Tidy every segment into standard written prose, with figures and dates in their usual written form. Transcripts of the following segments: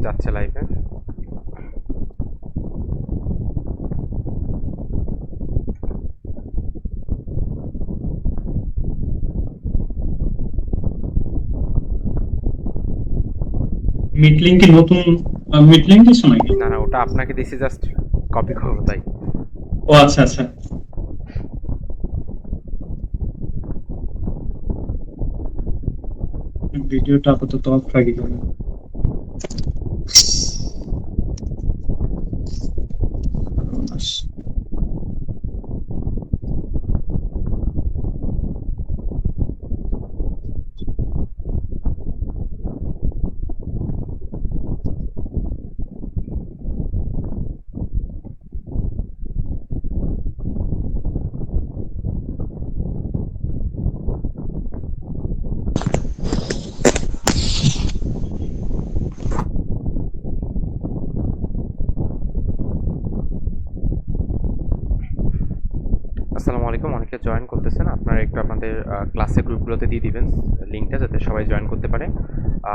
যাচ্ছে লাইভে। Meet link কি নতুন মিট লিঙ্ক দিছো নাকি? না না, ওটা আপনাকে দিছি, জাস্ট কপি করবো তাই। ও আচ্ছা আচ্ছা, ভিডিওটা আপাতত অফ রাখি তাহলে। আসসালামু আলাইকুম, অনেকে জয়েন করতেছেন, আপনারা একটু আপনাদের ক্লাসের গ্রুপগুলোতে দিয়ে দিবেন লিঙ্কটা, যাতে সবাই জয়েন করতে পারে।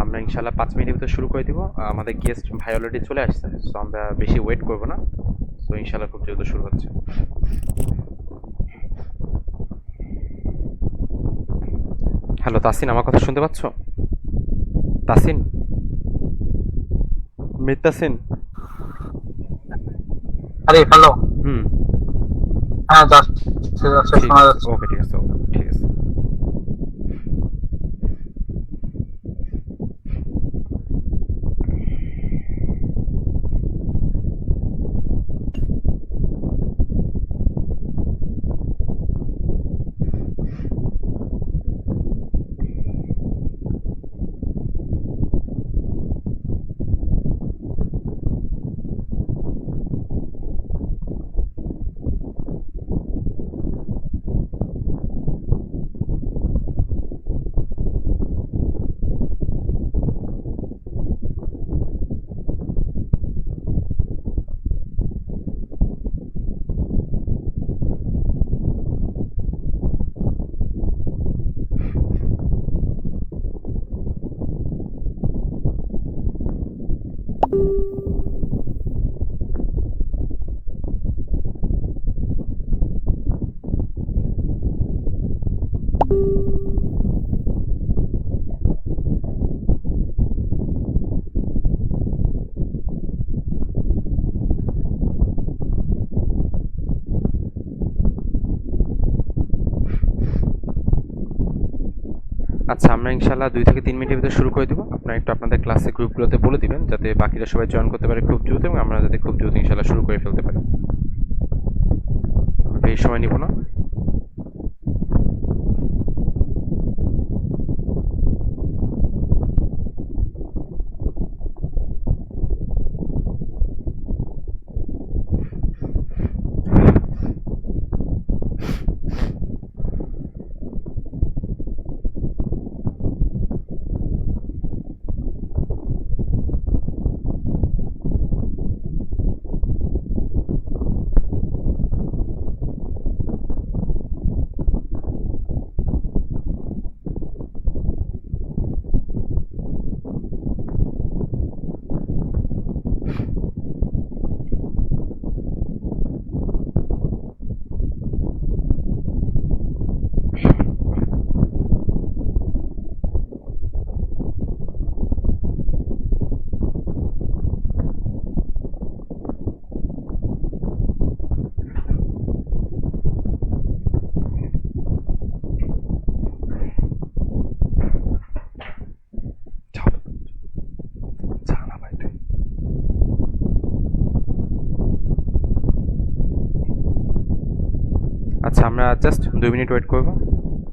আমরা ইনশাল্লাহ 5 মিনিটের ভিতরে শুরু করে দিব। আমাদের গেস্ট ভাই অলরেডি চলে আসছে, সো আমরা বেশি ওয়েট করবো না। সো ইনশাল্লাহ খুব দ্রুত শুরু হচ্ছে। হ্যালো তাসিন, আমার কথা শুনতে পাচ্ছ? তাসিন, মির তাসিন। আরে হ্যালো। হুম, হ্যাঁ যাচ্ছে যাচ্ছে, ঠিক শোনা আছে, যাচ্ছে। ওকে, ঠিক আছে, ওকে, ঠিক আছে। আচ্ছা, আমরা ইনশাল্লাহ 2 থেকে 3 মিনিটের ভিতরে শুরু করে দিব। আপনারা একটু আপনাদের ক্লাসে গ্রুপগুলোতে বলে দিবেন, যাতে বাকিরা সবাই জয়েন করতে পারে খুব দ্রুত, এবং আমরা যাতে খুব দ্রুত ইনশাল্লাহ শুরু করে ফেলতে পারি। আমরা বেশি সময় নিব না। আচ্ছা, আমরা জাস্ট 2 মিনিট ওয়েট করব,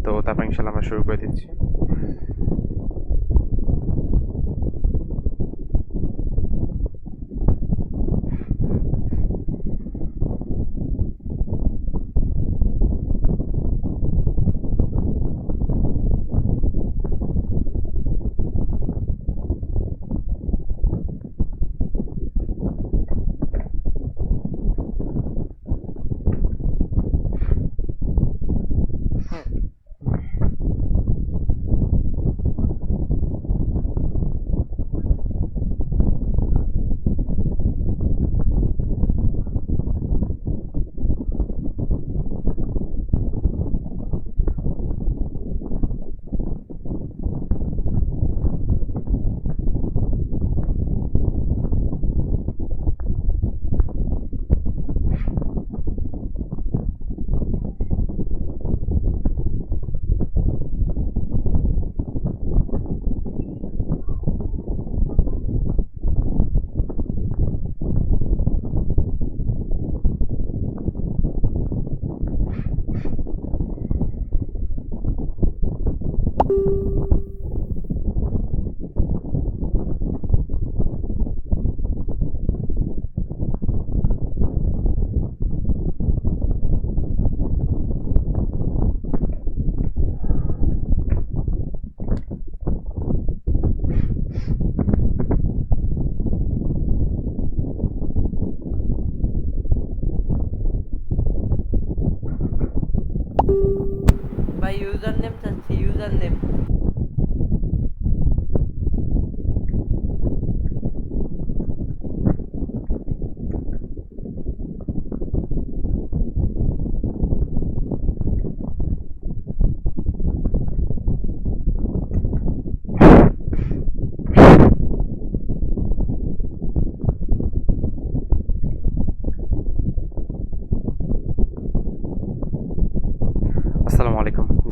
তো তারপর ইনশাল্লাহ আমরা শুরু করে দিচ্ছি।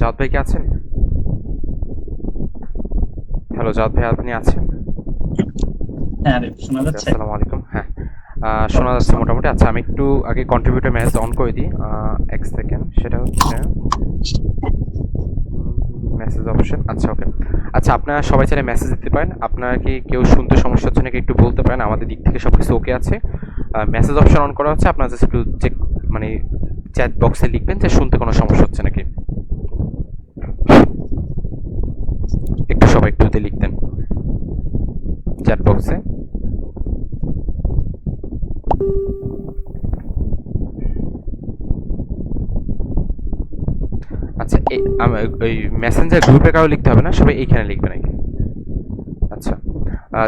জাওয়াদ ভাই কি আছেন? হ্যালো জাওয়াদ ভাই, আপনি আছেন? হ্যাঁ রে, শোনা যাচ্ছে? আসসালামু আলাইকুম। হ্যাঁ, শোনা যাচ্ছে মোটামুটি। আচ্ছা, আমি একটু আগে কন্ট্রিবিউটর মেসেজ অন করে দিই। এক সেকেন্ড, সেটা হচ্ছে মেসেজ অপশন। আচ্ছা, ওকে। আচ্ছা, আপনারা সবাই চাইলে মেসেজ দিতে পারেন। আপনারা কি কেউ শুনতে সমস্যা হচ্ছে নাকি একটু বলতে পারেন? আমাদের দিক থেকে সব কিছু ওকে আছে। মেসেজ অপশন অন করা হচ্ছে, আপনারা জাস্ট একটু চেক, মানে চ্যাট বক্সে লিখবেন যে শুনতে কোনো সমস্যা হচ্ছে নাকি। একটু সবাই একটু যদি লিখতেন চ্যাট বক্সে। আচ্ছা, ওই মেসেঞ্জার গ্রুপে কারো লিখতে হবে না, সবাই এইখানে লিখবে নাকি? আচ্ছা,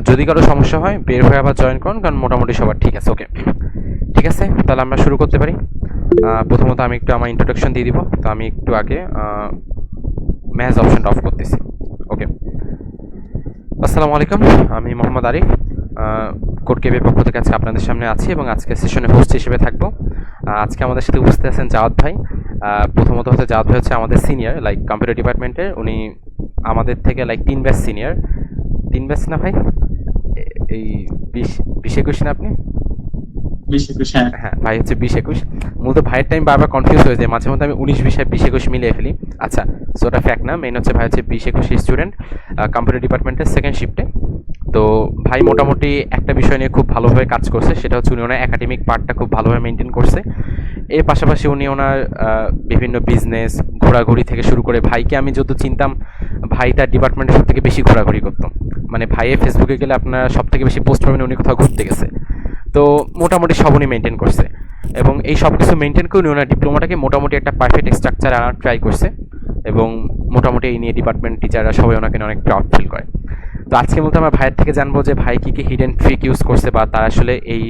যদি কারো সমস্যা হয় বের হয়ে আবার জয়েন করুন, কারণ মোটামুটি সবার ঠিক আছে। ওকে, ঠিক আছে, তাহলে আমরা শুরু করতে পারি। প্রথমত আমি একটু আমার ইন্ট্রোডাকশন দিয়ে দিব। তো আমি একটু আগে মেসেজ অপশনটা অফ করতেছি। ওকে, আসসালামু আলাইকুম, আমি মোহাম্মদ আরিফ, কোড কেবের পক্ষ থেকে আজকে আপনাদের সামনে আছি এবং আজকে সেশনে হোস্ট হিসেবে থাকবো। আজকে আমাদের সাথে উপস্থিত আছেন জাওয়াদ ভাই। প্রথমত হচ্ছে জাওয়াদ ভাই হচ্ছে আমাদের সিনিয়র, লাইক কম্পিউটার ডিপার্টমেন্টের। উনি আমাদের থেকে লাইক 3 ব্যাচ সিনিয়র। 3 ব্যাচ না ভাই? এই 20-21 না আপনি? 20-21, হ্যাঁ। হ্যাঁ, ভাই হচ্ছে 20-21। মূলত ভাইয়ের টাইম বারবার কনফিউজ হয়ে যায়, মাঝে মধ্যে আমি 19-20 আর 20-21 মিলিয়ে ফেলি। আচ্ছা, সো ওটা ফ্যাক্ট না, মেইন হচ্ছে ভাই হচ্ছে 20-21 স্টুডেন্ট কম্পিউটার ডিপার্টমেন্টের সেকেন্ড শিফটে। তো ভাই মোটামুটি একটা বিষয় নিয়ে খুব ভালোভাবে কাজ করছে, সেটা হচ্ছে উনি ওনার একাডেমিক পার্টটা খুব ভালোভাবে মেনটেন করছে। এর পাশাপাশি উনি ওনার বিভিন্ন বিজনেস, ঘোরাঘুরি থেকে শুরু করে, ভাইকে আমি যত চিনতাম ভাই তার ডিপার্টমেন্টে সব থেকে বেশি ঘোরাঘুরি করতাম। মানে ভাইয়ের ফেসবুকে গেলে আপনারা সব থেকে বেশি পোস্ট পাবেন উনি কোথাও ঘুরতে গেছে। তো মোটামুটি সব উনি মেনটেন করছে এবং এই সব কিছু মেনটেন করে উনি ওনার ডিপ্লোমাটাকে মোটামুটি একটা পারফেক্ট স্ট্রাকচার আনার ট্রাই করছে এবং মোটামুটি এই নিয়ে ডিপার্টমেন্ট টিচাররা সবাই ওনাকে নিয়ে অনেক প্রাউড ফিল করে। তো আজকে মূলত আমরা ভাইয়ের থেকে জানবো যে ভাই কী কী হিডেন ট্রিক ইউজ করছে বা তার আসলে এই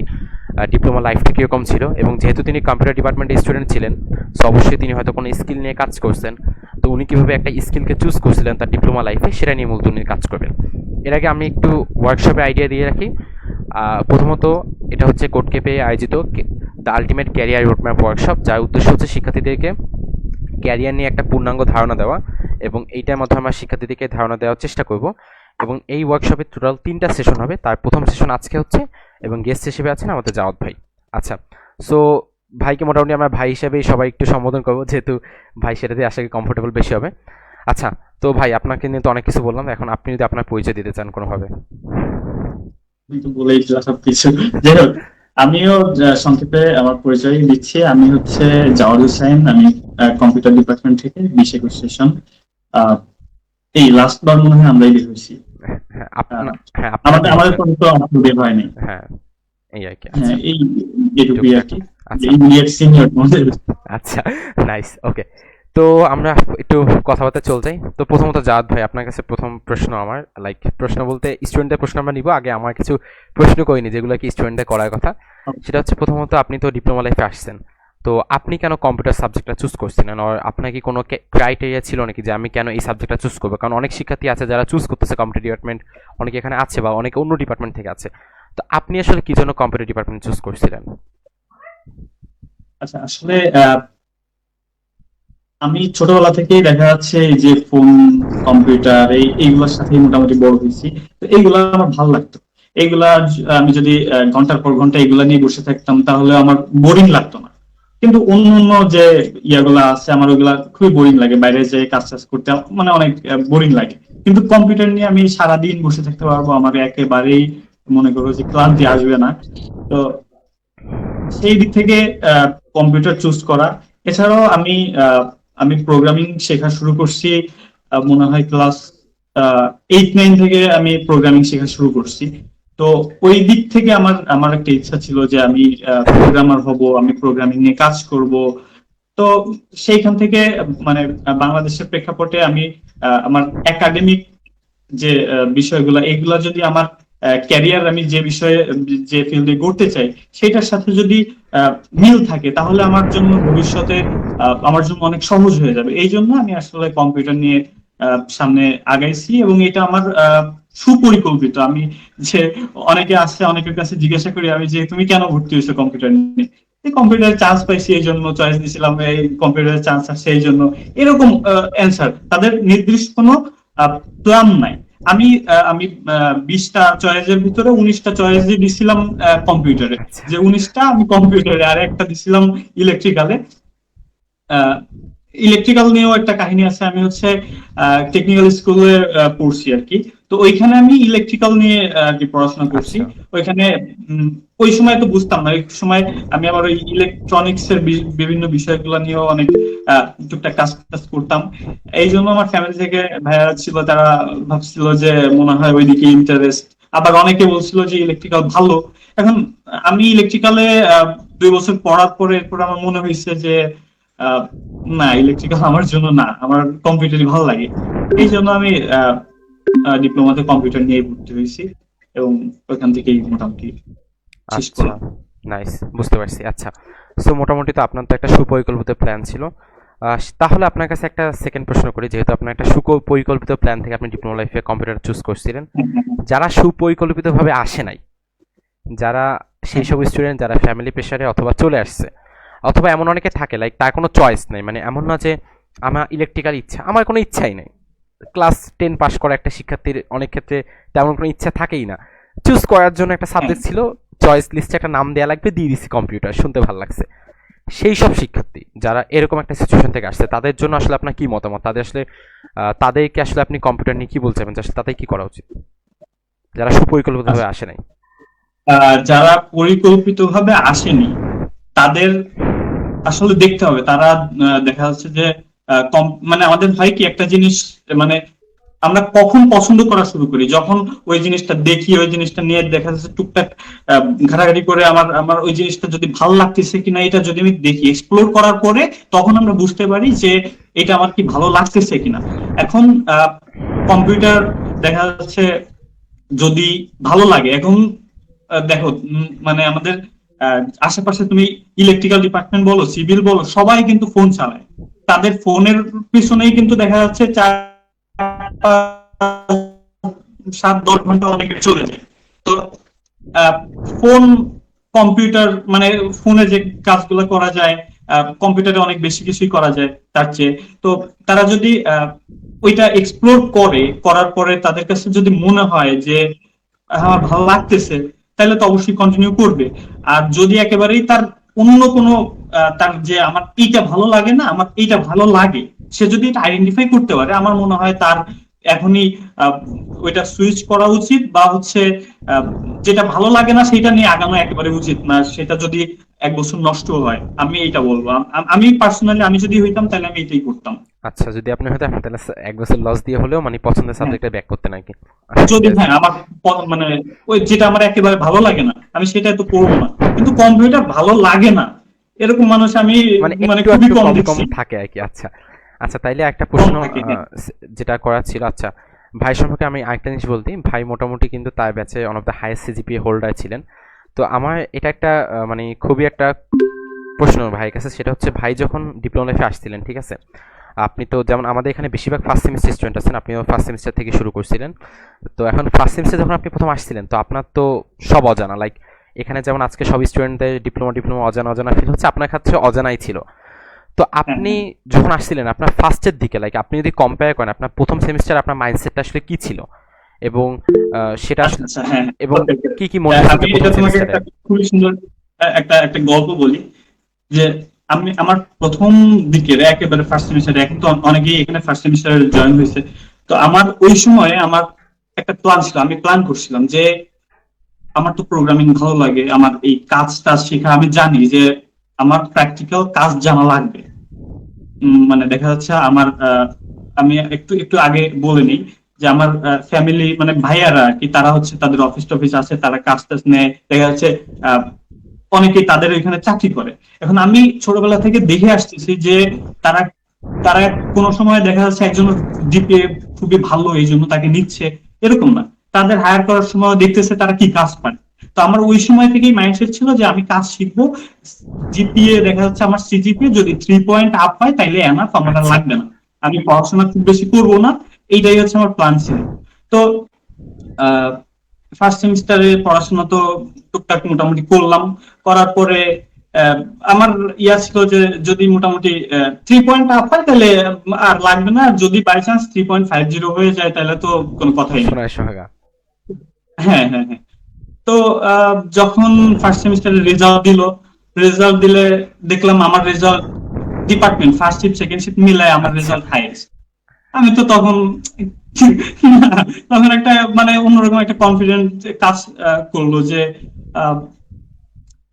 ডিপ্লোমা লাইফটা কীরকম ছিল, এবং যেহেতু তিনি কম্পিউটার ডিপার্টমেন্টের স্টুডেন্ট ছিলেন সো অবশ্যই তিনি হয়তো কোনো স্কিল নিয়ে কাজ করছেন। তো উনি কীভাবে একটা স্কিলকে চুজ করছিলেন তার ডিপ্লোমা লাইফে, সেটা নিয়ে মূলত উনি কাজ করবেন। এর আগে আমি একটু ওয়ার্কশপে আইডিয়া দিয়ে রাখি। প্রথমত এটা হচ্ছে কোডকেপে আয়োজিত the ultimate career roadmap workshop, যার উদ্দেশ্য হচ্ছে শিক্ষার্থীদেরকে ক্যারিয়ার নিয়ে একটা পূর্ণাঙ্গ ধারণা দেওয়া, এবং এইটার মধ্যে আমরা শিক্ষার্থীদেরকে ধারণা দেওয়ার চেষ্টা করব। এবং এই ওয়ার্কশপে টোটাল 3টা সেশন হবে, তার প্রথম সেশন আজকে হচ্ছে এবং গেস্ট হিসেবে আছেন আমাদের জাওয়াদ ভাই। আচ্ছা, সো ভাইকে মোটামুটি আমরা ভাই হিসেবেই সবাই একটু সম্বোধন করবো, যেহেতু ভাই সেটাতে আশা করি কমফোর্টেবল বেশি হবে। আচ্ছা, তো ভাই আপনাকে নিয়ে তো অনেক কিছু বললাম, এখন আপনি যদি আপনার পরিচয় দিতে চান কোনোভাবে। তুমি তো বলেই দিলা সবকিছু। যাই হোক, আমিও সংক্ষেপে আমার পরিচয় দিচ্ছি। আমি হচ্ছে জাওয়াদ হোসেন, আমি কম্পিউটার ডিপার্টমেন্ট থেকে 20-21 সেশন। এই লাস্ট বার মনে হয় আমরাই বের হয়েছি। হ্যাঁ, হ্যাঁ, আমাদের কোনো তো বের হয়নি। হ্যাঁ, এই আর কি। হ্যাঁ, এই এটুকুই আর কি। আচ্ছা, ইমিডিয়েট সিনিয়র মধ্যে। আচ্ছা, নাইস। ওকে, তো আমরা একটু কথাবার্তা চল যাই। তো প্রথমত জাওয়াদ ভাই, আপনার কাছে প্রথম প্রশ্ন আমার, লাইক প্রশ্ন বলতে স্টুডেন্টদের প্রশ্ন আমরা নিব, আগে আমার কিছু প্রশ্ন করিনি যেগুলো কি স্টুডেন্টদের করার কথা। সেটা হচ্ছে প্রথমত আপনি তো ডিপ্লোমা লাইফে আসছেন, তো আপনি কেন কম্পিউটার সাবজেক্টটা চুজ করছিলেন, আর আপনার কি কোনো ক্রাইটেরিয়া ছিল নাকি যে আমি কেন এই সাবজেক্টটা চুজ করবো? কারণ অনেক শিক্ষার্থী আছে যারা চুজ করতেছে কম্পিউটার ডিপার্টমেন্ট, অনেকে এখানে আছে বা অনেকে অন্য ডিপার্টমেন্ট থেকে আছে। তো আপনি আসলে কি জন্য কম্পিউটার ডিপার্টমেন্ট চুজ করছিলেন? আচ্ছা, আসলে আমি ছোটবেলা থেকেই দেখা যাচ্ছে এই যে ফোন, কম্পিউটার, এইগুলোর সাথে মোটামুটি বড় হয়েছি। তো এইগুলা আমার ভালো লাগতো। এইগুলা আমি যদি ঘন্টার পর ঘন্টা এগুলা নিয়ে বসে থাকতাম তাহলে আমার বোরিং লাগতো না। কিন্তু অন্য অন্য যে ইয়াগুলা আছে আমার ওইগুলা খুবই বোরিং লাগে, বাইরে যে কাজ টাজ করতে মানে অনেক বোরিং লাগে। কিন্তু কম্পিউটার নিয়ে আমি সারাদিন বসে থাকতে পারবো, আমার একেবারেই মনে করো যে ক্লান্তি আসবে না। তো সেই দিক থেকে কম্পিউটার চুজ করা। এছাড়াও আমি প্রোগ্রামিং শেখা শুরু করছি মনে হয় ক্লাস 8-9 থেকে আমি প্রোগ্রামিং শেখা শুরু করছি। তো ওই দিক থেকে আমার একটা ইচ্ছা ছিল যে আমি প্রোগ্রামার হব, আমি প্রোগ্রামিং নিয়ে কাজ করব। তো সেইখান থেকে মানে বাংলাদেশের প্রেক্ষাপটে আমি আমার একাডেমিক যে বিষয়গুলো, এইগুলা যদি আমার ক্যারিয়ার, আমি যে বিষয়ে যে ফিল্ডে করতে চাই সেটার সাথে যদি মিল থাকে তাহলে আমার জন্য ভবিষ্যতে আমার জন্য অনেক সহজ হয়ে যাবে। এই জন্য আমি আসলে কম্পিউটার নিয়ে সামনে আগাইছি এবং এটা আমার সুপরিকল্পিত। আমি যে অনেকে আসছে, অনেকের কাছে জিজ্ঞাসা করি আমি যে তুমি কেন ভর্তি হয়েছো কম্পিউটার নিয়ে, এই কম্পিউটারে চান্স পাইছি এই জন্য চয়েস দিছিলাম, এই কম্পিউটারে চান্স আসছে এই জন্য, এরকম অ্যান্সার। তাদের নির্দিষ্ট কোনো প্ল্যান নাই। আমি 20টা চয়েসের ভিতরে 19টা চয়েস দিয়ে দিছিলাম কম্পিউটারে, আচ্ছা যে 19টা আমি কম্পিউটারে, আর একটা দিছিলাম ইলেকট্রিক্যালে। ইলেকট্রিক্যাল নিয়েও একটা কাহিনী আছে। আমি হচ্ছে টেকনিক্যাল স্কুলে পড়ছি আর কি। তো ওইখানে আমি ইলেকট্রিক্যাল নিয়ে আর কি পড়াশোনা করছি। আচ্ছা ওইখানে ওই সময় তো বুঝতাম না, ওই সময় আমি আবার ওই ইলেকট্রনিক্স এর বিভিন্ন বিষয়গুলো নিয়েও অনেক টুকটাক কাজ টাজ করতাম। এই জন্য আমার ফ্যামিলি থেকে ভাইয়া ছিল, তারা ভাবছিল যে মনে হয় ওইদিকে ইন্টারেস্ট। আবার অনেকে বলছিল যে ইলেকট্রিক্যাল ভালো। এখন আমি ইলেকট্রিক্যালে 2 বছর পড়ার পরে এরপর আমার মনে হয়েছে যে আহ, না, ইলেকট্রিক্যাল আমার জন্য না, আমার কম্পিউটারই ভালো লাগে। এই জন্য আমি ডিপ্লোমাতে কম্পিউটার নিয়ে ভর্তি হয়েছি এবং ওইখান থেকেই মোটামুটি শেষ আচ্ছা করলাম। নাইস, বুঝতে পারছি। আচ্ছা, সো মোটামুটি তো আপনার তো একটা সুপরিকল্পিত প্ল্যান ছিল। তাহলে আপনার কাছে একটা সেকেন্ড প্রশ্ন করি, যেহেতু আপনার একটা সুপরিকল্পিত প্ল্যান থেকে আপনি ডিপ্লোমা লাইফে কম্পিউটার চুজ করছিলেন, যারা সুপরিকল্পিতভাবে আসে নাই, যারা সেই সব স্টুডেন্ট যারা ফ্যামিলি প্রেশারে অথবা চলে আসছে, অথবা এমন অনেকে থাকে লাইক তার কোনো চয়েস নেই, মানে এমন না যে আমার ইলেকট্রিক্যাল ইচ্ছা, আমার কোনো ইচ্ছাই নেই। ক্লাস 10 পাস করা একটা শিক্ষার্থীর অনেক ক্ষেত্রে তেমন কোনো ইচ্ছা থাকেই না, চুজ করার জন্য একটা সাবজেক্ট ছিল, চয়েস লিস্টে একটা নাম দেওয়া লাগবে, দিয়ে দিছি কম্পিউটার, শুনতে ভালো লাগছে। সেই সব শিক্ষার্থী যারা এরকম একটা সিচুয়েশন থেকে আসছে, তাদের জন্য আসলে আপনার কি মতামত? তাদের আসলে তাদেরকে আসলে আপনি কম্পিউটার নিয়ে কি বলতে চাবেন, যে আসলে তাদের কি করা উচিত, যারা সুপরিকল্পিতভাবে আসে নাই? যারা পরিকল্পিতভাবে আসেনি তাদের আসলে দেখতে হবে। তারা দেখা যাচ্ছে যে মানে আমাদের হয় কি একটা জিনিস, মানে আমরা কখন পছন্দ করা শুরু করি, যখন ওই জিনিসটা দেখি, ওই জিনিসটা নিয়ে দেখা যাচ্ছে টুকটাক ঘাটাঘাটি করে আমার আমার ওই জিনিসটা যদি ভালো লাগতেছে কিনা, এটা যদি আমি দেখি, এক্সপ্লোর করার পরে তখন আমরা বুঝতে পারি যে এটা আমার কি ভালো লাগতেছে কিনা। এখন কম্পিউটার দেখা যাচ্ছে যদি ভালো লাগে, এখন দেখো মানে আমাদের আশেপাশে তুমি ইলেকট্রিক্যাল ডিপার্টমেন্ট বলো, সিভিল বলো, সবাই কিন্তু ফোন চালায়। তাদের ফোনের পিছনেই কিন্তু দেখা যাচ্ছে 4-7-10 ঘন্টা অনেকে চলে যায়। তো ফোন, কম্পিউটার, মানে ফোনে যে কাজগুলো করা যায় কম্পিউটারে অনেক বেশি কিছুই করা যায় তার চেয়ে। তো তারা যদি ওইটা এক্সপ্লোর করার পরে তাদের কাছে যদি মনে হয় যে আমার ভালো লাগতেছে, তাহলে তো অবশ্যই কন্টিনিউ করবে। আর যদি একেবারেই তার অন্য কোনো তার যে আমার এইটা ভালো লাগে না, আমার এইটা ভালো লাগে, সে যদি এটা আইডেন্টিফাই করতে পারে, আমার মনে হয় তার এখনই ওইটা সুইচ করা উচিত, বা হচ্ছে আহ, যেটা ভালো লাগে না সেটা নিয়ে আগানো একেবারে উচিত না। সেটা যদি 1 বছর নষ্ট হয়, আমি এইটা বলবো। আমি পার্সোনালি, আমি যদি হইতাম তাহলে আমি এটাই করতাম। আচ্ছা, যদি আপনি হয়তো আপনি তাহলে 1 বছর লস দিয়ে হলেও মানে পছন্দের হ্যাঁ, সাবজেক্টে ব্যাক করতে নাকি? যদি হ্যাঁ আমার মানে ওই যেটা আমার একেবারে ভালো লাগে না, আমি সেটা তো করবো না। কিন্তু কম্পিউটার ভালো লাগে না এরকম মানুষ আমি মানে মানে একটু খুবই একটু কম কম কম দেখছি। থাকে আর কি। আচ্ছা আচ্ছা, তাইলে একটা কম প্রশ্ন থাকে, হ্যাঁ। যেটা করার ছিল। আচ্ছা, ভাই সম্পর্কে আমি আরেকটা জিনিস বলতে, ভাই মোটামুটি কিন্তু তার ব্যাচে one of the highest CGPA holder ছিলেন। তো আমার এটা একটা মানে খুবই একটা প্রশ্ন ভাইয়ের কাছে, সেটা হচ্ছে ভাই যখন ডিপ্লোমা লাইফে আসছিলেন, ঠিক আছে, আপনি তো যেমন আমাদের এখানে বেশিরভাগ ফার্স্ট সেমিস্টার স্টুডেন্ট আছেন, আপনিও ফার্স্ট সেমিস্টার থেকে শুরু করছিলেন। তো এখন ফার্স্ট সেমিস্টার যখন আপনি প্রথম আসছিলেন, তো আপনার তো সব অজানা, লাইক এখানে যেমন আজকে সব স্টুডেন্টদের ডিপ্লোমা ডিপ্লোমা অজানা অজানা ফিল হচ্ছে, আপনার কাছে অজানাই ছিল। তো হ্যাঁ, আপনি যখন আসছিলেন আপনার ফার্স্টের দিকে, লাইক আপনি যদি কম্পেয়ার করেন আপনার প্রথম সেমিস্টার আপনার মাইন্ডসেটটা আসলে কি ছিল, এবং সেটা আচ্ছা আচ্ছা, হ্যাঁ, এবং হ্যাঁ। কি কি মনে হচ্ছে আমি যে এটা প্রথম তোমাকে সেমিস্টারে? একটা খুবই সুন্দর একটা একটা গল্প বলি। যে আমি আমার প্রথম দিকের একেবারে ফার্স্ট সেমিস্টারে, এখন তো অনেকেই এখানে ফার্স্ট সেমিস্টারে জয়েন হয়েছে। তো আমার ওই সময়ে আমার একটা প্ল্যান ছিল, আমি প্ল্যান করছিলাম যে আমার তো প্রোগ্রামিং ভালো লাগে, আমার এই কাজটা শেখা, আমি জানি যে আমার প্র্যাকটিক্যাল কাজ জানা লাগবে। মানে দেখা যাচ্ছে আমার আমি একটু একটু আগে বলে নিই যে আমার ফ্যামিলি মানে ভাইয়ারা আর কি, তারা হচ্ছে তাদের অফিস টফিস আছে, তারা কাজ টাজ নেয়, দেখা যাচ্ছে আহ, অনেকেই তাদের এখানে চাকরি করে। এখন আমি ছোটবেলা থেকে দেখে আসতেছি যে তারা তারা কোনো সময় দেখা যাচ্ছে একজন জিপিএ খুবই ভালো এই জন্য তাকে নিচ্ছে, এরকম না। তাদের হায়ার করার সময় দেখতেছে তারা কি কাজ পারে। তো আমার ওই সময় থেকেই মাইন্ডসেট ছিল যে আমি কাজ শিখবো। জিপিএ দেখা যাচ্ছে আমার সিজিপিএ যদি 3 পয়েন্ট আপ হয় তাইলে এনাফ, আমার আর আচ্ছা লাগবে না, আমি পড়াশোনা খুব বেশি করবো না। এইটাই হচ্ছে আমার প্ল্যান ছিল। তো ফার্স্ট সেমিস্টারে পড়াশোনা তো টুকটাক মোটামুটি করলাম। করার পরে আহ, আমার ইয়া ছিল যে যদি মোটামুটি 3 পয়েন্ট আপ হয় তাহলে আর লাগবে না, যদি বাই চান্স 3.50 হয়ে যায় তাহলে তো কোনো কথাই নেই। সোনায় সোহাগা। হ্যাঁ, হ্যাঁ, হ্যাঁ। তো যখন ফার্স্ট সেমিস্টারের রেজাল্ট দিলে দেখলাম আমার result department first shift second shift মিলায় আমার আচ্ছা। Result highest. আমি তো তখন তখন একটা মানে অন্যরকম একটা কনফিডেন্ট কাজ করলো যে আহ,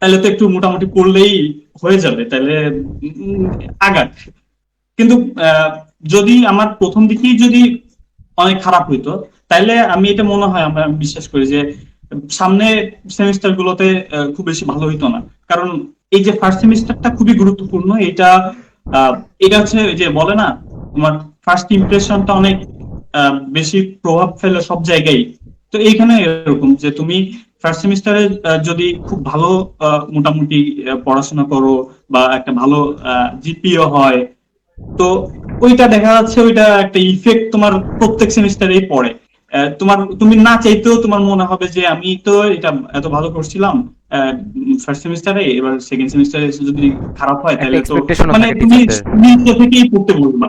তাহলে তো একটু মোটামুটি করলেই হয়ে যাবে, তাহলে উম, আগাক। কিন্তু আহ, যদি আমার প্রথম দিকেই যদি অনেক খারাপ হইতো তাহলে আমি এটা মনে হয় আমরা বিশ্বাস করি যে সামনে সেমিস্টার গুলোতে খুব বেশি ভালো হইতো না। কারণ এই যে ফার্স্ট সেমিস্টারটা খুবই গুরুত্বপূর্ণ, এটা আহ, এটা হচ্ছে ওই যে বলে না তোমার ফার্স্ট ইমপ্রেশনটা অনেক বেশি প্রভাব ফেলে সব জায়গায়। তো এইখানে এরকম যে তুমি ফার্স্ট সেমিস্টারে যদি খুব ভালো মোটামুটি পড়াশোনা করো বা একটা ভালো জিপিও হয়, তো ওইটা দেখা যাচ্ছে ওইটা একটা ইফেক্ট তোমার প্রত্যেক সেমিস্টারেই পড়ে। তুমি না চাইতেও তোমার মনে হবে যে আমি তো এটা এত ভালো করছিলাম ফার্স্ট সেমিস্টারে, এবার সেকেন্ড সেমিস্টারে এসে যদি খারাপ হয় একটা তাহলে তো এক্সপেকটেশনও মানে থাকে তুমি টিচারদের। নিজে থেকেই পড়তে বলবা।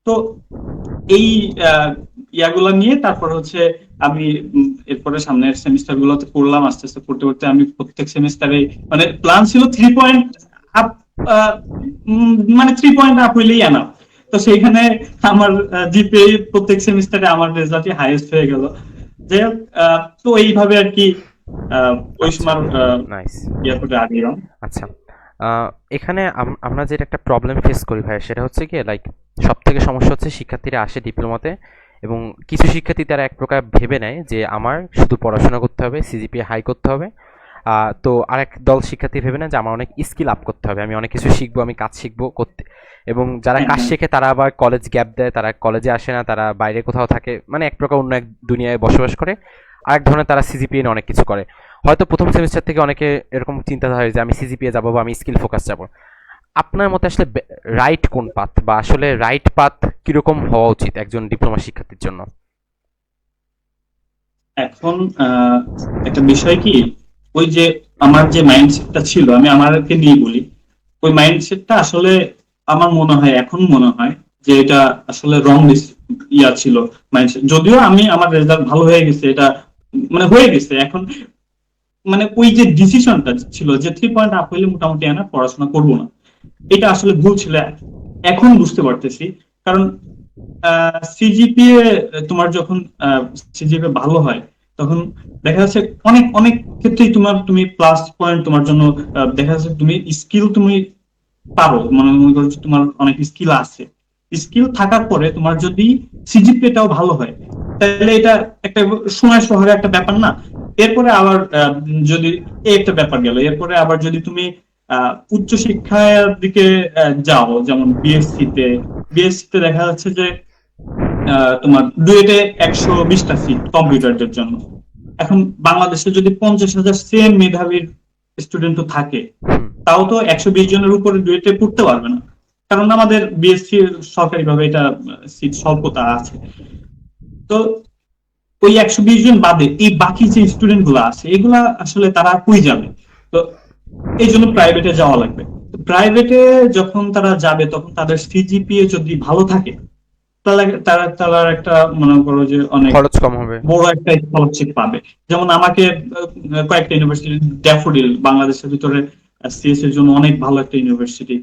তো এই ইয়াগুলা নিয়ে তারপর হচ্ছে আমি এরপরে সামনের সেমিস্টার গুলোতে পড়লাম, আস্তে আস্তে পড়তে পড়তে আমি প্রত্যেক সেমিস্টারে মানে প্ল্যান ছিল 3 পয়েন্ট আপ, মানে 3 পয়েন্ট আপ হইলেই এনাফ। তো সেইখানে আমার জিপিএ প্রত্যেক সেমিস্টারে আমার রেজাল্টই হাইয়েস্ট হয়ে গেল। যাই হোক, তো এইভাবে আর কি ওই আচ্ছা, সময় নাইস। ইয়া করে আগেলাম। আচ্ছা, আহ, এখানে আমরা যেটা একটা প্রবলেম ফেস করি ভাই, সেটা হচ্ছে কি লাইক সব থেকে সমস্যা হচ্ছে শিক্ষার্থীরা আসে ডিপ্লোমাতে এবং কিছু শিক্ষার্থী তারা এক প্রকার ভেবে নেয় যে আমার শুধু পড়াশোনা করতে হবে, সিজিপিএ হাই করতে হবে। তো আরেক দল শিক্ষার্থী ভেবে নেয় যে আমার অনেক স্কিল আপ করতে হবে, আমি অনেক কিছু শিখবো, আমি কাজ শিখবো করতে। এবং যারা হ্যাঁ, কাজ হ্যাঁ, শেখে তারা আবার কলেজ গ্যাপ দেয়, তারা কলেজে আসে না, তারা বাইরে কোথাও থাকে, মানে এক প্রকার অন্য এক দুনিয়ায় বসবাস করে। আরেক ধরনের তারা সিজিপিএ নিয়ে অনেক কিছু করে। হয়তো প্রথম সেমিস্টার থেকে অনেকে এরকম চিন্তা হয় যে আমি সিজিপিএ যাবো বা আমি স্কিল ফোকাস যাবো। আপনার মতে আসলে রাইট কোন পাথ, বা আসলে রাইট পাথ কিরকম হওয়া উচিত একজন ডিপ্লোমা শিক্ষার্থীর জন্য? এখন একটা বিষয় কি, ওই যে আমার যে মাইন্ডসেটটা ছিল, আমি আমাকে নিয়ে বলি, ওই মাইন্ডসেটটা আসলে আমার মনে হয় এখন মনে হয় যে এটা আসলে রং ইয়া ছিল মাইন্ডসেট। যদিও আমি আমার রেজাল্ট ভালো হয়ে গেছে, এটা মানে হয়ে গেছে এখন, মানে ওই যে ডিসিশনটা ছিল যে 3 পয়েন্ট আপ হইলে মোটামুটি না পড়াশোনা করবো না, এটা আসলে ভুল ছিল। এখন বুঝতে পারতেছি, কারণ সিজিপিএ তোমার যখন সিজিপিএ ভালো হয় তখন দেখা যাচ্ছে অনেক অনেক ক্ষেত্রেই তুমি প্লাস পয়েন্ট তোমার জন্য দেখা যাচ্ছে তুমি স্কিল তুমি পারো, মানে মনে করো যে তোমার অনেক স্কিল আছে। স্কিল থাকার পরে তোমার যদি সিজিপিএটাও ভালো হয় তাহলে এটা একটা সময় সোহাগের একটা ব্যাপার না। এরপরে আবার যদি এই একটা ব্যাপার গেল, এরপরে আবার যদি তুমি উচ্চ শিক্ষার দিকে যাও, যেমন বিএসসি তে দেখা যাচ্ছে যে তোমার ডুয়েটে 120টা সিট কম্পিউটারদের জন্য। এখন বাংলাদেশে যদি 50,000 সেম মেধাবীর স্টুডেন্টও থাকে, হুম। তাও তো 120 জনের উপরে ডুয়েটে পড়তে পারবে না, কারণ আমাদের বিএসসি সরকারি ভাবে এটা সিট স্বল্পতা আছে। তো ওই 120 জন বাদে এই বাকি যে স্টুডেন্ট গুলো আছে এগুলা আসলে তারা কই যাবে? তো এই জন্য প্রাইভেটে যাওয়া লাগবে। প্রাইভেটে যখন তারা যাবে তখন তাদের সিজিপিএ যদি ভালো থাকে তাহলে তারা একটা মনে করো যে অনেক খরচ কম হবে। বড় একটা স্কলারশিপ পাবে। যেমন আমাকে কয়েকটা ইউনিভার্সিটি, ড্যাফোডিল বাংলাদেশের ভিতরে সিএস এর জন্য অনেক ভালো একটা ইউনিভার্সিটি,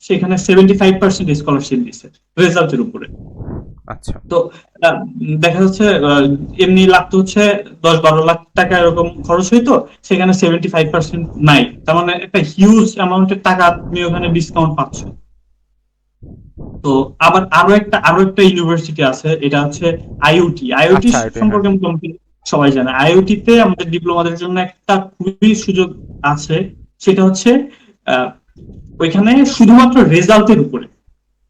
সেখানে 75% স্কলারশিপ দিচ্ছে রেজাল্টের উপরে। আচ্ছা। তো দেখা যাচ্ছে এমনি লাগতো হচ্ছে 10-12 লাখ টাকা এরকম খরচ হইতো, সেখানে 75% নাই, তার মানে একটা হিউজ অ্যামাউন্টের টাকা তুমি ওখানে ডিসকাউন্ট পাচ্ছ। তো আবার আরো একটা ইউনিভার্সিটি আছে, এটা হচ্ছে আইওটি আচ্ছা, এটা হ্যাঁ। সম্পর্কে মোটামুটি সবাই জানে। আইওটিতে আমাদের ডিপ্লোমাদের জন্য একটা খুবই সুযোগ আছে, সেটা হচ্ছে আহ, ওইখানে শুধুমাত্র রেজাল্টের উপরে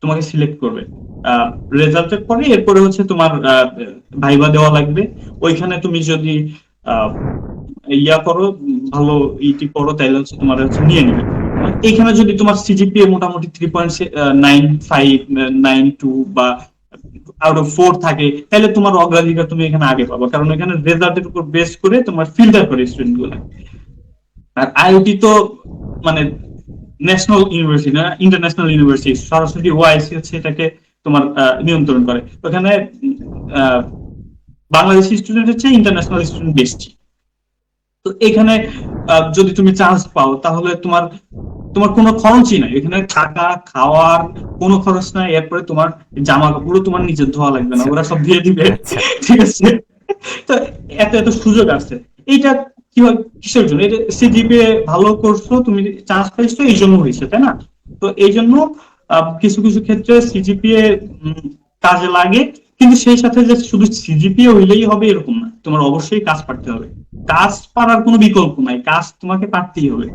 তোমাকে সিলেক্ট করবে। রেজাল্টের পরে এরপরে হচ্ছে তোমার ভাইবা দেওয়া লাগবে। ওইখানে তুমি যদি আহ, ইয়া করো, ভালো ইটি করো, তাহলে হচ্ছে তোমার হচ্ছে নিয়ে নেবে। এখানে যদি তোমার সিজিপিএ মোটামুটি 3.95-92 বা আউট অফ 4 থাকে তাহলে তোমার অগ্রাধিকার তুমি এখানে আগে পাবো, কারণ এখানে রেজাল্টের উপর বেস করে তোমার ফিল্টার করে স্টুডেন্ট গুলো। আর আইওটি তো মানে ন্যাশনাল ইউনিভার্সিটি না ইন্টারন্যাশনাল ইউনিভার্সিটি, সরাসরি ওআইসি হচ্ছে এটাকে তোমার নিয়ন্ত্রণ করে। ওখানে আহ, বাংলাদেশি স্টুডেন্ট হচ্ছে ইন্টারন্যাশনাল স্টুডেন্ট বেশি। তো এখানে যদি তুমি চান্স পাও তাহলে তোমার তোমার কোনো খরচই নাই, এখানে থাকা খাওয়ার কোনো খরচ নাই, এরপরে তোমার জামা কাপড়ও তোমার নিজের ধোয়া লাগবে না, ওরা সব দিয়ে দিবে। আচ্ছা ঠিক আছে, তো এত এত সুযোগ আছে। এইটা কি হয় কিসের জন্য? এটা সিজিপিএ ভালো করছো, তুমি চান্স পাইছো এই জন্য হয়েছে, তাই না? তো এই জন্য কিছু কিছু ক্ষেত্রে সিজিপিএ কাজে লাগে, কিন্তু সেই সাথে যে শুধু সিজিপিএ হইলেই হবে এরকম না, তোমার অবশ্যই কাজ পারতে হবে। কাজ পারার কোনো বিকল্প নাই, কাজ তোমাকে পারতেই হবে।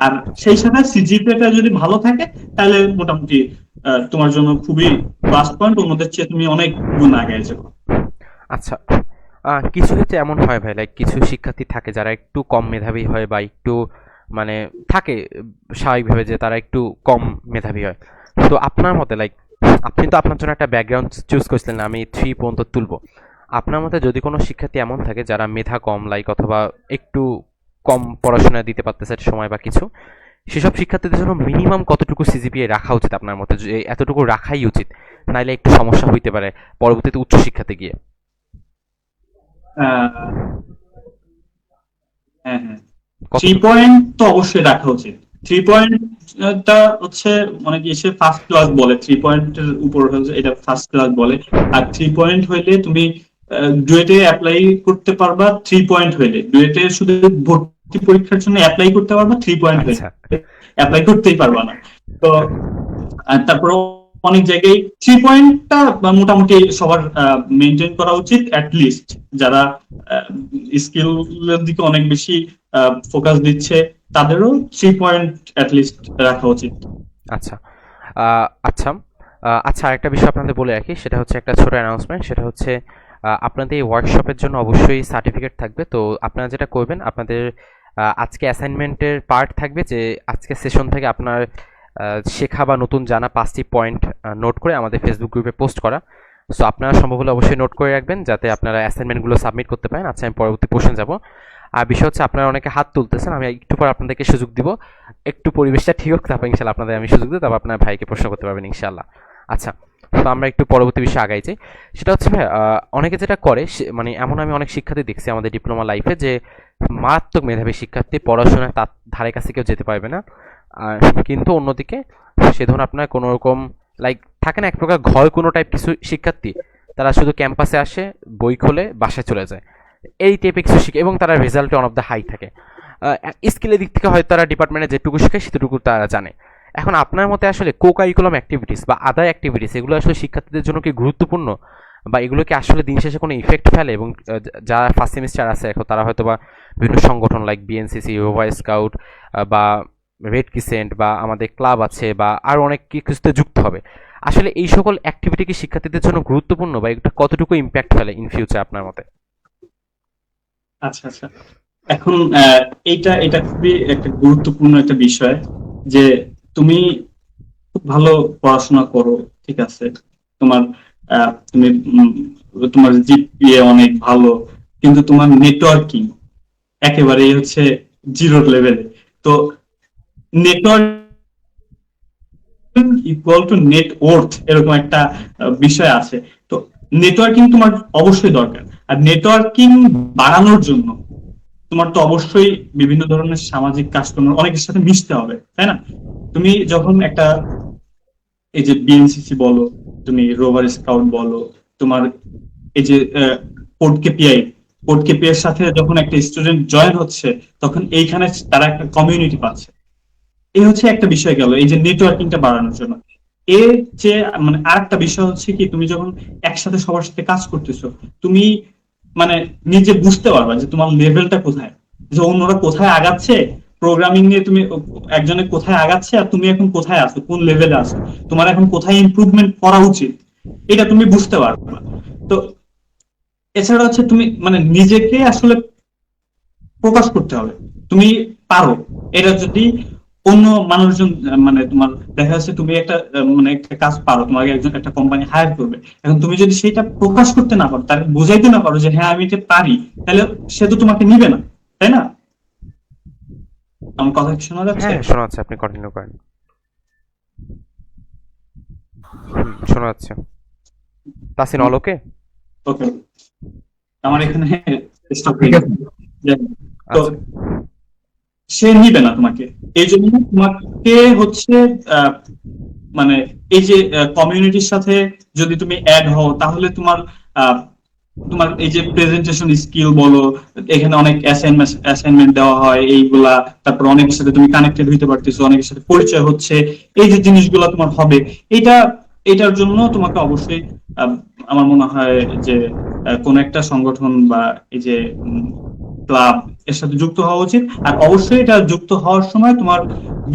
আর সেই সাথে সিজিপিএটা যদি ভালো থাকে তাহলে মোটামুটি তোমার জন্য খুবই প্লাস পয়েন্ট, অন্যদের চেয়ে তুমি অনেক গুণ আগে যাবে। আচ্ছা। কিছু ক্ষেত্রে এমন হয় ভাই, লাইক কিছু শিক্ষার্থী থাকে যারা একটু কম মেধাবী হয় বা একটু মানে থাকে স্বাভাবিকভাবে যে তারা একটু কম মেধাবী হয়। তো আপনার মতে লাইক আপনি তো আপনার জন্য একটা ব্যাকগ্রাউন্ড চুজ করছিলেন, আমি 3 পর্যন্ত তুলবো। আপনার মতে যদি কোনো শিক্ষার্থী এমন থাকে যারা মেধা কম লাইক অথবা একটু কম পড়াশোনা দিতে পারতেছে সময় বা কিছু, সেসব শিক্ষার্থীদের জন্য মিনিমাম কতটুকু সিজিপিএ রাখা উচিত আপনার মতে, যে এতটুকু রাখাই উচিত, নাইলে একটু সমস্যা হইতে পারে পরবর্তীতে উচ্চশিক্ষাতে গিয়ে? আহ হ্যাঁ হ্যাঁ, কত? 3 পয়েন্ট তো অবশ্যই রাখা উচিত। 3 পয়েন্টটা হচ্ছে অনেক এসে ফার্স্ট ক্লাস বলে, 3 পয়েন্টের উপর হচ্ছে এটা ফার্স্ট ক্লাস বলে। আর 3 পয়েন্ট হইলে তুমি ডুয়েটে অ্যাপ্লাই করতে পারবা, 3 পয়েন্ট হইলে ডুয়েটে শুধু ভর্তি পরীক্ষার জন্য অ্যাপ্লাই করতে পারবা, 3 পয়েন্ট হইলে আচ্ছা অ্যাপ্লাই করতেই পারবা না। তো আর তারপর অনেক জায়গায় 3 পয়েন্টটা মোটামুটি সবার মেনটেন করা উচিত, লিস্ট যারা স্কিলের দিকে অনেক বেশি ফোকাস দিচ্ছে তাদেরও 3 পয়েন্ট লিস্ট রাখা উচিত। আচ্ছা। আচ্ছা। আচ্ছা, আরেকটা বিষয় আপনাদের বলে রাখি, সেটা হচ্ছে একটা ছোট অ্যানাউন্সমেন্ট। সেটা হচ্ছে আপনাদের এই ওয়ার্কশপের জন্য অবশ্যই সার্টিফিকেট থাকবে। তো আপনারা যেটা করবেন, আপনাদের আজকে অ্যাসাইনমেন্টের পার্ট থাকবে যে আজকে সেশন থেকে আপনার শেখা বা নতুন জানা 5টি পয়েন্ট নোট করে আমাদের ফেসবুক গ্রুপে পোস্ট করা। সো আপনারা সম্ভব হলে অবশ্যই নোট করে রাখবেন যাতে আপনারা অ্যাসাইনমেন্টগুলো সাবমিট করতে পারেন। আচ্ছা, আমি পরবর্তী প্রশ্ন যাব। আর বিষয় হচ্ছে আপনারা অনেকে হাত তুলতেছেন, আমি একটু পর আপনাদেরকে সুযোগ দিব, একটু পরিবেশটা ঠিক হোক, তারপর ইনশাল্লাহ আপনাদের আমি সুযোগ দিব, তারপর আপনার ভাইকে প্রশ্ন করতে পারবেন ইনশাল্লাহ। আচ্ছা, তো আমরা একটু পরবর্তী বিষয়ে আগাই যাই। সেটা হচ্ছে ভাই, অনেকে যেটা করে মানে এমন আমি অনেক শিক্ষার্থী দেখছি আমাদের ডিপ্লোমা লাইফে যে মারাত্মক মেধাবী শিক্ষার্থী, পড়াশোনায় তার ধারে কাছে কেউ যেতে পারবে না। আর কিন্তু অন্যদিকে সে ধরুন আপনার কোনো রকম লাইক থাকে না এক প্রকার ঘর কোনো টাইপ কিছু শিক্ষার্থী, তারা শুধু ক্যাম্পাসে আসে, বই খোলে, বাসায় চলে যায়, এই টাইপের কিছু শিখে, এবং তারা রেজাল্টে অন অফ দ্য হাই থাকে। স্কিলের দিক থেকে হয়তো তারা ডিপার্টমেন্টে যেটুকু শেখে সেটুকু তারা জানে। এখন আপনার মতে আসলে কো কারিকুলাম অ্যাক্টিভিটিস বা আদার অ্যাক্টিভিটিস এগুলো আসলে শিক্ষার্থীদের জন্য কি গুরুত্বপূর্ণ, বা এগুলো কি আসলে দিন শেষে কোনো ইফেক্ট ফেলে? এবং যারা ফার্স্ট সেমিস্টার আছে এখন তারা হয়তো বা বিভিন্ন সংগঠন লাইক বিএনসিসি, রোভার স্কাউট বা রেড ক্রিসেন্ট বা আমাদের ক্লাব আছে বা আরও অনেক কিছুতে যুক্ত হবে, আসলে এই সকল অ্যাক্টিভিটি কি শিক্ষার্থীদের জন্য গুরুত্বপূর্ণ বা এটা কতটুকু ইম্প্যাক্ট ফেলে ইন ফিউচার আপনার মতে? আচ্ছা আচ্ছা, এখন এইটা এটা খুবই একটা গুরুত্বপূর্ণ একটা বিষয় যে তুমি খুব ভালো পড়াশোনা করো, ঠিক আছে, তোমার তুমি তোমার জিপিএ অনেক ভালো, কিন্তু তোমার নেটওয়ার্কিং একেবারেই হচ্ছে জিরো লেভেলে। তো network equal to net worth, এরকম একটা বিষয় আছে। তো নেটওয়ার্কিং তোমার অবশ্যই দরকার। আর নেটওয়ার্কিং বাড়ানোর জন্য তোমার তো অবশ্যই বিভিন্ন ধরনের সামাজিক কাজকর্ম অনেকের সাথে মিশতে হবে, তাই না? তুমি যখন একটা এই যে বিএনসিসি বলো, তুমি রোভার স্কাউট বলো, তোমার এই যে কোড কেপিআই, কোড কেপিআই এর সাথে যখন একটা স্টুডেন্ট জয়েন হচ্ছে তখন এইখানে তারা একটা কমিউনিটি পাচ্ছে। এই হচ্ছে একটা বিষয় গেল এই যে নেটওয়ার্কিংটা বাড়ানোর জন্য। এর যে মানে আরেকটা বিষয় হচ্ছে কি, তুমি যখন একসাথে সবার সাথে কাজ করতেছো, তুমি মানে নিজে বুঝতে পারবা যে তোমার লেভেলটা কোথায়, যে অন্যরা কোথায় আগাচ্ছে প্রোগ্রামিং নিয়ে, তুমি একজনে কোথায় আগাচ্ছে আর তুমি এখন কোথায় আছো, কোন লেভেলে আছো, তোমার এখন কোথায় ইমপ্রুভমেন্ট করা উচিত, এটা তুমি বুঝতে পারবা। তো এছাড়া হচ্ছে তুমি মানে নিজেকে আসলে প্রকাশ করতে হবে, তুমি পারো। এটা যদি অন্য মানুষজন মানে তোমার দেখা যাচ্ছে তুমি একটা মানে একটা কাজ পারো, তোমাকে একজন একটা কোম্পানি হায়ার করবে, এখন তুমি যদি সেটা প্রকাশ করতে না পারো, তাকে বোঝাইতে না পারো যে হ্যাঁ আমি এটা পারি, তাহলে সে তো তোমাকে নিবে না, তাই না? আমার কথা কি শোনা যাচ্ছে? হ্যাঁ শোনা যাচ্ছে, আপনি কন্টিনিউ করেন। শোনা যাচ্ছে। তাসিন অলোকে। ওকে, আমার এখানে স্টপ ঠিক হয়ে আছে। গেছে। তো আচ্ছা সে নিবে না তোমাকে, এই জন্য তোমাকে হচ্ছে আহ, মানে এই যে কমিউনিটির সাথে যদি তুমি অ্যাড হও, তাহলে তোমার আহ, তোমার এই যে প্রেজেন্টেশন স্কিল বলো, এখানে অনেক অ্যাসাইনমেন্ট দেওয়া হয় এইগুলা, তারপর অনেকের সাথে তুমি কানেক্টেড হইতে পারতেছো, অনেকের সাথে পরিচয় হচ্ছে, এই যে জিনিসগুলো তোমার হবে, এটা এটার জন্য তোমাকে অবশ্যই আহ, আমার মনে হয় যে কোন একটা সংগঠন বা এই যে ক্লাব এর সাথে যুক্ত হওয়া উচিত। আর অবশ্যই এটা যুক্ত হওয়ার সময় তোমার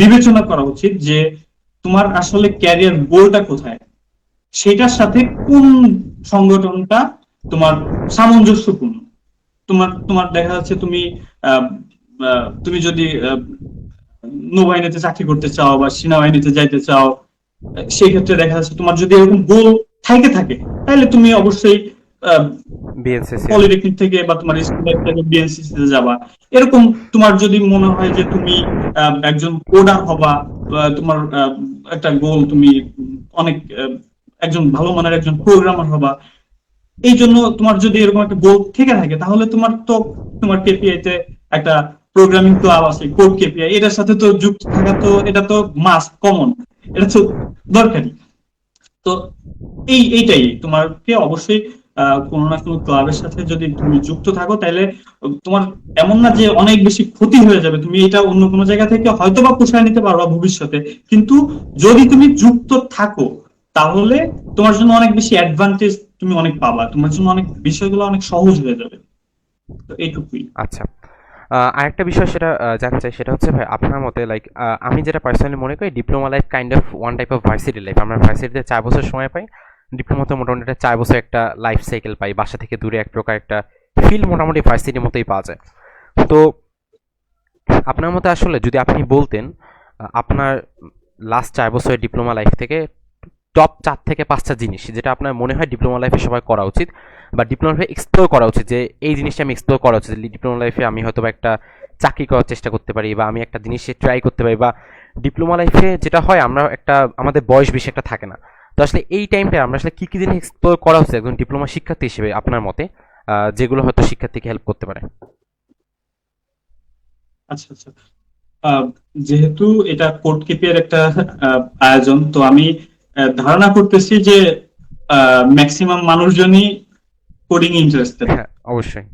বিবেচনা করা উচিত যে তোমার আসলে ক্যারিয়ার গোলটা কোথায়, সেটার সাথে কোন সংগঠনটা তোমার সামঞ্জস্যপূর্ণ। তোমার তোমার দেখা যাচ্ছে তুমি তুমি যদি নৌবাহিনীতে চাকরি করতে চাও বা সেনাবাহিনীতে যাইতে চাও, সেই ক্ষেত্রে দেখা যাচ্ছে তোমার যদি এরকম গোল থাকে, তাহলে তুমি অবশ্যই বিএনসিসি। পলিটেকনিক থেকে বা তোমার স্কুল থেকে বিএনসিসি তে যাবা। এরকম তোমার যদি মনে হয় যে তুমি একজন কোডার হবা, তোমার একটা গোল, তুমি অনেক একজন ভালো মানের একজন প্রোগ্রামার হবা, এই জন্য তোমার যদি এরকম একটা গোল থেকে থাকে, তাহলে তোমার কেপিআই তে একটা প্রোগ্রামিং ক্লাব আছে, কোড কেপিআই, এটার সাথে তো যুক্ত থাকা, তো এটা তো মাস্ট কমন, এটা তো দরকারি। তো এইটাই তোমাকে অবশ্যই কোনো না কোনো ক্লাবের সাথে যদি তুমি যুক্ত থাকো, তাহলে তোমার এমন না যে অনেক বেশি ক্ষতি হয়ে যাবে, তুমি এটা অন্য কোনো জায়গা থেকে হয়তো বা পোষায় নিতে পারবা ভবিষ্যতে, কিন্তু যদি তুমি যুক্ত থাকো, তাহলে তোমার জন্য অনেক বেশি অ্যাডভান্টেজ তুমি অনেক পাবা, তোমার জন্য অনেক বিষয়গুলো অনেক সহজ হয়ে যাবে। তো এইটুকুই। আচ্ছা, আরেকটা বিষয় সেটা জানতে চাই, সেটা হচ্ছে ভাই আপনার মতে লাইক আমি যেটা পার্সোনালি মনে করি diploma life kind of one type of varsity life. আমরা ভার্সিটিতে 4 বছর সময় পাই, ডিপ্লোমাতে মোটামুটি একটা 4 বছর একটা লাইফ সাইকেল পাই, বাসা থেকে দূরে এক প্রকার একটা ফিল মোটামুটি ভার্সিটির মতোই পাওয়া যায়। তো আপনার মতে আসলে যদি আপনি বলতেন আপনার লাস্ট 4 বছরের ডিপ্লোমা লাইফ থেকে টপ 4 থেকে 5টা জিনিস যেটা আপনার মনে হয় ডিপ্লোমা লাইফে সবাই করা উচিত বা ডিপ্লোমা লাইফে এক্সপ্লোর করা উচিত, যে এই জিনিসটা আমি এক্সপ্লোর করা উচিত ডিপ্লোমা লাইফে, আমি হয়তো বা একটা চাকরি করার চেষ্টা করতে পারি বা আমি একটা জিনিসে ট্রাই করতে পারি, বা ডিপ্লোমা লাইফে যেটা হয় আমরা একটা আমাদের বয়স বেশি একটা থাকে না, তো আসলে এই টাইমটা আমরা আসলে কী কী জিনিস এক্সপ্লোর করা উচিত একজন ডিপ্লোমা শিক্ষার্থী হিসেবে আপনার মতে, যেগুলো হয়তো শিক্ষার্থীকে হেল্প করতে পারে? আচ্ছা আচ্ছা, আহ, যেহেতু এটা কোড কেপিআর একটা আয়োজন, তো আমি ধারণা করতেছি যে ম্যাক্সিমাম মানুষজনই কোডিং ইন্টারেস্টেড। হ্যাঁ অবশ্যই।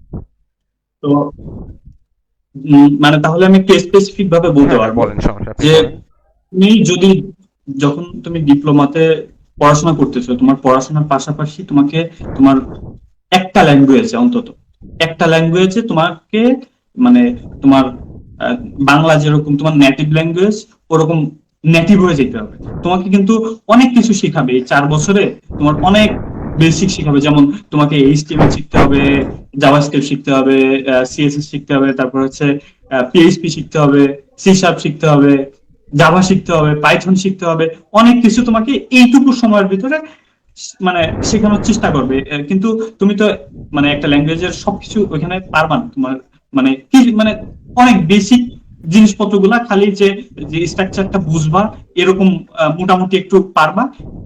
তো মানে তাহলে আমি একটু স্পেসিফিক ভাবে বলতে হ্যাঁ হ্যাঁ পারবো বলেন, সমস্যা আপনি যে বলেন। তুমি যদি যখন তুমি ডিপ্লোমাতে পড়াশোনা করতেছো, তোমার পড়াশোনার পাশাপাশি তোমাকে তোমার একটা ল্যাঙ্গুয়েজে, অন্তত একটা ল্যাঙ্গুয়েজে তোমাকে, মানে তোমার আহ, বাংলা যেরকম তোমার নেটিভ ল্যাঙ্গুয়েজ, ওরকম নেটিভ হয়ে যেতে হবে। তোমাকে কিন্তু অনেক কিছু শিখাবে এই 4 বছরে, তোমার অনেক বেসিক শিখাবে, যেমন তোমাকে এইচটিএমএল শিখতে হবে, জাভাস্ক্রিপ্ট শিখতে হবে, সিএসএস শিখতে হবে, তারপর হচ্ছে পিএইচপি শিখতে হবে, সি শার্প শিখতে হবে, জাভা শিখতে হবে, পাইথন শিখতে হবে, অনেক কিছু তোমাকে এইটুকু সময়ের ভিতরে মানে শেখানোর চেষ্টা করবে। কিন্তু তুমি তো মানে একটা ল্যাঙ্গুয়েজের সবকিছু ওইখানে পারবা না, তোমার মানে কি মানে অনেক বেসিক জিনিসপত্রগুলা খালি যে যে স্ট্রাকচারটা বুঝবা, এরকম মোটামুটি একটু পারবা,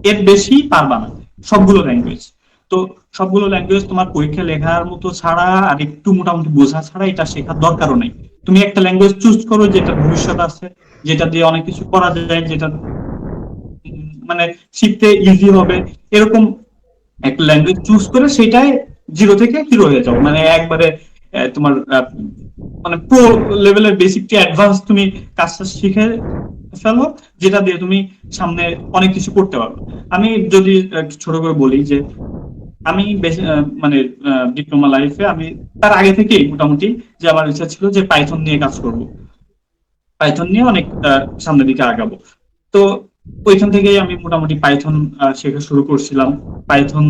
এর বেশি পারবা না সবগুলো ল্যাঙ্গুয়েজ। তো সবগুলো ল্যাঙ্গুয়েজ তোমার পরীক্ষা লেখার মতো ছাড়া আর একটু মোটামুটি বোঝা ছাড়া এটা শেখার দরকারও নেই। তুমি একটা ল্যাঙ্গুয়েজ চুজ করো যেটা ভবিষ্যৎ আছে, যেটা দিয়ে অনেক কিছু করা যায়, যেটা মানে শিখতে ইজি হবে, এরকম একটা ল্যাঙ্গুয়েজ চুজ করে সেটাই জিরো থেকে হিরো হয়ে যাও, মানে একবারে তোমার মানে প্রো লেভেলের বেসিক টু অ্যাডভান্স তুমি কাজটা শিখে ফেলো, যেটা দিয়ে তুমি সামনে অনেক কিছু করতে পারবে। আমি যদি ছোট করে বলি যে আমি মানে ডিপ্লোমা লাইফে আমি তার আগে থেকেই মোটামুটি যে আমার ইচ্ছা ছিল যে পাইথন নিয়ে কাজ করব, পাইথন নিয়ে অনেক সামনের দিকে আগাবো। তো ওইখান থেকেই আমি মোটামুটি পাইথন শেখা শুরু করছিলাম। পাইথন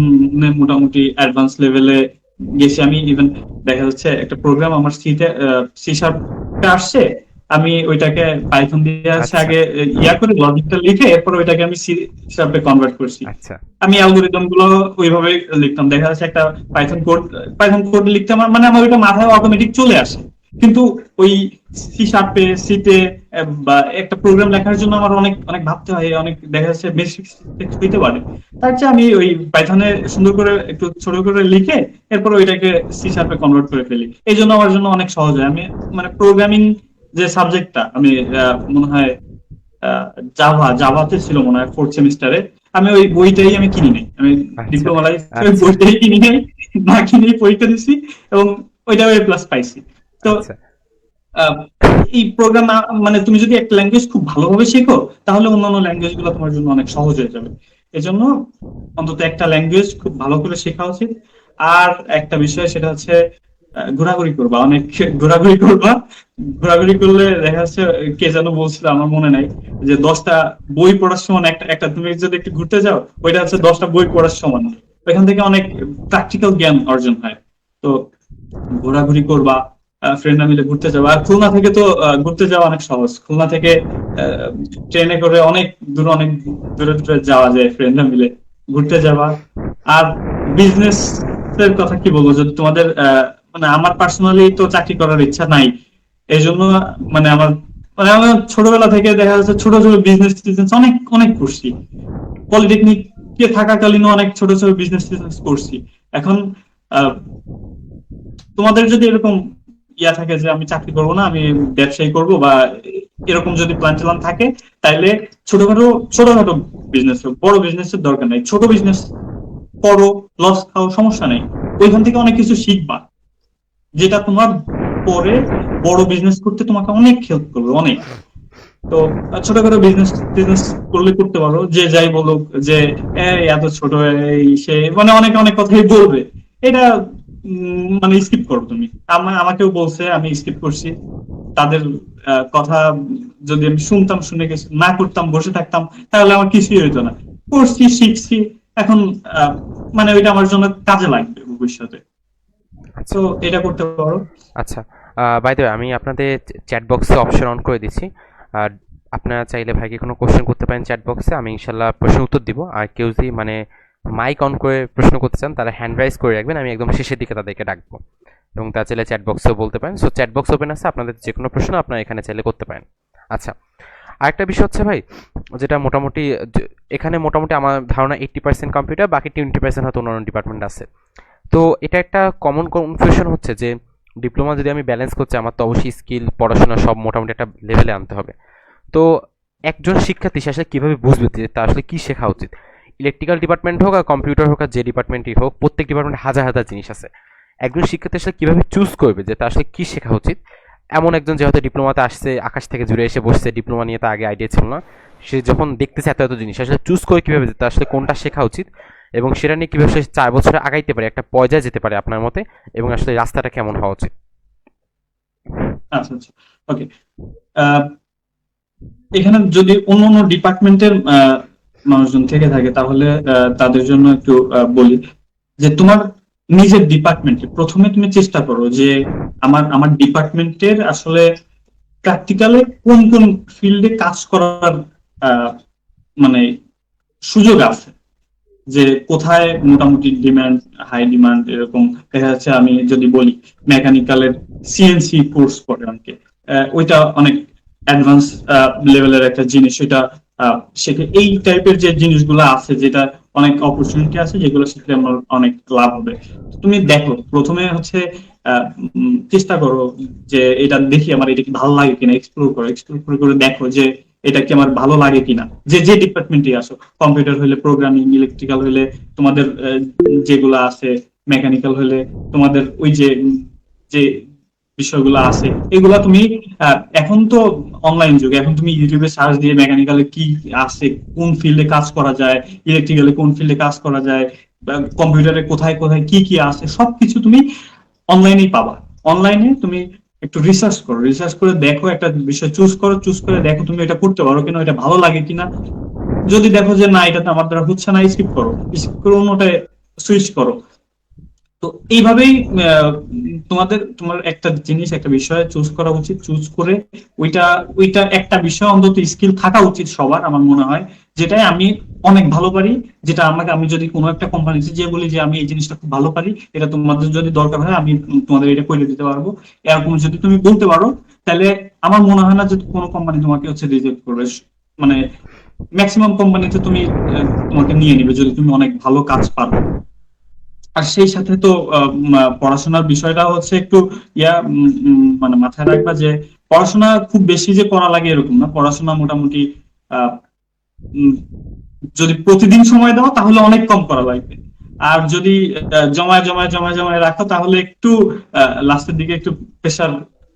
মোটামুটি অ্যাডভান্স লেভেলে গেছি আমি। ইভেন দেখা যাচ্ছে একটা প্রোগ্রাম আমার সি শার্পে আসছে, আমি ওইটাকে পাইথন দিয়ে আছে আচ্ছা আগে ইয়া করে লজিকটা লিখে, এরপর ওইটাকে আমি সি শার্পে কনভার্ট করছি। আচ্ছা আমি অ্যালগরিদম গুলো ওইভাবে লিখতাম, দেখা যাচ্ছে একটা পাইথন কোড লিখতে আমার মানে আমার ওইটা মাথায় অটোমেটিক চলে আসে। কিন্তু ওই সি শার্পে সিতে বা একটা প্রোগ্রাম লেখার জন্য আমার অনেক অনেক ভাবতে হয়, অনেক দেখা যাচ্ছে বেসিক হইতে পারে। তার চেয়ে আমি ওই পাইথনে সুন্দর করে একটু ছোট করে লিখে এরপর ওইটাকে সি শার্পে কনভার্ট করে ফেলি। এই জন্য আমার জন্য অনেক সহজ হয়। আমি মানে প্রোগ্রামিং যে সাবজেক্টটা আমি মনে হয় জাভাতে ছিল মনে হয় ফোর্থ সেমিস্টারে, আমি ওই বইটাই আমি কিনি নাই, আমি আচ্ছা ডিপ্লোমা লাইফে ওই আচ্ছা বইটাই কিনি নাই, না কিনেই পরীক্ষা দিছি এবং ওইটাও এ প্লাস পাইছি। তো আচ্ছা আহ, এই প্রোগ্রাম মানে তুমি যদি একটা ল্যাঙ্গুয়েজ খুব ভালোভাবে শেখো তাহলে অন্যান্য ল্যাঙ্গুয়েজ গুলো তোমার জন্য অনেক সহজ হয়ে যাবে। এজন্য অন্তত একটা ল্যাঙ্গুয়েজ খুব ভালো করে শেখা উচিত। আর একটা বিষয় সেটা হচ্ছে ঘোরাঘুরি করবা, অনেক ঘোরাঘুরি করবা। ঘোরাঘুরি করলে দেখা যাচ্ছে, কে যেন বলছিল আমার মনে নাই, যে 10টা বই পড়ার সমান একটা একটা তুমি যদি একটু ঘুরতে যাও ওইটা হচ্ছে 10টা বই পড়ার সমান। এখান থেকে অনেক প্র্যাকটিক্যাল জ্ঞান অর্জন হয়। তো ঘোরাঘুরি করবা, ফ্রেন্ডরা মিলে ঘুরতে যাওয়া। আর খুলনা থেকে তো ঘুরতে যাওয়া অনেক সহজ। খুলনা থেকে ট্রেনে করে অনেক দূর, অনেক দূরে দূরে যাওয়া যায় ফ্রেন্ডরা মিলে ঘুরতে যাওয়া। আর বিজনেস এর কথা কি বলবো, যদি তোমাদের মানে আমার পার্সোনালি তো চাকরি করার ইচ্ছা নাই। এই জন্য আমার ছোটবেলা থেকে দেখা যাচ্ছে ছোট ছোট বিজনেস টিজনেস অনেক অনেক করছি। পলিটেকনিকে থাকাকালীন অনেক ছোট ছোট বিজনেস টিজনেস করছি। এখন আহ, তোমাদের যদি এরকম থাকে যে আমি চাকরি করব না, আমি ব্যবসায়ী করব বা এরকম যদি প্ল্যান ট্যান থাকে, তাইলে ছোটখাটো ছোটখাটো বিজনেস, বড় বিজনেসের দরকার নাই। ছোট বিজনেস করো, লস খাও, সমস্যা নেই। ওইখান থেকে অনেক কিছু শিখবা, যেটা তোমার পরে বড় বিজনেস করতে তোমাকে অনেক হেল্প করবে, অনেক। তো ছোটখাটো বিজনেস বিজনেস করলে করতে পারো। যে যাই বলুক যে এত ছোট, এই সে মানে অনেক অনেক কথাই বলবে, এটা মানে স্কিপ করো তুমি। আমাকেও বলছে, আমি স্কিপ করছি তাদের কথা। যদি আমি শুনতাম, শুনে কিছু না করতাম, বসে থাকতাম, তাহলে আমার কিছুই হইতো না। করছি, শিখছি, এখন আহ, মানে ওইটা আমার জন্য কাজে লাগবে ভবিষ্যতে। আচ্ছা তো এটা করতে পারো। আচ্ছা বাই দ্য ওয়ে, আমি আপনাদের চ্যাট বক্সে অপশন অন করে দিচ্ছি। আর আপনারা চাইলে ভাইকে কোনো কোশ্চেন করতে পারেন চ্যাট বক্সে, আমি ইনশাল্লাহ প্রশ্ন উত্তর দিব। আর কেউ যদি মানে মাইক অন করে প্রশ্ন করতে চান তারা হ্যান্ড রাইজ করে রাখবেন, আমি একদম শেষের দিকে তাদেরকে ডাকবো। এবং তারা চাইলে চ্যাট বক্সেও বলতে পারেন। সো চ্যাট বক্স ওপেন আছে, আপনাদের যে কোনো প্রশ্ন আপনারা এখানে চাইলে করতে পারেন। আচ্ছা, আরেকটা বিষয় হচ্ছে ভাই, যেটা মোটামুটি এখানে মোটামুটি আমার ধারণা 80% কম্পিউটার, বাকি 20% হয়তো অন্যান্য ডিপার্টমেন্ট আছে। তো এটা একটা কমন কনফিউশন হচ্ছে যে ডিপ্লোমা যদি আমি ব্যালেন্স করছি, আমার তো অবশ্যই স্কিল পড়াশোনা সব মোটামুটি একটা লেভেলে আনতে হবে। তো একজন শিক্ষার্থী সে আসলে কীভাবে বুঝবে যে তার আসলে কী শেখা উচিত? ইলেকট্রিক্যাল ডিপার্টমেন্ট হোক আর কম্পিউটার হোক আর যে ডিপার্টমেন্টই হোক, প্রত্যেক ডিপার্টমেন্টে হাজার হাজার জিনিস আছে। একজন শিক্ষার্থী আসলে কীভাবে চুজ করবে যে তার আসলে কী শেখা উচিত? এমন একজন যে হয়তো ডিপ্লোমাতে আসছে, আকাশ থেকে জুড়ে এসে বসছে, ডিপ্লোমা নিয়ে তার আগে আইডিয়া ছিল না, সে যখন দেখতেছে এত এত জিনিস, আসলে চুজ করে কীভাবে যে তার আসলে কোনটা শেখা উচিত এবং সেটা নিয়ে কীভাবে সে 4 বছরে আগাইতে পারে, একটা পর্যায়ে যেতে পারে আপনার মতে, এবং আসলে রাস্তাটা কেমন হওয়া উচিত? আচ্ছা আচ্ছা, ওকে। এখানে যদি অন্য অন্য ডিপার্টমেন্টের মানুষজন থেকে থাকে তাহলে তাদের জন্য একটু বলি যে তোমার নিজের ডিপার্টমেন্টে প্রথমে তুমি চেষ্টা করো যে আমার আমার ডিপার্টমেন্টের আসলে প্র্যাকটিক্যালে কোন কোন ফিল্ডে কাজ করার আহ, মানে সুযোগ আছে, যে কোথায় মোটামুটি ডিমান্ড, হাই ডিমান্ড এরকম। দেখা যাচ্ছে আমি যদি বলি মেকানিক্যালের সিএনসি কোর্স করে অনেকে, ওইটা অনেক অ্যাডভান্স লেভেলের একটা জিনিস। ওইটা সেটা এই টাইপের যে জিনিসগুলো আছে, যেটা অনেক অপরচুনিটি আছে, যেগুলো শিখলে আমার অনেক লাভ হবে। তুমি দেখো প্রথমে হচ্ছে চেষ্টা করো যে এটা দেখি আমার এটা কি ভালো লাগে কিনা, এক্সপ্লোর করো, এক্সপ্লোর করে করে দেখো যে এটা কি আমার ভালো লাগে কিনা। যে যে ডিপার্টমেন্টে আসো, কম্পিউটার হলে প্রোগ্রামিং, ইলেকট্রিক্যাল হলে তোমাদের যেগুলো আছে, মেকানিক্যাল হলে তোমাদের ওই যে যে বিষয়গুলো আছে, এগুলা তুমি এখন তো অনলাইন যুগ, এখন তুমি ইউটিউবে সার্চ দিয়ে মেকানিক্যালে কি আছে, কোন ফিল্ডে কাজ করা যায়, ইলেকট্রিক্যালে কোন ফিল্ডে কাজ করা যায়, কম্পিউটারে কোথায় কোথায় কি কি আছে, সবকিছু তুমি অনলাইনেই পাবা। অনলাইনে তুমি একটু রিসার্চ করো, রিসার্চ করে দেখো, একটা বিষয় চুজ করো, চুজ করে দেখো তুমি এটা করতে পারো কিনা, এটা ভালো লাগে কিনা। যদি দেখো যে না, এটা তো আমার দ্বারা হচ্ছে না, স্কিপ করো, স্কিপ করে অন্যটায় সুইচ করো। তো এইভাবেই তোমার একটা জিনিস, একটা বিষয় চুজ করা উচিত। চুজ করে ওইটা ওইটা একটা বিষয় অন্তত স্কিল থাকা উচিত সবার, আমার মনে হয়। যেটাই আমি অনেক ভালো পারি, যেটা আমি যদি কোনো একটা কোম্পানিতে যে বলি যে আমি এই জিনিসটা খুব ভালো পারি, এটা তোমাদের যদি দরকার হয় আমি তোমাদের এটা করে দিতে পারবো, এরকম যদি তুমি বলতে পারো, তাহলে আমার মনে হয় না যে কোনো কোম্পানি তোমাকে হচ্ছে রিজেক্ট করবে। মানে ম্যাক্সিমাম কোম্পানিতে তোমাকে নিয়ে নিবে যদি তুমি অনেক ভালো কাজ পারো। আর সেই সাথে তো পড়াশোনার বিষয়টা হচ্ছে একটু মানে মাথায় রাখবা যে পড়াশোনা খুব বেশি যে করা লাগে এরকম না। পড়াশোনা মোটামুটি আহ উম, যদি প্রতিদিন সময় দাও তাহলে অনেক কম করা লাগবে। আর যদি জমায় জমায় জমায় জমায় রাখো তাহলে একটু লাস্টের দিকে একটু প্রেশার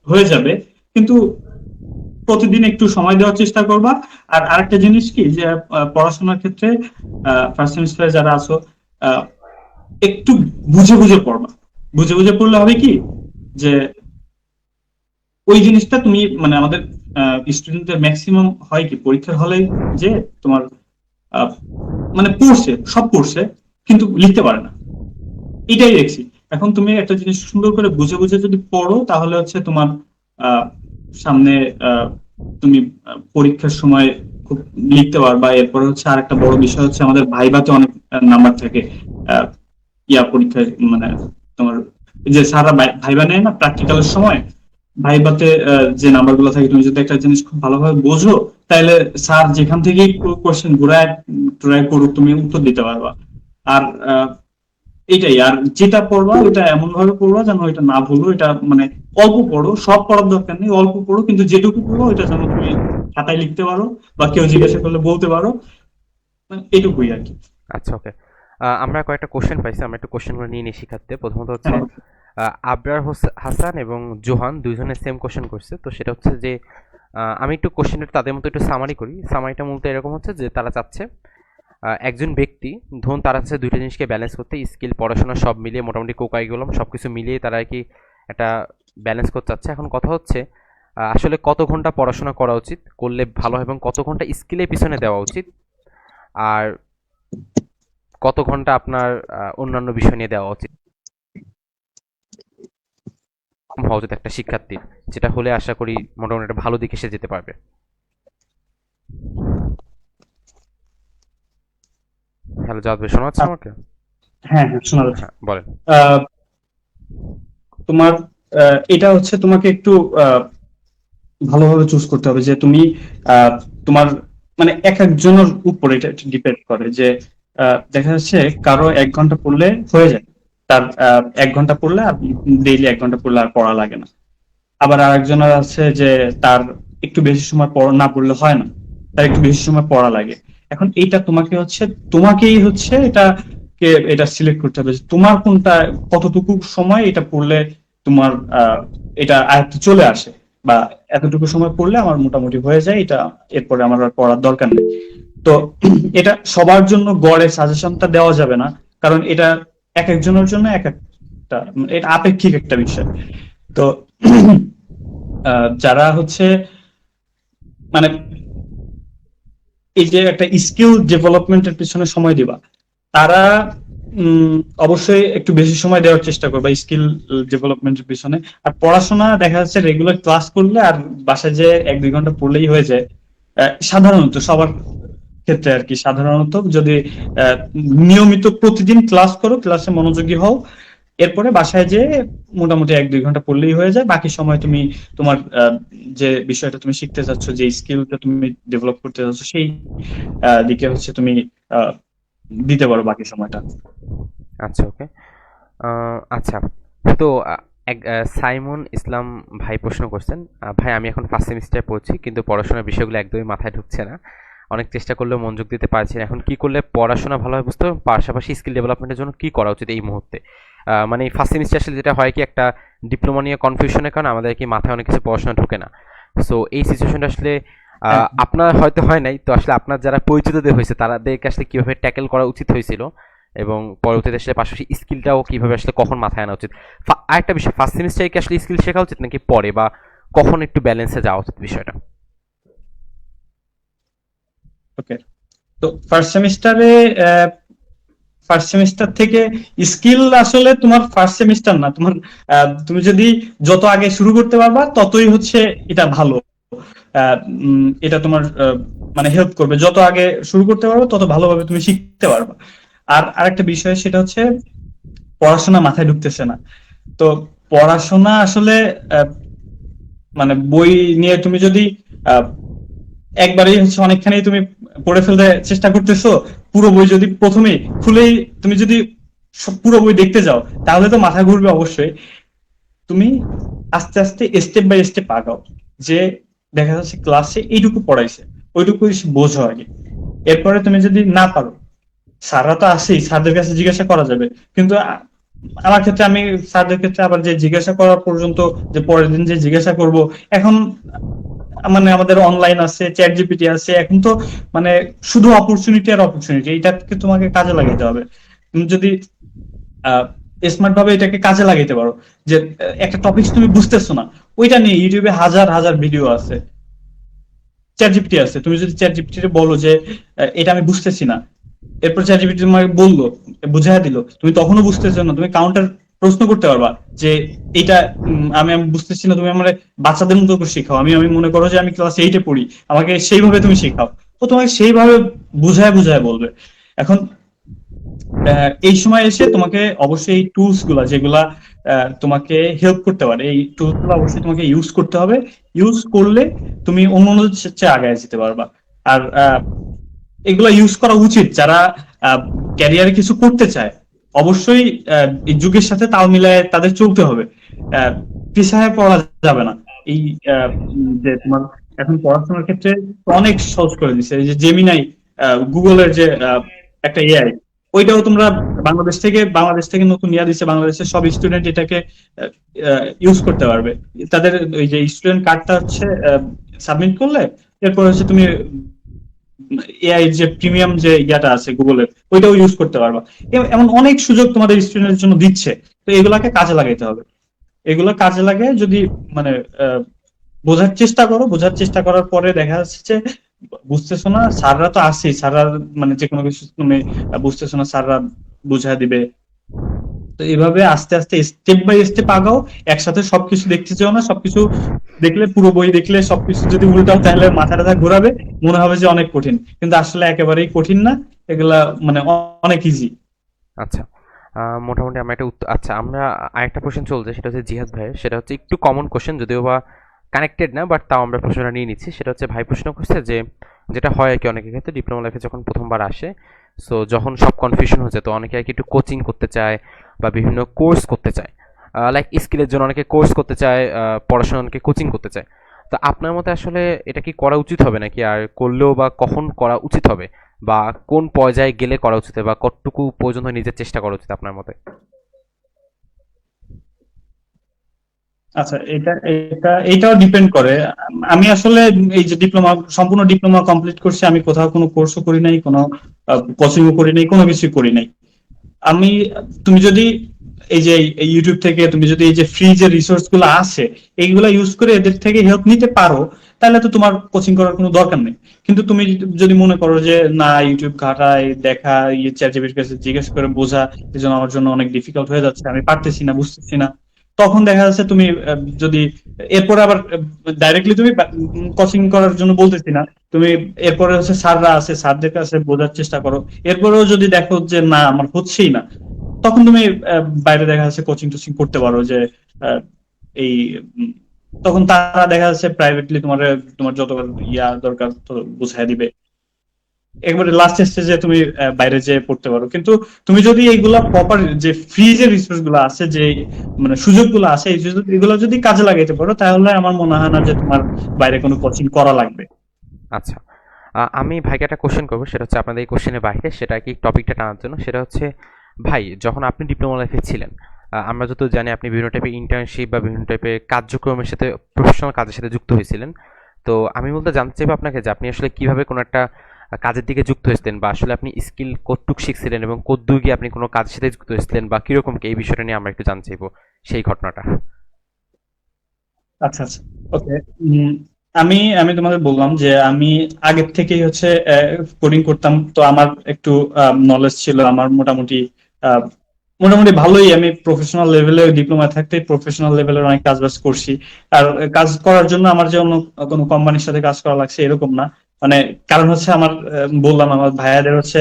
হয়ে যাবে। কিন্তু প্রতিদিন একটু সময় দেওয়ার চেষ্টা করবা। আর আরেকটা জিনিস কি যে পড়াশোনার ক্ষেত্রে ফার্স্ট সেমিস্টারে যারা আছো আহ, একটু বুঝে বুঝে পড়বা। বুঝে বুঝে পড়লে হবে কি যে ওই জিনিসটা তুমি মানে আমাদের স্টুডেন্টদের ম্যাক্সিমাম হয় কি পরীক্ষার হলে যে তোমার আহ, মানে পড়ছে, সব পড়ছে কিন্তু লিখতে পারে না, এটাই দেখছি। এখন তুমি একটা জিনিস সুন্দর করে বুঝে বুঝে যদি পড়ো তাহলে হচ্ছে তোমার আহ সামনে আহ তুমি পরীক্ষার সময় খুব লিখতে পারবা। এরপরে হচ্ছে আর একটা বড় বিষয় হচ্ছে আমাদের ভাইভাতে অনেক নাম্বার থাকে। আহ, পরীক্ষায় মানে তোমার যে সারা ভাইবা নেয় না প্র্যাকটিক্যালের সময়, ভাইভাতে যে নাম্বার গুলো থাকে তুমি যদি একটা জিনিস খুব ভালোভাবে বোঝো তাহলে স্যার যেখান থেকেই কোশ্চেন ঘুরায় টুরায় করুক তুমি উত্তর দিতে পারবা। আর এটাই। আর যেটা পড়বা ওইটা এমন ভাবে পড়বা যেন এটা না ভুলো। এটা মানে অল্প পড়ো, সব পড়ার দরকার নেই, অল্প পড়ো, কিন্তু যেটুকু পড়ো ওইটা যেন তুমি খাতায় লিখতে পারো বা কেউ জিজ্ঞাসা করলে বলতে পারো, মানে এটুকুই আর কি। আচ্ছা, ওকে। আমরা কয়েকটা কোশ্চেন পাইছি, আমরা একটু কোশ্চেনগুলো নিয়ে নিই শিক্ষার্থে। প্রথমত হচ্ছে হ্যাঁ, আবরার হাসান এবং জোহান দুইজনের সেম কোশ্চেন করছে। তো সেটা হচ্ছে যে আমি একটু কোশ্চেনটা তাদের মতো একটু সামারি করি। সামারিটা মূলত এরকম হচ্ছে যে তারা চাচ্ছে একজন ব্যক্তি, ধরুন তারা চাচ্ছে দুইটা জিনিসকে ব্যালেন্স করতে, স্কিল পড়াশোনা সব মিলিয়ে মোটামুটি কোকারিকুলাম সব কিছু মিলিয়ে তারা আর কি একটা ব্যালেন্স করতে চাচ্ছে। এখন কথা হচ্ছে আসলে কত ঘন্টা পড়াশোনা করা উচিত করলে ভালো হয় এবং কত ঘন্টা স্কিলের পিছনে দেওয়া উচিত, আর কত ঘন্টা আপনার অন্যান্য বিষয় নিয়ে দেওয়া উচিত হওয়া উচিত একটা শিক্ষার্থীর, যেটা হলে আশা করি মোটামুটি একটা ভালো দিকে সে যেতে পারবে। হ্যালো জাভেদ ভাই, শোনা যাচ্ছে আমাকে? হ্যাঁ, হ্যাঁ, শোনা যাচ্ছে। হ্যাঁ, বলেন। আহ, তোমার এটা হচ্ছে তোমাকে একটু আহ, ভালোভাবে চুজ করতে হবে যে তুমি আহ, তোমার মানে এক একজনের উপর এটা ডিপেন্ড করে যে দেখা যাচ্ছে কারো 1 ঘন্টা পড়লে হয়ে যায়, তার 1 ঘন্টা পড়লে আর ডেইলি 1 ঘন্টা পড়লে আর পড়া লাগে না। আবার আরেকজনের আছে যে তার একটু বেশি সময় না পড়লে হয় না, তার একটু বেশি সময় পড়া লাগে। এখন এইটা তোমাকেই হচ্ছে এটা সিলেক্ট করতে হবে যে তোমার কোনটা কতটুকু সময় এটা পড়লে তোমার এটা আয়ত্তে চলে আসে, বা এতটুকু সময় পড়লে আমার মোটামুটি হয়ে যায় এটা, এরপরে আমার আর পড়ার দরকার নেই। তো এটা সবার জন্য গড়ে সাজেশনটা দেওয়া যাবে না, কারণ এটা এক একজনের জন্য এক একটা, এটা আপেক্ষিক একটা বিষয়। তো যারা হচ্ছে মানে এই যে একটা স্কিল ডেভেলপমেন্টের পিছনে সময় দিবা, তারা অবশ্যই একটু বেশি সময় দেওয়ার চেষ্টা করবা স্কিল ডেভেলপমেন্টের পিছনে। আর পড়াশোনা দেখা যাচ্ছে রেগুলার ক্লাস করলে আর বাসায় যে 1-2 ঘন্টা পড়লেই হয়ে যায় সাধারণত সবার ক্ষেত্রে আর কি। সাধারণত যদি আহ, নিয়মিত প্রতিদিন ক্লাস করো, ক্লাসে মনোযোগী হও, এরপরে বাসায় যে মোটামুটি 1-2 ঘন্টা পড়লেই হয়ে যায়। বাকি সময় তুমি তোমার যে বিষয়টা তুমি শিখতে চাচ্ছ, যে স্কিলটা তুমি ডেভেলপ করতে চাচ্ছ, সেই দিকে হচ্ছে তুমি আহ, দিতে পারো বাকি সময়টা। আচ্ছা, ওকে। আচ্ছা, তো সাইমন ইসলাম ভাই প্রশ্ন করছেন, ভাই আমি এখন ফার্স্ট সেমিস্টারে পড়ছি কিন্তু পড়াশোনার বিষয়গুলো একদমই মাথায় ঢুকছে না, অনেক চেষ্টা করলেও মনোযোগ দিতে পারছি না। এখন কি করলে পড়াশোনা ভালোভাবে বুঝতে হবে, পাশাপাশি স্কিল ডেভেলপমেন্টের জন্য কি করা উচিত এই মুহূর্তে? মানে ফার্স্ট সেমিস্টার আসলে যেটা হয় কি, একটা ডিপ্লোমা নিয়ে কনফিউশনের কারণে আমাদের কি মাথায় অনেক কিছু পড়াশোনা ঢুকে না। সো এই সিচুয়েশনটা আসলে আপনার হয়তো হয় নাই, তো আসলে আপনার যারা পরিচিতদের হয়েছে তাদেরকে আসলে কিভাবে ট্যাকেল করা উচিত হয়েছিল এবং পরবর্তীতে আসলে পাশাপাশি স্কিলটাও কিভাবে আসলে কখন মাথায় আনা উচিত? আরেকটা বিষয়, ফার্স্ট সেমিস্টারে কি আসলে স্কিল শেখা উচিত নাকি পরে, বা কখন একটু ব্যালেন্সে যাওয়া উচিত বিষয়টা? ওকে, তো ফার্স্ট সেমিস্টার থেকে স্কিল আসলে তোমার ফার্স্ট সেমিস্টার না, তোমার তুমি যদি যত আগে শুরু করতে পারবা ততই হচ্ছে এটা ভালো। এটা তোমার মানে হেল্প করবে। যত আগে শুরু করতে পারবে তত ভালোভাবে তুমি শিখতে পারবে। আর আরেকটা বিষয় সেটা হচ্ছে পড়াশোনা মাথায় ঢুকতেছে না। তো পড়াশোনা আসলে মানে বই নিয়ে তুমি যদি আহ, একবারেই হচ্ছে অনেকখানি তুমি পড়ে ফেলতে চেষ্টা করতেছো, পুরো বই যদি প্রথমেই খুলেই তুমি যদি পুরো বই দেখতে যাও তাহলে তো মাথা ঘুরবে অবশ্যই। তুমি আস্তে আস্তে স্টেপ বাই স্টেপ আগাও, যে দেখা যাচ্ছে ক্লাসে এইটুকু পড়াইছে ওইটুকু বোঝো আগে। এরপরে তুমি যদি না পারো, স্যাররা তো আছেই, স্যারদের কাছে জিজ্ঞাসা করা যাবে। কিন্তু আমার ক্ষেত্রে আমি স্যারদের ক্ষেত্রে আবার যে জিজ্ঞাসা করার পর্যন্ত, যে পরের দিন যে জিজ্ঞাসা করব, এখন মানে আমাদের অনলাইন আছে, চ্যাট জিপিটি আছে, এখন তো মানে শুধু অপরচুনিটি আর অপরচুনিটি, এইটাকে তোমাকে কাজে লাগাতে হবে। তুমি যদি স্মার্ট ভাবে এটাকে কাজে লাগাইতে পারো, যে একটা টপিক তুমি বুঝতেছো না, ওইটা নিয়ে ইউটিউবে হাজার হাজার ভিডিও আছে, চ্যাট জিপিটি আছে। তুমি যদি চ্যাট জিপিটি বলো যে এটা আমি বুঝতেছি না, এরপর চ্যাট জিপিটি তোমাকে বললো, বুঝাইয়া দিল, তুমি তখনও বুঝতেছো না, তুমি কাউন্টার প্রশ্ন করতে পারবা যে এটা আমি আমি বুঝতেছি না, তুমি আমার বাচ্চাদের মতো করে শেখাও। আমি আমি মনে করো যে আমি ক্লাস 8-এ পড়ি, আমাকে সেইভাবে তুমি শেখাও, ও তোমাকে সেইভাবে বুঝায় বুঝায় বলবে। এখন এই সময় এসে তোমাকে অবশ্যই এই টুলস গুলা যেগুলা তোমাকে হেল্প করতে পারে, এই টুলস গুলো অবশ্যই তোমাকে ইউজ করতে হবে। ইউজ করলে তুমি অন্যদের চেয়ে আগায় যেতে পারবা। আর এগুলা ইউজ করা উচিত যারা ক্যারিয়ারে কিছু করতে চায়। অবশ্যই এই যুগের সাথে তাল মিলায় তাদের চলতে হবে, পিছায় পড়া যাবে না। এই যে তোমার এখন পড়াশোনার ক্ষেত্রে অনেক সহজ করে দিচ্ছে, এই যে জেমিনাই, গুগলের যে একটা এআই, ওইটাও তোমরা বাংলাদেশ থেকে নতুন ইয়া দিচ্ছে, বাংলাদেশের সব স্টুডেন্ট এটাকে ইউজ করতে পারবে। তাদের ওই যে স্টুডেন্ট কার্ডটা হচ্ছে সাবমিট করলে, এরপর হচ্ছে তুমি এআই যে প্রিমিয়াম যে ইয়াটা আছে গুগলের, ওইটাও ইউজ করতে পারবা। এমন অনেক সুযোগ তোমাদের স্টুডেন্টের জন্য দিচ্ছে। তো এগুলাকে কাজে লাগাইতে হবে। এগুলো কাজে লাগে যদি মানে বোঝার চেষ্টা করো, বোঝার চেষ্টা করার পরে দেখা যাচ্ছে যে বুঝতেছো না, স্যাররা তো আছেই, স্যাররা মানে যে কোনো কিছু তুমি বুঝতেছো না, স্যাররা বুঝায় দিবে। তো এইভাবে আস্তে আস্তে স্টেপ বাই স্টেপ আগাও। একসাথে সবকিছু দেখতে চাও না, সবকিছু দেখলে, পুরো বই দেখলে সবকিছু যদি উল্টাও তাহলে মাথা টাথা ঘোরাবে, মনে হবে যে অনেক কঠিন, কিন্তু আসলে একেবারেই কঠিন না। এগুলা মানে অনেক ইজি। আচ্ছা, মোটামুটি আমরা আচ্ছা, আমরা আরেকটা কোশ্চেন চলছে, সেটা হচ্ছে জিহাদ ভাইয়ের। সেটা হচ্ছে একটু কমন কোশ্চেন, যদিও বা কানেক্টেড না, বাট তাও আমরা প্রশ্নটা নিয়ে নিচ্ছি। সেটা হচ্ছে ভাই প্রশ্ন করছে যে যেটা হয় আর কি অনেকের ক্ষেত্রে ডিপ্লোমা লাইফে যখন প্রথমবার আসে, সো যখন সব কনফিউশন হচ্ছে, তো অনেকে আর কি একটু কোচিং করতে চায় বা বিভিন্ন কোর্স করতে চায়, লাইক স্কিলের জন্য অনেকে কোর্স করতে চায়, পড়াশোনা অনেকে কোচিং করতে চায়। তো আপনার মতে আসলে এটা কি করা উচিত হবে নাকি, আর করলেও বা কখন করা উচিত হবে, বা কোন পর্যায়ে গেলে করা উচিত, বা কতটুকু পর্যন্ত নিজের চেষ্টা করা উচিত আপনার মতে? আচ্ছা, এটাও ডিপেন্ড করে। আমি আসলে এই যে সম্পূর্ণ ডিপ্লোমা কমপ্লিট করছি, আমি কোথাও কোনো কোর্সও করি নাই, কোনো কোচিংও করি নাই, কোনো কিছুই করি নাই। আমি, তুমি যদি এই যে এই ইউটিউব থেকে তুমি যদি এই যে ফ্রি যে রিসোর্স গুলো আছে এইগুলা ইউজ করে এদের থেকে হেল্প নিতে পারো, তাহলে তো তোমার কোচিং করার কোনো দরকার নেই। কিন্তু তুমি যদি মনে করো যে না, ইউটিউব ঘাটায় দেখা, চ্যাট জিপিটির কাছে জিজ্ঞেস করে বোঝা, এই জন্য আমার জন্য অনেক ডিফিকাল্ট হয়ে যাচ্ছে, আমি পারতেছি না, বুঝতেছি না, তখন দেখা যাচ্ছে তুমি যদি এরপরে আবার ডাইরেক্টলি তুমি কোচিং করার জন্য বলতেছি না, তুমি এরপরে হচ্ছে স্যাররা আছে, স্যারদের কাছে বোঝার চেষ্টা করো। এরপরেও যদি দেখো যে না আমার হচ্ছেই না, তখন তুমি বাইরে দেখা যাচ্ছে কোচিং টোচিং করতে পারো, যে আহ, এই তখন তারা দেখা যাচ্ছে প্রাইভেটলি তোমার যত ইয়া দরকার তো বুঝাই দিবে। একবারে লাস্ট স্টেজে তুমি বাইরে যেয়ে পড়তে পারো। কিন্তু তুমি যদি এইগুলা প্রপার, যে ফ্রি যে রিসোর্স গুলো আছে, যে মানে সুযোগগুলো আছে, এগুলো যদি কাজে লাগাইতে পারো, তাহলে আমার মনে হয় না যে তোমার বাইরে কোনো কোচিং করা লাগবে। আচ্ছা, আমি ভাইকে একটা কোশ্চেন করবো, সেটা হচ্ছে আপনাদের এই কোশ্চেনের বাইরে, সেটা কি টপিকটা টানার জন্য। সেটা হচ্ছে ভাই, যখন আপনি ডিপ্লোমা লাইফে ছিলেন, আমরা যত জানি আপনি বিভিন্ন টাইপের ইন্টার্নশিপ বা বিভিন্ন টাইপের কার্যক্রমের সাথে, প্রফেশনাল কাজের সাথে যুক্ত হয়েছিলেন। তো আমি বলতে জানতে চাইবো আপনাকে যে আপনি আসলে কিভাবে কোনো একটা কাজের দিকে যুক্ত হয়েছিলেন, বা আসলে আপনি স্কিল কতটুক শিখছিলেন এবং কতদূর গিয়ে আপনি কোনো কাজের সাথে যুক্ত হয়েছিলেন, বা কিরকম কি, এই বিষয়টা নিয়ে আমরা একটু জানতে চাইবো, সেই ঘটনাটা। আচ্ছা আচ্ছা, ওকে। আমি আমি তোমাদের বললাম যে আমি আগের থেকেই হচ্ছে কোডিং করতাম, তো আমার একটু নলেজ ছিল, আমার মোটামুটি মোটামুটি ভালোই, আমি প্রফেশনাল লেভেলে ডিপ্লোমা থাকতে প্রফেশনাল লেভেলের অনেক কাজ বাজ করছি। আর কাজ করার জন্য আমার যে অন্য কোনো কোম্পানির সাথে কাজ করা লাগছে এরকম না। মানে কারণ হচ্ছে আমার বললাম আমার ভাইয়াদের হচ্ছে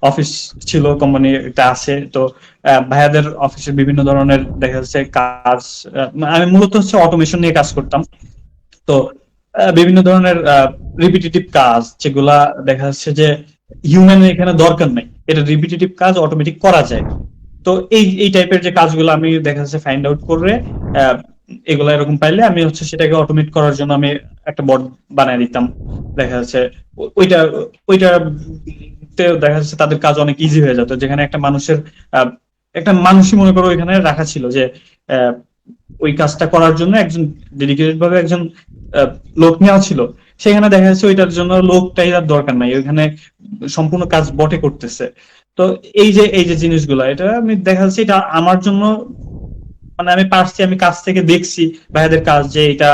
অফিস ছিল, কোম্পানি একটা আছে তো। ভাইয়াদের অফিসে বিভিন্ন ধরনের দেখা যাচ্ছে কাজ। আমি মূলত হচ্ছে অটোমেশন নিয়ে কাজ করতাম। তো বিভিন্ন ধরনের রিপিটেটিভ কাজ যেগুলা দেখা যাচ্ছে যে হিউম্যানের এখানে দরকার নাই, এটা রিপিটেটিভ কাজ অটোমেটিক করা যায়। তো এই টাইপের যে কাজগুলো আমি দেখা যাচ্ছে ফাইন্ড আউট করে আহ, এগুলা এরকম পাইলে আমি হচ্ছে সেটাকে অটোমেট করার জন্য আমি একটা বট বানায় দিতাম। দেখা যাচ্ছে ওইটা ওইটা দেখা যাচ্ছে তাদের কাজ অনেক ইজি হয়ে যেত, যেখানে একটা মানুষের একটা মানুষই মনে করো এখানে রাখা ছিল যে আহ, ওই কাজটা করার জন্য একজন ডেডিকেটেড ভাবে একজন আহ, লোক নেওয়া ছিল। সেখানে দেখা যাচ্ছে ওইটার জন্য লোকটাই আর দরকার নাই, ওইখানে সম্পূর্ণ কাজ বটে করতেছে। তো এই যে জিনিসগুলো, এটা আমি দেখা যাচ্ছে এটা আমার জন্য মানে আমি পারছি, আমি কাছ থেকে দেখছি ভাইয়াদের কাজ যে এটা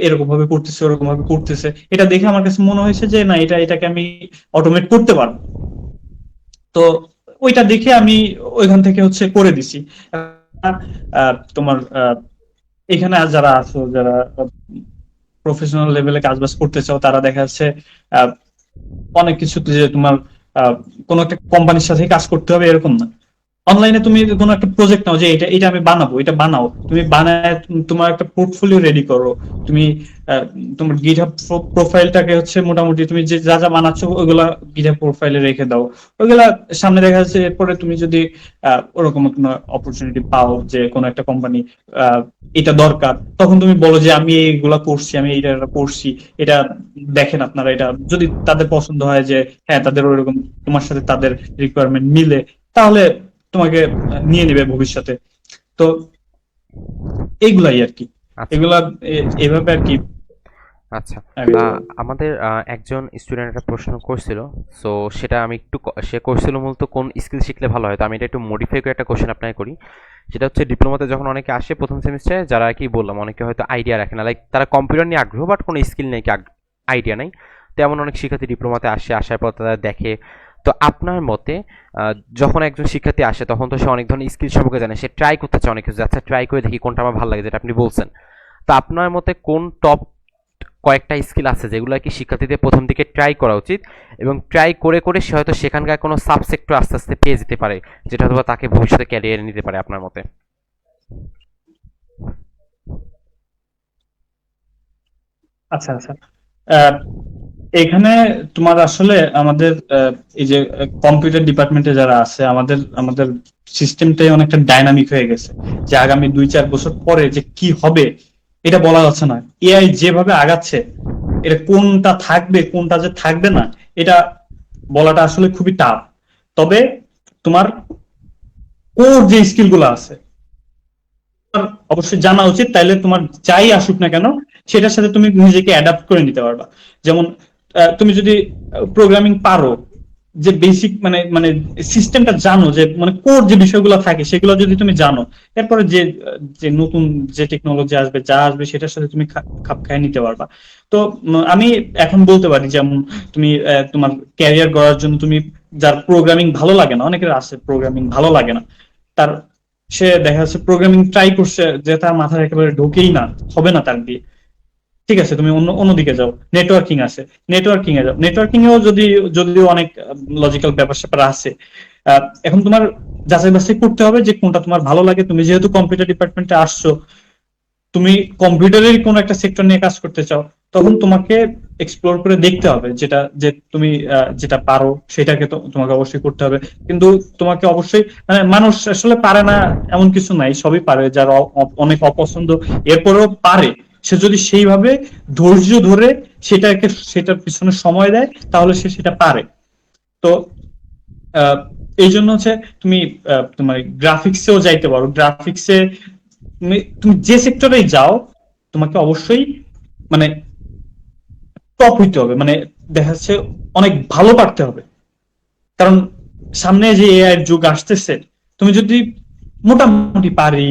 এরকম ভাবে করতেছে ওরকম ভাবে করতেছে, এটা দেখে আমার কাছে মনে হয়েছে যে না এটাকে আমি অটোমেট করতে পারবো। তো ওইটা দেখে আমি ওইখান থেকে হচ্ছে করে দিছি। তোমার এখানে আর যারা আছো, যারা প্রফেশনাল লেভেলে কাজ বাজ করতে চাও, তারা দেখা যাচ্ছে আহ, অনেক কিছু যে তোমার কোনো একটা কোম্পানির সাথে কাজ করতে হবে এরকম না। অনলাইনে তুমি কোনো একটা প্রজেক্ট নাও যে এটা এটা আমি বানাবো, এটা বানাও, তুমি বানায় তোমার একটা পোর্টফোলিও রেডি করো। তুমি আহ, তোমার গিটহাব প্রোফাইলটাকে হচ্ছে মোটামুটি তুমি যে যা যা বানাচ্ছো ওইগুলা গিটহাব প্রোফাইলে রেখে দাও। ওইগুলা সামনে দেখা যাচ্ছে এরপরে তুমি যদি ওরকম কোনো অপরচুনিটি পাও যে কোনো একটা কোম্পানি এটা দরকার, তখন তুমি বলো যে আমি এইগুলা করছি, আমি এটা করছি, এটা দেখেন আপনারা। এটা যদি তাদের পছন্দ হয় যে হ্যাঁ তাদের ওইরকম তোমার সাথে তাদের রিকোয়ারমেন্ট মিলে, তাহলে তোমাকে নিয়ে নেবে ভবিষ্যতে। তো এইগুলাই আর কি, আচ্ছা এগুলা এভাবে আর কি। আচ্ছা। আমি আমাদের একজন স্টুডেন্ট একটা প্রশ্ন করছিল, সো সেটা আমি একটু সে করছিল মূলত কোন স্কিল শিখলে ভালো হয়, তো আমি এটা একটু মডিফাই করে একটা কোশ্চেন আপনাকে করি। সেটা হচ্ছে ডিপ্লোমাতে যখন অনেকে আসে প্রথম সেমিস্টারে, যারা কি বললাম অনেকে হয়তো আইডিয়া রাখে না, লাইক তারা কম্পিউটার নিয়ে আগ্রহ বাট কোনো স্কিল নেই, কি আইডিয়া নাই। তো এমন অনেক শিক্ষার্থী ডিপ্লোমাতে আসে, আসার পর তারা দেখে। তো আপনার মতে যখন একজন শিক্ষার্থী আসে তখন তো সে অনেক ধরনের স্কিল সম্পর্কে জানে, সে ট্রাই করতে চায় অনেক কিছু, আচ্ছা ট্রাই করে দেখি কোনটা আমার ভালো লাগে, যেটা আপনি বলছেন। তো আপনার মতে কোন টপ কয়েকটা স্কিল আছে যেগুলো কি শিক্ষার্থীদের প্রথম দিকে ট্রাই করা উচিত, এবং ট্রাই করে করে সে হয়তো সেখানকার কোনো সাবসেক্টর আস্তে আস্তে পেয়ে যেতে পারে, যেটা হয়তো তাকে ভবিষ্যতে ক্যারিয়ারে নিতে পারে আপনার মতে? আচ্ছা আচ্ছা। আহ, এখানে তোমার আসলে আমাদের এই যে কম্পিউটার ডিপার্টমেন্টে যারা আছে, আমাদের আমাদের সিস্টেমটাই অনেকটা ডাইনামিক হয়ে গেছে, যে আগামী 2-4 বছর পরে যে কি হবে এটা বলা যাচ্ছে না। এআই যেভাবে আগাচ্ছে, এটা কোনটা থাকবে কোনটা যে থাকবে না, এটা বলাটা আসলে খুবই টাফ। তবে তোমার কোর যে স্কিল গুলো আছে তোমার অবশ্যই জানা উচিত, তাইলে তোমার যাই আসুক না কেন সেটার সাথে তুমি নিজেকে অ্যাডাপ্ট করে নিতে পারবা। যেমন তুমি যদি প্রোগ্রামিং পারো, যে বেসিক মানে মানে সিস্টেমটা জানো, যে মানে কোর যে বিষয়গুলো থাকে সেগুলো যদি তুমি জানো, এরপরে যে যে নতুন যে টেকনোলজি আসবে যা আসবে সেটার সাথে তুমি খাপ খাইয়ে নিতে পারবা। তো আমি এখন বলতে পারি যেমন তুমি তোমার ক্যারিয়ার গড়ার জন্য তুমি, যার প্রোগ্রামিং ভালো লাগে না, অনেকের আছে প্রোগ্রামিং ভালো লাগে না, তার সে দেখা যাচ্ছে প্রোগ্রামিং ট্রাই করছে যে তার মাথায় একেবারে ঢোকেই না, হবে না তার দিয়ে। ঠিক আছে, তুমি অন্যদিকে যাও, নেটওয়ার্কিং আছে, নেটওয়ার্কিং এ যাও। নেটওয়ার্কিং এও যদিও অনেক লজিক্যাল ব্যাপার স্যাপার আছে। এখন তোমার যাচাই বাছাই করতে হবে যে কোনটা তোমার ভালো লাগে। তুমি যেহেতু কম্পিউটার ডিপার্টমেন্টে আসছো, তুমি কম্পিউটারের কোন একটা সেক্টর নিয়ে কাজ করতে চাও, তখন তোমাকে এক্সপ্লোর করে দেখতে হবে যেটা যে তুমি যেটা পারো সেটাকে তো তোমাকে অবশ্যই করতে হবে। কিন্তু তোমাকে অবশ্যই মানে মানুষ আসলে পারে না এমন কিছু নাই, সবই পারে। যার অনেক অপছন্দ এরপরেও পারে, সে যদি সেইভাবে ধৈর্য ধরে সেটার পিছনে সময় দেয়, তাহলে সে সেটা পারে। তো আহ, এই জন্য হচ্ছে তুমি তোমার গ্রাফিক্সেও যাইতে পারো। গ্রাফিক্সে তুমি যে সেক্টরেই যাও, তোমাকে অবশ্যই মানে টপ হইতে হবে, মানে দেখা যাচ্ছে অনেক ভালো পারতে হবে। কারণ সামনে যে এআই এর যুগ আসতেছে, তুমি যদি মোটামুটি পারি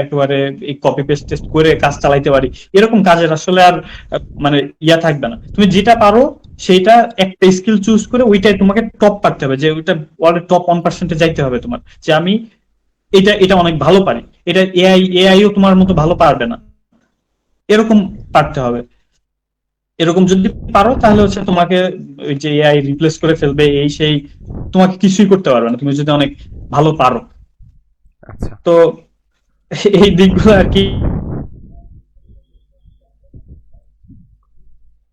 একেবারে এই কপি পেস্ট টেস্ট করে কাজ চালাইতে পারি, এরকম কাজের আসলে আর মানে ইয়া থাকবে না। তুমি যেটা পারো সেইটা একটা স্কিল চুজ করে ওইটাই তোমাকে টপ পারতে হবে, যে ওইটা ওয়ার্ল্ডের টপ 1% যাইতে হবে তোমার, যে আমি এটা এটা অনেক ভালো পারি, এটা এআইও তোমার মতো ভালো পারবে না, এরকম পারতে হবে। এরকম যদি পারো তাহলে হচ্ছে তোমাকে ওই যে এআই রিপ্লেস করে ফেলবে এই সেই, তোমাকে কিছুই করতে পারবে না তুমি যদি অনেক ভালো পারো। আচ্ছা, তো এই দিকগুলো আর কি।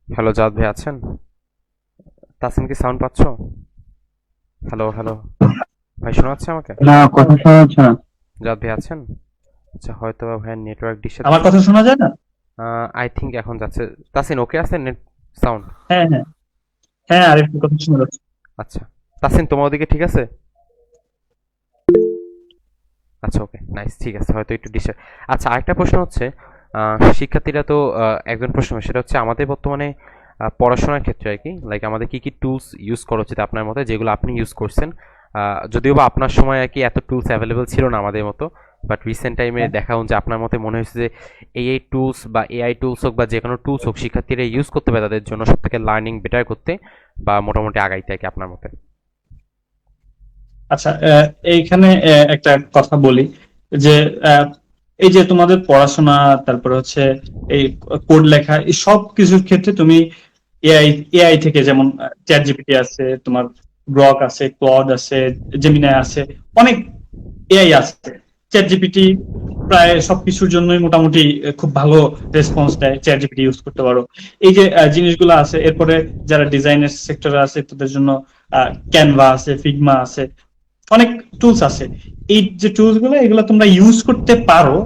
হ্যালো জাদ ভাই আছেন? তাসিন কি সাউন্ড পাচ্ছ? হ্যালো হ্যালো, ভাই শোনা যাচ্ছে আমাকে? না, কথা শোনা যাচ্ছে না। জাদ ভাই আছেন? আচ্ছা, হয়তো বা ভাইয়ের নেটওয়ার্ক ডিস্টার্ব। আমার কথা শোনা যায় না? আই থিঙ্ক এখন যাচ্ছে। তাসিন ওকে আছে নেট সাউন্ড? হ্যাঁ হ্যাঁ হ্যাঁ, আরেকটু কথা শোনা যাচ্ছে। আচ্ছা, তাসিন তোমার ওদিকে ঠিক আছে? আচ্ছা, ওকে, নাইস, ঠিক আছে, হয়তো একটু ডিস্টার্ব। আচ্ছা, আরেকটা প্রশ্ন হচ্ছে, শিক্ষার্থীরা তো একজন প্রশ্ন, সেটা হচ্ছে আমাদের বর্তমানে পড়াশোনার ক্ষেত্রে আর কি, লাইক আমাদের কি কি টুলস ইউজ করা উচিত আপনার মতে, যেগুলো আপনি ইউজ করছেন? যদিও বা আপনার সময় আর কি এত টুলস অ্যাভেলেবেল ছিল না আমাদের মতো, বাট রিসেন্ট টাইমে দেখা যে আপনার মতে মনে হয়েছে যে এই টুলস বা এআই টুলস হোক বা যে কোনো টুলস হোক শিক্ষার্থীরা ইউজ করতে পারে তাদের জন্য সব থেকে লার্নিং বেটার করতে বা মোটামুটি আগাইতে আর কি আপনার মতে। আচ্ছা, এইখানে একটা কথা বলি যে আহ, এই যে তোমাদের পড়াশোনা, তারপরে হচ্ছে এই কোড লেখা, এই সব কিছুর ক্ষেত্রে তুমি এআই এআই থেকে, যেমন চ্যাট জিপিটি আছে, তোমার গ্রক আছে, ক্লড আছে, জেমিনাই আছে, অনেক এআই আছে। চ্যাট জিপিটি প্রায় সবকিছুর জন্যই মোটামুটি খুব ভালো রেসপন্স দেয়, চ্যাট জিপিটি ইউজ করতে পারো। এই যে জিনিসগুলো আছে, এরপরে যারা ডিজাইনের সেক্টরে আছে তাদের জন্য ক্যানভা আছে, ফিগমা আছে, অনেক টুলস আছে। এই যে টুলস গুলো, এগুলো তোমরা ইউজ করতে পারো,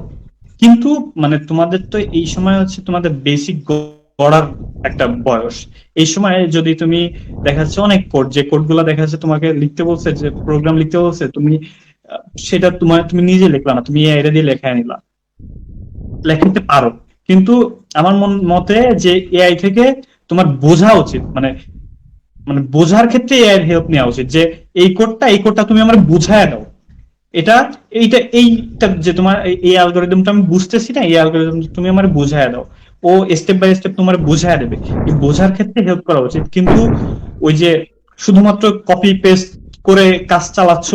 কিন্তু মানে তোমাদের তো এই সময় হচ্ছে তোমাদের বেসিক গড়ার একটা বয়স। এই সময় যদি তুমি দেখা যাচ্ছে অনেক কোড, যে কোড গুলা দেখা যাচ্ছে তোমাকে লিখতে বলছে, যে প্রোগ্রাম লিখতে বলছে, তুমি সেটা তুমি নিজে লিখলা না, তুমি এআই দিয়ে লেখা নিলা, লেখাতে পারো। কিন্তু আমার মতে যে এআই থেকে তোমার বোঝা উচিত, মানে মানে বোঝার ক্ষেত্রে এআই এর হেল্প নেওয়া উচিত, যে এই কোডটা তুমি আমার বুঝায় দাও, এটা এইটা যে তোমার এই অ্যালগরিদমটা আমি বুঝতেছি না, এই অ্যালগরিদম তুমি আমার বুঝায় দাও। ও স্টেপ বাই স্টেপ তোমার বুঝায় দেবে, এই বোঝার ক্ষেত্রে হেল্প করা উচিত। কিন্তু ওই যে শুধুমাত্র কপি পেস্ট করে কাজ চালাচ্ছ,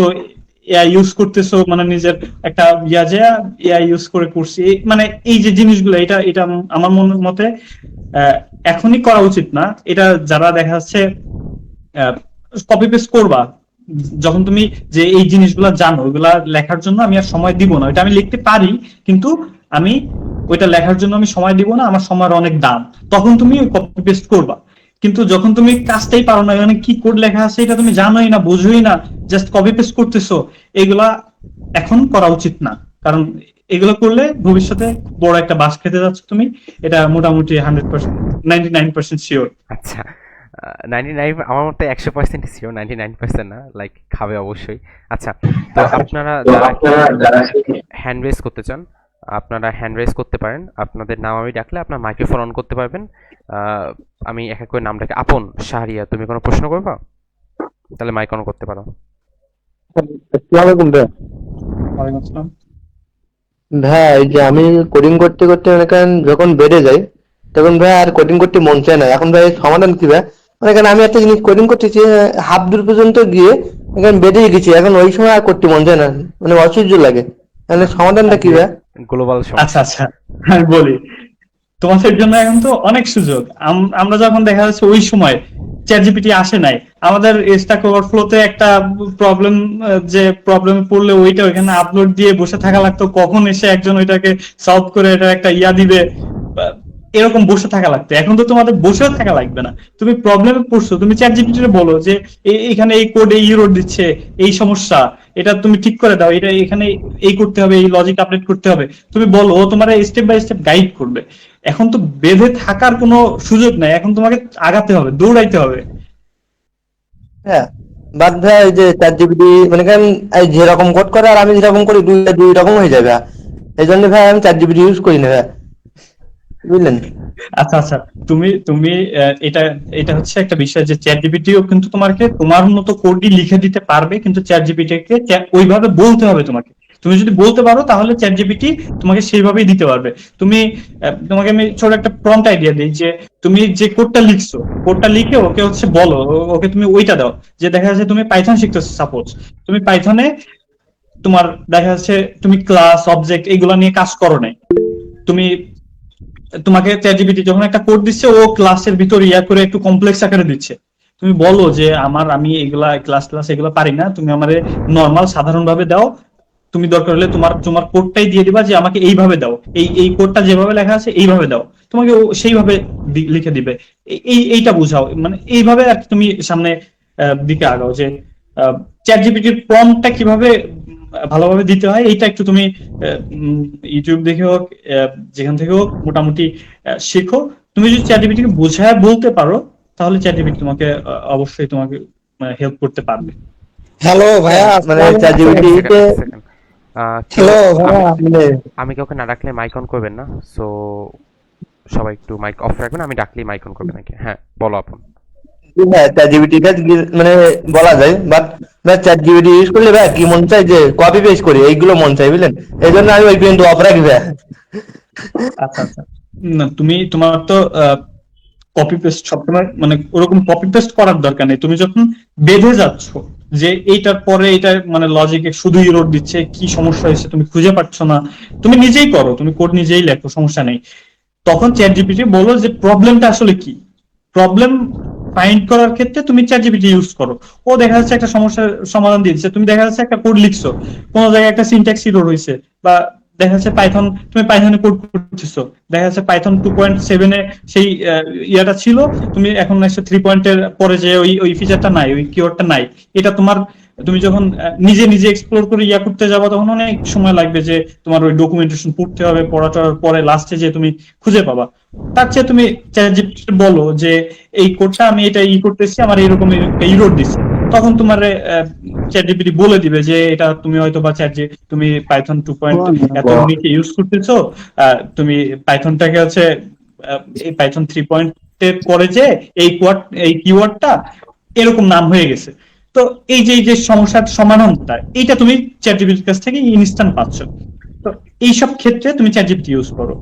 এআই ইউজ করতেছো, মানে নিজের একটা যে এআই ইউজ করে করছি, মানে এই যে জিনিসগুলো, এটা এটা আমার মতে আহ, এখনই করা উচিত না। এটা যারা দেখা যাচ্ছে কপি পেস্ট করবা, যখন তুমি যে এই জিনিসগুলো জানো, ওগুলা লেখার জন্য আমি আর সময় দিব না, ওইটা আমি লিখতে পারি, কিন্তু আমি ওইটা লেখার জন্য আমি সময় দিব না, আমার সময়ের অনেক দাম, তখন তুমি কপি পেস্ট করবা। কিন্তু যখন তুমি কাজটাই পারো না, এখানে কি কোড লেখা আছে এটা তুমি জানোই না, বুঝোই না, জাস্ট কপি পেস্ট করতেছো, এগুলা এখন করা উচিত না। কারণ এগুলো করলে ভবিষ্যতে বড় একটা বাস খেতে যাচ্ছ তুমি, এটা মোটামুটি 100%, 99% শিওর। আচ্ছা, 99, আমার মতে 100% শিওর, 99% না, লাইক খাবে অবশ্যই। আচ্ছা, তো আপনারা যারা হ্যান্ড রেজ করতে চান, আপনারা হ্যান্ড রেজ করতে পারেন। আপনাদের নাম আমি ডাকলে আপনার মাইক্রোফোন অন করতে পারবেন। আমি এক এক করে নাম ডাকি। আপন, শাহরিয়া, তুমি কোনো প্রশ্ন করবা? তাহলে মাইক অন করতে পারো। আসসালামু আলাইকুম ভাই। ওয়ালাইকুম আসসালাম। ভাই, এই যে আমি কোডিং করতে করতে মনে করেন যখন বেড়ে যাই, তখন ভাই আর কোডিং করতে মন চায় না। এখন ভাই সমাধান কি ভাই? মনে করেন আমি একটা জিনিস কোডিং করতেছি, হাফ দূর পর্যন্ত গিয়ে এখন বেড়ে গেছি, এখন ওই সময় আর করতে মন চায় না, মানে অসহ্য লাগে। তাহলে সমাধানটা কি ভাই? গ্লোবাল আচ্ছা সমস্যা। আচ্ছা, আমি বলি, তোমাদের জন্য এখন তো অনেক সুযোগ। আমরা যখন দেখা যাচ্ছে ওই সময় চ্যাট জিপিটি আসে নাই, আমাদের স্ট্যাক ওভারফ্লোতে একটা প্রবলেম, যে প্রবলেম পড়লে ওইটা ওইখানে আপলোড দিয়ে বসে থাকা লাগতো, কখন এসে একজন ওইটাকে সলভ করে এটা একটা দিবে, এরকম বসে থাকা লাগতো। এখন তো তোমাদের বসেও থাকা লাগবে না, তুমি প্রবলেমে পড়ছো, তুমি চ্যাট জিপিটি বলো যে এখানে এই কোডে ইরর দিচ্ছে, এই সমস্যা, এটা তুমি ঠিক করে দাও, এটা এখানে এই করতে হবে, এই লজিক আপডেট করতে হবে, তুমি বলো, ও তোমার স্টেপ বাই স্টেপ গাইড করবে। এখন তো বেঁধে থাকার কোনো সুযোগ নাই, এখন তোমাকে আগাতে হবে, দৌড়াইতে হবে। হ্যাঁ, বাদ ভাই এই যে চ্যাট জিপিটি মানে কেন, এই যেরকম কোড করে আর আমি যেরকম করি, দুই রকম হয়ে যাবে। এই জন্য ভাই আমি চ্যাট জিপিটি ইউজ করি না ভাই, বুঝলেন? আচ্ছা আচ্ছা, তুমি তুমি এটা এটা হচ্ছে একটা বিষয়, যে চ্যাট জিপিটিও কিন্তু তোমাকে তোমার মতো কোডই লিখে দিতে পারবে, কিন্তু চ্যাট জিপিটিকে ওইভাবে বলতে হবে তোমাকে। তুমি যদি বলতে পারো তাহলে চ্যাট জিপিটি তোমাকে সেইভাবেই দিতে পারবে। তুমি তোমাকে আমি ছোট একটা প্রম্পট আইডিয়া দিই, যে তুমি যে কোডটা লিখছো, কোডটা লিখে ওকে হচ্ছে বলো, ওকে তুমি ওইটা দাও, যে দেখা যাচ্ছে তুমি পাইথন শিখতেছো, সাপোজ তুমি পাইথনে তোমার দেখা যাচ্ছে তুমি ক্লাস অবজেক্ট এগুলা নিয়ে কাজ করো নাই, তুমি তোমাকে চ্যাটজিপিটি যখন একটা কোড দিচ্ছে ও ক্লাসের ভিতর ইয়া করে একটু কমপ্লেক্স আকারে দিচ্ছে, তুমি বলো যে আমি এগুলা ক্লাস ক্লাস এগুলা পারি না, তুমি আমারে নর্মাল সাধারণ ভাবে দাও, তুমি দরকার হলে তোমার তোমার কোডটাই দিয়ে দিবা যে আমাকে এইভাবে দাও, এই কোডটা যেভাবে লেখা আছে এইভাবে দাও, তোমাকে ও সেইভাবে লিখে দিবে। এইটা বুঝাও, মানে এইভাবে আর কি তুমি সামনে দিকে আগাও, যে চ্যাট জিপিটির প্রম্পটটা কিভাবে ভালোভাবে দিতে হয় এইটা একটু তুমি ইউটিউব দেখে হোক যেখান থেকে হোক মোটামুটি শেখো। তুমি যদি চ্যাট জিপিটিকে বোঝায় বলতে পারো তাহলে চ্যাট জিপিটি তোমাকে অবশ্যই তোমাকে হেল্প করতে পারবে। হ্যালো ভাইয়া, মানে আসসালামু চ্যাট আলাইকুম। জিপিটিতে হ্যালো ভাইয়া, মানে আমি কাউকে না ডাকলে মাইক অন করবেন না, সো সবাই একটু মাইক অফ রাখবেন, আমি ডাকলেই মাইক অন করবেন নাকি? হ্যাঁ বলো আপন। হ্যাঁ চ্যাট জিপিটি মানে বলা যায়, বাট চ্যাট জিপিটি ইউজ করলে ভাই কি মন চায় যে কপি পেস্ট করি, এইগুলো মন চাই বুঝলেন, এই জন্য আমি ওই পর্যন্ত অফ রাখি ভাই। আচ্ছা আচ্ছা, না তুমি তোমার তো কপি পেস্ট সবসময় মানে ওরকম কপি পেস্ট করার দরকার নেই। তুমি যখন বেঁধে যাচ্ছ যে এইটার পরে এটা মানে লজিকে শুধু ইরর দিচ্ছে, কি সমস্যা হয়েছে তুমি খুঁজে পাচ্ছ না, তুমি নিজেই করো, তুমি কোড নিজেই লেখো, সমস্যা নেই। তখন চ্যাট জিপিটি বলো যে প্রবলেমটা আসলে কি, প্রবলেম ফাইন্ড করার ক্ষেত্রে তুমি চ্যাট জিপিটি ইউজ করো। ও দেখা যাচ্ছে একটা সমস্যার সমাধান দিচ্ছে, তুমি দেখা যাচ্ছে একটা কোড লিখছো, কোন জায়গায় একটা সিনট্যাক্স এরর হয়েছে, বা দেখা যাচ্ছে পাইথন, তুমি পাইথনে কোড করতেছো, দেখা যাচ্ছে পাইথন 2.7 এ সেই ইয়াটা ছিল, তুমি এখন এসে 3 পয়েন্টের পরে যে ওই ওই ফিচারটা নাই, ওই কিওয়ার্ডটা নাই, এটা তোমার তুমি যখন নিজে নিজে এক্সপ্লোর করে ইয়া করতে যাবো তখন অনেক সময় লাগবে, যে তোমার ওই ডকুমেন্টেশন পড়তে হবে, পড়াটার পরে লাস্টে যে তুমি খুঁজে পাবা। তার চেয়ে তুমি চ্যাটজিপিটি বলো যে এই কোডটা আমি এটা করতেছি, আমার এরকম একটা ইরর দিচ্ছে, তখন তোমার চ্যাটজিপিটি বলে দিবে যে এটা তুমি হয়তো বা তুমি পাইথন 2. এত নিচে ইউজ করতেছো, তুমি পাইথনটাকে হচ্ছে এই পাইথন 3. এর পরে যে এই কিওয়ার্ডটা এরকম নাম হয়ে গেছে। তো এই যে সমস্যার সমাধানটা এইটা তুমি চ্যাটজিপিটির কাছ থেকে ইনস্ট্যান্ট পাচ্ছ। তো এইসব ক্ষেত্রে তুমি চ্যাটজিপিটি ইউজ করো,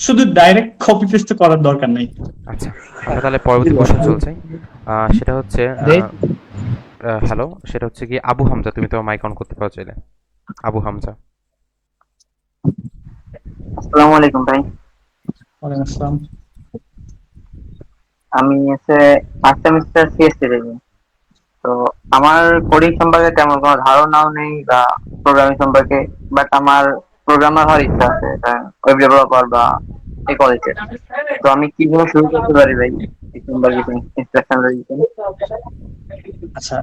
শুধু ডাইরেক্ট কপি পেস্ট করার দরকার নেই। আচ্ছা, আমরা তাহলে পরবর্তী কোশ্চেন চলছে। সেটা হচ্ছে হ্যালো, সেটা হচ্ছে কি আবু হামজা, তুমি তো মাইক অন করতে পারো চাইলে। আবু হামজা। আসসালামু আলাইকুম ভাই। ওয়ালাইকুম আসসালাম। আমি হচ্ছে ফার্স্ট সেমিস্টার সিএসসি দেখি। তো আমার কোডিং সম্পর্কে তেমন কোনো ধারণাও নেই বা প্রোগ্রামিং সম্পর্কে, বাট আমার প্রোগ্রামার হওয়ার ইচ্ছা আছে, ওয়েব ডেভেলপার বা এই কলেজে। তো আমি কিভাবে শুরু করতে পারি ভাই, এই সম্পর্কে ইনস্ট্রাকশন দিতেন। আচ্ছা,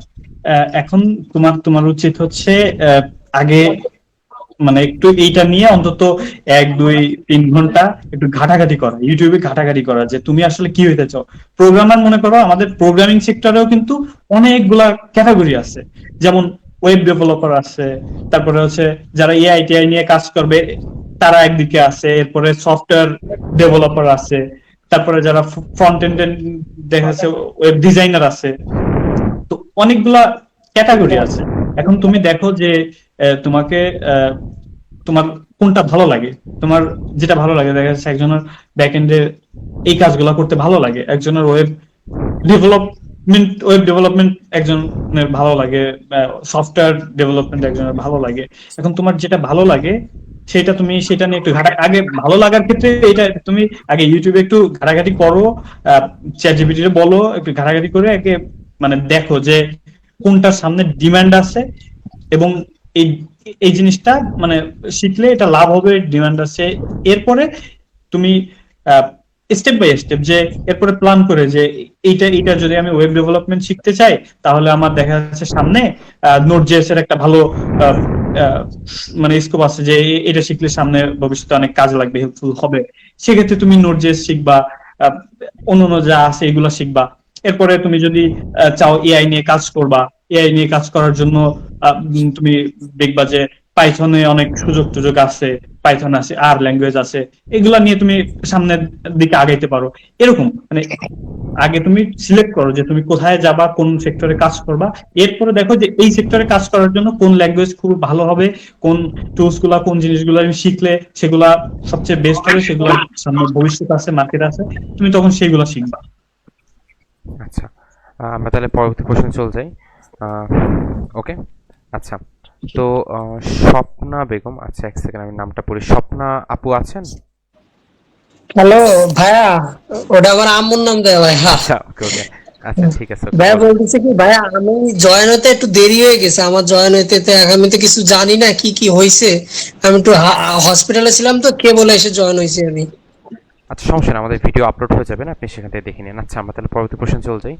এখন তোমার তোমার উচিত হচ্ছে আগে মানে একটু এইটা নিয়ে অন্তত 1 2 3 ঘন্টা একটু ঘাটাঘাটি করা, ইউটিউবে ঘাটাঘাটি করা, যে তুমি আসলে কি হইতে চাও। প্রোগ্রামার মনে করো আমাদের প্রোগ্রামিং সেক্টরেও কিন্তু অনেকগুলা ক্যাটাগরি আছে, যেমন ওয়েব ডেভেলপার আছে, তারপরে হচ্ছে যারা এআই টিআই নিয়ে কাজ করবে তারা একদিকে আছে, এরপরে সফটওয়্যার ডেভেলপার আছে, তারপরে যারা ফ্রন্ট এন্ড দেখা যাচ্ছে ওয়েব ডিজাইনার আছে। তো অনেকগুলা ক্যাটাগরি আছে। এখন তুমি দেখো যে তোমাকে তোমার কোনটা ভালো লাগে, তোমার যেটা ভালো লাগে, দেখা যাচ্ছে একজনের ব্যাক এন্ডে এই কাজগুলো করতে ভালো লাগে, একজনের ওয়েব ডেভেলপমেন্ট একজনের ভালো লাগে, সফটওয়্যার ডেভেলপমেন্ট একজনের ভালো লাগে। এখন তোমার যেটা ভালো লাগে সেটা তুমি সেটা নিয়ে একটু আগে ভালো লাগার ক্ষেত্রে এটা তুমি আগে ইউটিউবে একটু ঘাটাঘাটি করো, চ্যাটজিপিটি বলো, একটু ঘাটাঘাটি করে আগে মানে দেখো যে কোনটার সামনে ডিমান্ড আছে, এবং এই এই জিনিসটা মানে শিখলে এটা লাভ হবে, ডিমান্ড আছে। এরপরে তুমি স্টেপ বাই স্টেপ যে এরপরে প্ল্যান করে যে এইটা যদি আমি ওয়েব ডেভেলপমেন্ট শিখতে চাই তাহলে আমার দেখা যাচ্ছে সামনে নোড.জেএস এর একটা ভালো মানে স্কোপ আছে, যে এটা শিখলে সামনে ভবিষ্যতে অনেক কাজে লাগবে, হেল্পফুল হবে। সেক্ষেত্রে তুমি নোড.জেএস শিখবা, অন্যান্য যা আছে এগুলো শিখবা। এরপরে তুমি যদি চাও এআই নিয়ে কাজ করবা, এআই নিয়ে কাজ করার জন্য তুমি দেখবা যে পাইথনে অনেক সুযোগ আছে, পাইথন আছে, আর ল্যাঙ্গুয়েজ আছে, এগুলা নিয়ে তুমি সামনের দিকে আগাইতে পারো। এরকম মানে আগে তুমি সিলেক্ট করো যে তুমি কোথায় যাবা, কোন সেক্টরে কাজ করবা, এরপরে দেখো যে এই সেক্টরে কাজ করার জন্য কোন ল্যাঙ্গুয়েজ খুব ভালো হবে, কোন টুলস গুলা, কোন জিনিসগুলো আমি শিখলে সেগুলা সবচেয়ে বেস্ট হবে, সেগুলো সামনে ভবিষ্যৎ আছে, মার্কেট আছে, তুমি তখন সেগুলো শিখবা। আচ্ছা, আমরা তাহলে পরবর্তী কোশ্চেন চলে যাই। ওকে, আচ্ছা, তো স্বপ্না বেগম, আচ্ছা এক সেকেন্ড আমি নামটা পড়ি। স্বপ্না আপু আছেন? হ্যালো ভাইয়া, ওটা আমার আম্মুর নাম দেয় ভাইয়া। আচ্ছা ওকে ওকে, আচ্ছা ঠিক আছে, ওকে ভাইয়া বলেন। বলতেছে কি ভাইয়া, আমি জয়েন হতে একটু দেরি হয়ে গেছে, আমার জয়েন হইতে তো আমি তো কিছু জানি না কি কি হয়েছে। আমি একটু হসপিটালে ছিলাম তো, কে বলে এসে জয়েন হয়েছি আমি। আচ্ছা সমস্যা না, আমাদের ভিডিও আপলোড হয়ে যাবে না, আপনি সেখান থেকে দেখে নিন। আচ্ছা আমরা তাহলে পরবর্তী কোশ্চেন চলে যাই।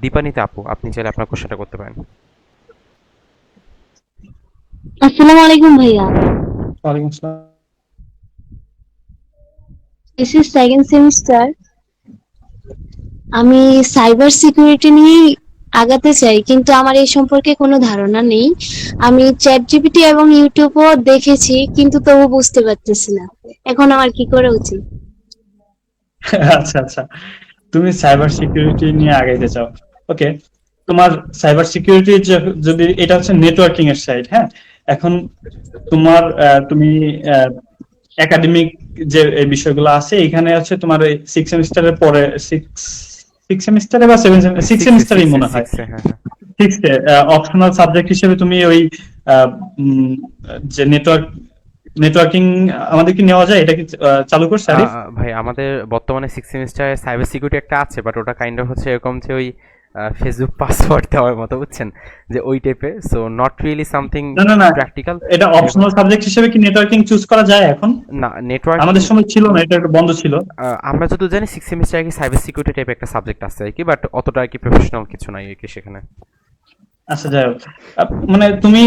দীপানিতা আপু, আপনি চাইলে আপনার কোশ্চেনটা করতে পারেন। আসসালামু আলাইকুম ভাইয়া। ওয়ালাইকুম আসসালাম। This is second semester. আমি সাইবার সিকিউরিটি নিয়ে আগাতে চাই, কিন্তু আমার এই সম্পর্কে কোনো ধারণা নেই। আমি চ্যাট জিপিটি এবং ইউটিউবও দেখেছি, কিন্তু তবু বুঝতে পারতেছি না। এখন আমার কি করা উচিত? আচ্ছা আচ্ছা, তুমি সাইবার সিকিউরিটি নিয়ে আগাইতে চাও। ওকে, তোমার সাইবার সিকিউরিটি যদি এটা হচ্ছে নেটওয়ার্কিং এর সাইড, হ্যাঁ। এখন তোমার তুমি একাডেমিক যে এই বিষয়গুলো আছে এখানে হচ্ছে তোমার সিক্স সেমিস্টারের পরে সিক্স সিক্স সেমিস্টারে বা সিক্স সেমিস্টারই মনে হয়, হ্যাঁ হ্যাঁ। সিক্সথে অপশনাল সাবজেক্ট হিসেবে তুমি ওই আহ, উম, যে নেটওয়ার্কিং আমাদের কি নেওয়া যায়, এটা কি চালু করছে আরিফ? ভাই আমাদের বর্তমানে সিক্স সেমিস্টারে সাইবার সিকিউরিটি একটা আছে, বাট ওটা কাইন্ড অফ হচ্ছে এরকম যে ওই ফেসবুক পাসওয়ার্ড দেওয়ার মতো, বুঝছেন, যে ওই টাইপের। সো নট রিয়েলি সামথিং না না না, প্র্যাকটিক্যাল। এটা অপশনাল সাবজেক্ট হিসেবে কি নেটওয়ার্কিং চুজ করা যায় এখন? না নেটওয়ার্ক, আমাদের সময় ছিল না, এটা একটু বন্ধ ছিল। আমরা যত জানি সিক্স সেমিস্টারে কি সাইবার সিকিউরিটি টাইপের একটা সাবজেক্ট আছে আর কি, বাট অতটা আর কি প্রফেশনাল কিছু নাই আর কি সেখানে। আচ্ছা যাই হোক, মানে তুমি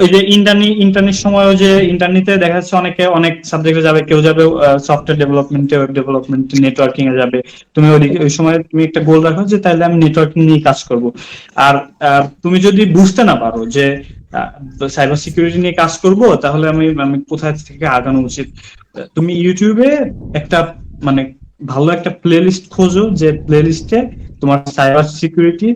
ওই যে ইন্টার্নির সময়ও যে ইন্টার্নিতে দেখা যাচ্ছে অনেকে অনেক সাবজেক্টে যাবে, কেউ যাবে সফটওয়্যার ডেভেলপমেন্টে, ওয়েব ডেভেলপমেন্ট, নেটওয়ার্কিং এ যাবে। তুমি ওই সময় তুমি একটা গোল রাখো যে তাহলে আমি নেটওয়ার্কিং নিয়ে কাজ করব। আর তুমি যদি বুঝতে না পারো যে সাইবার সিকিউরিটি নিয়ে কাজ করব, তাহলে আমি আমি কোথায় থেকে আগানো উচিত, তুমি ইউটিউবে একটা মানে ভালো একটা প্লে লিস্ট খোঁজো, যে প্লে লিস্টে তোমার cyber security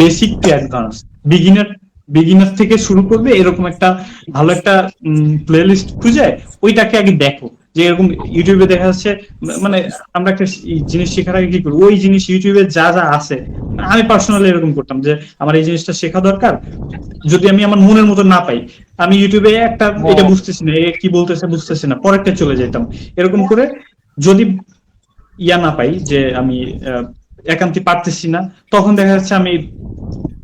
basic to advance, beginner beginner থেকে শুরু করবে এরকম একটা ভালো একটা প্লে লিস্ট খুঁজে ওইটাকে আগে দেখো। যে এরকম ইউটিউবে দেখা যাচ্ছে, মানে আমরা একটা জিনিস শেখার আগে কি করবো, ওই জিনিস ইউটিউবে যা যা আছে, আমি পার্সোনালি এরকম করতাম যে আমার এই জিনিসটা শেখা দরকার, যদি আমি আমার মনের মতো না পাই, আমি ইউটিউবে একটা এটা বুঝতেছি না, এ কি বলতেছে বুঝতেছি না, পরেরটা চলে যেতাম। এরকম করে যদি ইয়া না পাই যে আমি একান্তই পারতেছি না, তখন দেখা যাচ্ছে আমি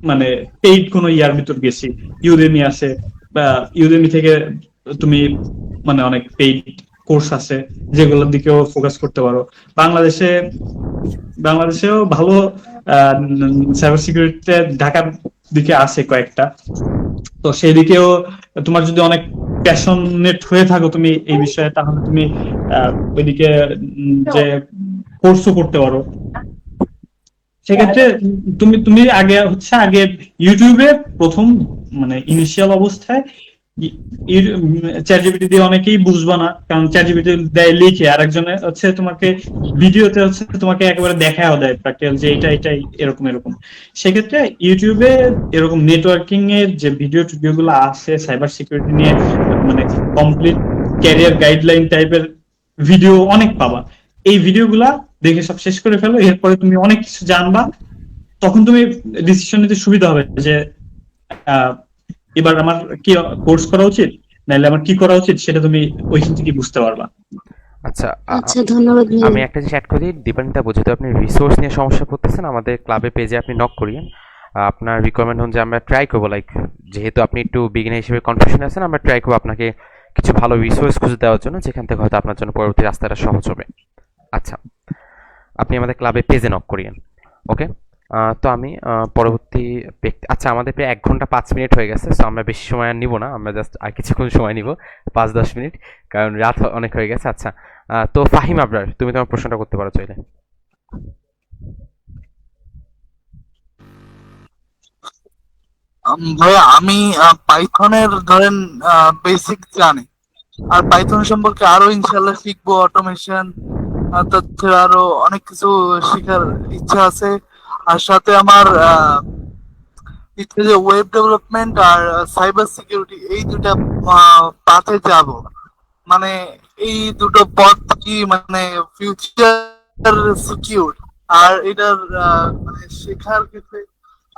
মানে পেইড কোনো ইয়ার ভিতর গেছি, ইউডেমি আছে, বা ইউডেমি থেকে তুমি মানে অনেক পেইড কোর্স আছে যেগুলোর দিকেও ফোকাস করতে পারো। বাংলাদেশে বাংলাদেশেও ভালো সাইবার সিকিউরিটিতে ঢাকার দিকে আছে কয়েকটা, তো সেই দিকেও তোমার যদি অনেক প্যাশনেট হয়ে থাকো তুমি এই বিষয়ে, তাহলে তুমি ওইদিকে যে কোর্সও করতে পারো। সেক্ষেত্রে তুমি তুমি আগে ইউটিউবে প্রথম মানে ইনিশিয়াল অবস্থায় চ্যাট জিপিটি দিয়ে অনেকেই বুঝবা না, কারণ চ্যাট জিপিটি দেয় লিখে, আর একজনে হচ্ছে তোমাকে ভিডিওতে হচ্ছে তোমাকে একেবারে দেখাও দেয় প্র্যাকটিক্যাল যে এটা এটাই এরকম এরকম। সেক্ষেত্রে ইউটিউবে এরকম নেটওয়ার্কিং এর যে ভিডিও টিডিও গুলো আছে সাইবার সিকিউরিটি নিয়ে, মানে কমপ্লিট ক্যারিয়ার গাইডলাইন টাইপের ভিডিও অনেক পাবা। এই ভিডিওগুলা দেখে সব শেষ করে ফেলো, এরপরে তুমি অনেক কিছু জানবা, তখন তুমি ডিসিশন নিতে সুবিধা হবে যে এবার আমার কি কোর্স করা উচিত, নাহলে আমার কি করা উচিত, সেটা তুমি ওইখান থেকে বুঝতে পারবা। আচ্ছা আচ্ছা, ধন্যবাদ ভাইয়া। আমি একটা জিনিস অ্যাড করি, দীপানিতা বুঝতে আপনি রিসোর্স নিয়ে সমস্যা পড়তেছেন, আমাদের ক্লাবে পেজে আপনি নক করিয়েন। আপনার রিকোয়ারমেন্ট হন যে আমরা ট্রাই করবো, লাইক যেহেতু আপনি একটু বিগিনার হিসেবে কনফিউশন আছেন, আমরা ট্রাই করবো আপনাকে কিছু ভালো রিসোর্স খুঁজে দেওয়ার জন্য, যেখান থেকে হয়তো আপনার জন্য পরবর্তী রাস্তাটা সহজ হবে। আচ্ছা আপনি আমাদের ক্লাবে পেজে নক করিয়েন, ওকে। তো আমি পরবর্তী ব্যক্তি, আচ্ছা আমাদের প্রায় 1 ঘন্টা 5 মিনিট হয়ে গেছে, সো আমরা বেশি সময় আর নিব না, আমরা জাস্ট আর কিছুক্ষণ সময় নিব, 5-10 মিনিট, কারণ রাত অনেক হয়ে গেছে। আচ্ছা তো ফাহিম আবরার, তুমি তোমার প্রশ্নটা করতে পারো চাইলে। ভাইয়া আমি পাইথনের ধরেন বেসিক জানি, আর পাইথন সম্পর্কে আরো ইনশাল্লাহ শিখবো, অটোমেশন তাছাড়া আরো অনেক কিছু শেখার ইচ্ছা আছে। আর সাথে আমার ইচ্ছে যে ওয়েব ডেভেলপমেন্ট আর সাইবার সিকিউরিটি এই দুটা পাথে যাব, মানে এই দুটো পথ কি মানে ফিউচার সিকিউর, আর এটার মানে শেখার ক্ষেত্রে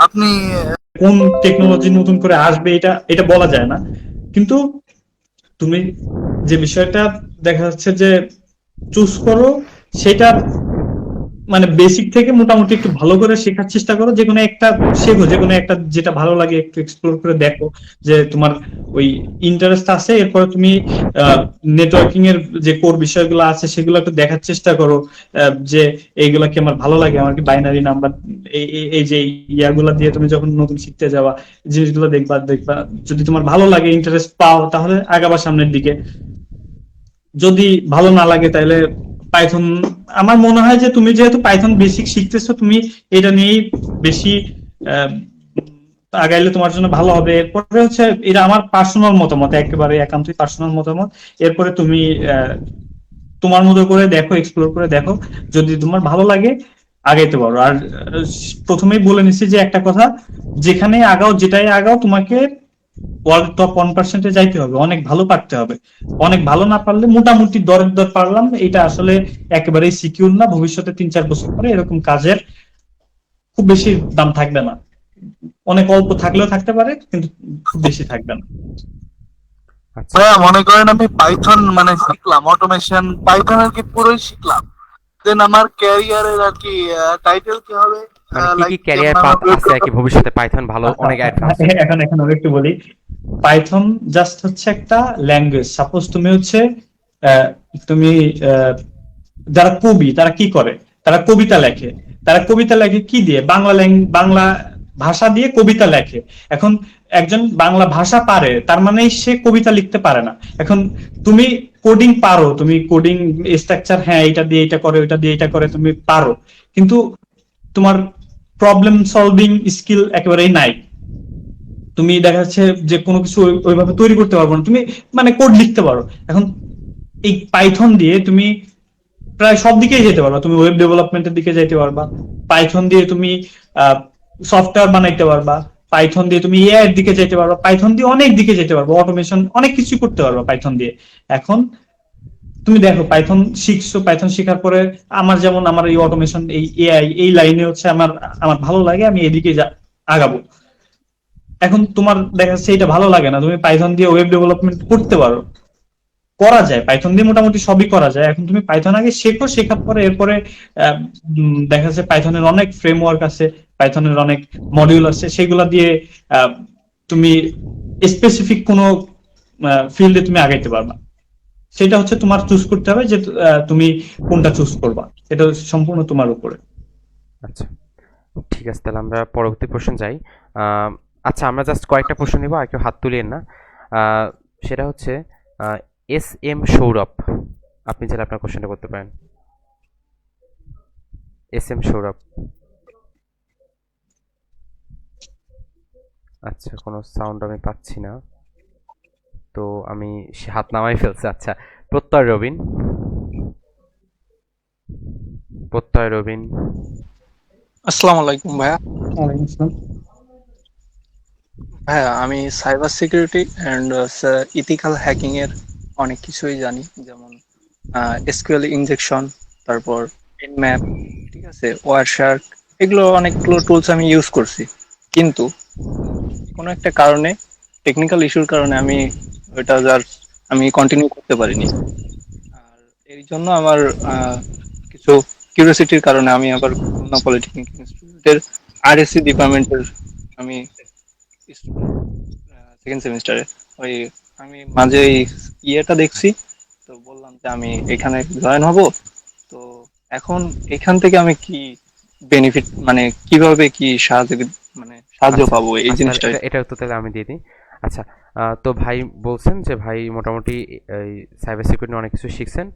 আপনি কোন টেকনোলজি নতুন করে আসবে এটা এটা বলা যায় না, কিন্তু তুমি যে বিষয়টা দেখা যাচ্ছে যে চুজ করো সেটা মানে বেসিক থেকে মোটামুটি একটু ভালো করে শেখার চেষ্টা করো, যে কোনো একটা শেখো, যে কোনো একটা যেটা ভালো লাগে একটু এক্সপ্লোর করে দেখো যে তোমার ওই ইন্টারেস্ট আছে। এরপরে তুমি নেটওয়ার্কিং এর যে কোর বিষয়গুলো আছে সেগুলো একটু দেখার চেষ্টা করো, যে এইগুলা কি আমার ভালো লাগে, আমার কি বাইনারি নাম্বার এই যে ইয়াগুলা দিয়ে তুমি যখন নতুন শিখতে যাবা জিনিসগুলো দেখবা দেখবা, যদি তোমার ভালো লাগে ইন্টারেস্ট পাও তাহলে আগাবা সামনের দিকে। যদি ভালো না লাগে তাহলে পাইথন, আমার মনে হয় যে তুমি যেহেতু পাইথন বেসিক শিখতেছো তুমি এটা নিয়েই বেশি আহ, আগাইলে তোমার জন্য ভালো হবে। এরপরে হচ্ছে এটা আমার পার্সোনাল মতামত, একেবারে একান্তই পার্সোনাল মতামত। এরপরে তুমি তোমার মতো করে দেখো, এক্সপ্লোর করে দেখো, যদি তোমার ভালো লাগে আগাইতে পারো। আর প্রথমেই বলে নিচ্ছি যে একটা কথা, যেখানে আগাও যেটাই আগাও তোমাকে ওয়ার্ল্ড টপ 1% যাইতে হবে, অনেক ভালো পারতে হবে। অনেক ভালো না পারলে মোটামুটি দরের দর পারলাম, এটা আসলে একেবারেই সিকিউর না। ভবিষ্যতে 3-4 বছর পরে এরকম কাজের খুব বেশি দাম থাকবে না, অনেক অল্প থাকলেও থাকতে পারে কিন্তু খুব বেশি থাকবে না। আচ্ছা, ভাইয়া মনে করেন আমি পাইথন মানে শিখলাম, অটোমেশন পাইথন আর কি পুরোই শিখলাম, দেন আমার ক্যারিয়ারের আর কি টাইটেল কি হবে? মানে কি কি লাইক ক্যারিয়ার যেমন পাথ আমার আছে আর কি ভবিষ্যতে পাইথন ভালো অনেক অ্যাডভান্স? এখন এখন আমি একটু বলি, পাইথন জাস্ট হচ্ছে একটা ল্যাঙ্গুয়েজ। সাপোজ তুমি হচ্ছে আহ, তুমি আহ, যারা কবি তারা কি করে, তারা কবিতা লেখে। তারা কবিতা লেখে কি দিয়ে? বাংলা ভাষা দিয়ে কবিতা লেখে। এখন একজন বাংলা ভাষা পারে তার মানে সে কবিতা লিখতে পারে না। এখন তুমি কোডিং পারো, তুমি কোডিং স্ট্রাকচার, হ্যাঁ এটা দিয়ে এটা করে ওইটা দিয়ে এটা করে তুমি পারো, কিন্তু তোমার প্রবলেম সলভিং স্কিল একেবারেই নাই। তুমি দেখা যাচ্ছে যে কোনো কিছু ওইভাবে তৈরি করতে পারবো না, তুমি মানে কোড লিখতে পারো। এখন এই পাইথন দিয়ে তুমি প্রায় সব দিকেই যেতে পারবা, তুমি ওয়েব ডেভেলপমেন্টের দিকে যেতে পারবা, পাইথন দিয়ে তুমি সফটওয়্যার বানাইতে পারবা, পাইথন দিয়ে তুমি এআই এর দিকে যেতে পারবা, পাইথন দিয়ে অনেক দিকে যেতে পারবা, অটোমেশন অনেক কিছু করতে পারবা পাইথন দিয়ে। এখন তুমি দেখো পাইথন শিখছো, পাইথন শেখার পরে আমার যেমন আমার এই অটোমেশন এই এআই এই লাইনে হচ্ছে আমার আমার ভালো লাগে, আমি এদিকে আগাবো। এখন তোমার দেখা যাচ্ছে এটা ভালো লাগে না, তুমি পাইথন দিয়ে ওয়েব ডেভেলপমেন্ট করতে পারো, করা যায় পাইথন দিয়ে মোটামুটি সবই করা যায়। এখন তুমি পাইথন আগে শেখো, শেখার পরে এরপরে দেখা যাচ্ছে পাইথনের অনেক ফ্রেমওয়ার্ক আছে, পাইথনের অনেক মডিউল আছে, সেগুলা দিয়ে তুমি স্পেসিফিক কোনো ফিল্ডে তুমি আগাইতে পারবা। সেটা হচ্ছে তোমার চুজ করতে হবে যে তুমি কোনটা চুজ করবা, এটা সম্পূর্ণ তোমার উপরে। আচ্ছা, ঠিক আছে, তাহলে আমরা পরবর্তী প্রশ্ন যাই। আচ্ছা, আমরা জাস্ট কয়েকটা প্রশ্ন নিব, আর কেউ হাত তুলিয়েন না। সেটা হচ্ছে এস এম সৌরভ, আপনি চাইলে আপনার কোশ্চেনটা করতে পারেন। S M Sourav. আচ্ছা, কোনো সাউন্ড আমি পাচ্ছি না, তো আমি হাত নামাই ফেলছি। আচ্ছা, প্রত্যয় রবিন। প্রত্যয় রবিন। আসসালামু আলাইকুম ভাইয়া। ভাইয়া আমি cyber security and ethical hacking এর অনেক কিছুই জানি, যেমন এসকিউএল ইনজেকশন, তারপর ম্যাপ, ঠিক আছে, ওয়ারশার্ক, এগুলো অনেকগুলো টুলস আমি ইউজ করছি। কিন্তু কোনো একটা কারণে, টেকনিক্যাল ইস্যুর কারণে আমি ওইটা আমি কন্টিনিউ করতে পারিনি। আর এই জন্য আমার কিছু কিউরিওসিটির কারণে আমি আবার খুলনা পলিটেকনিক ইনস্টিটিউটের আরএসসি ডিপার্টমেন্টের আমি সেকেন্ড সেমিস্টারে ওই আমি মাঝে এই ইয়েটা দেখছি, তো বললাম যে আমি এখানে জয়েন হব। তো এখন এখান থেকে আমি কি বেনিফিট, মানে কিভাবে কি সাহায্য আচ্ছা, পাবো এই আচ্ছা, জিনিসটা? এটা তো তাহলে আমি দিয়ে দিই। আচ্ছা, তো ভাই বলছেন যে ভাই মোটামুটি এই সাইবার সিকিউরিটি অনেক কিছু শিখছেন,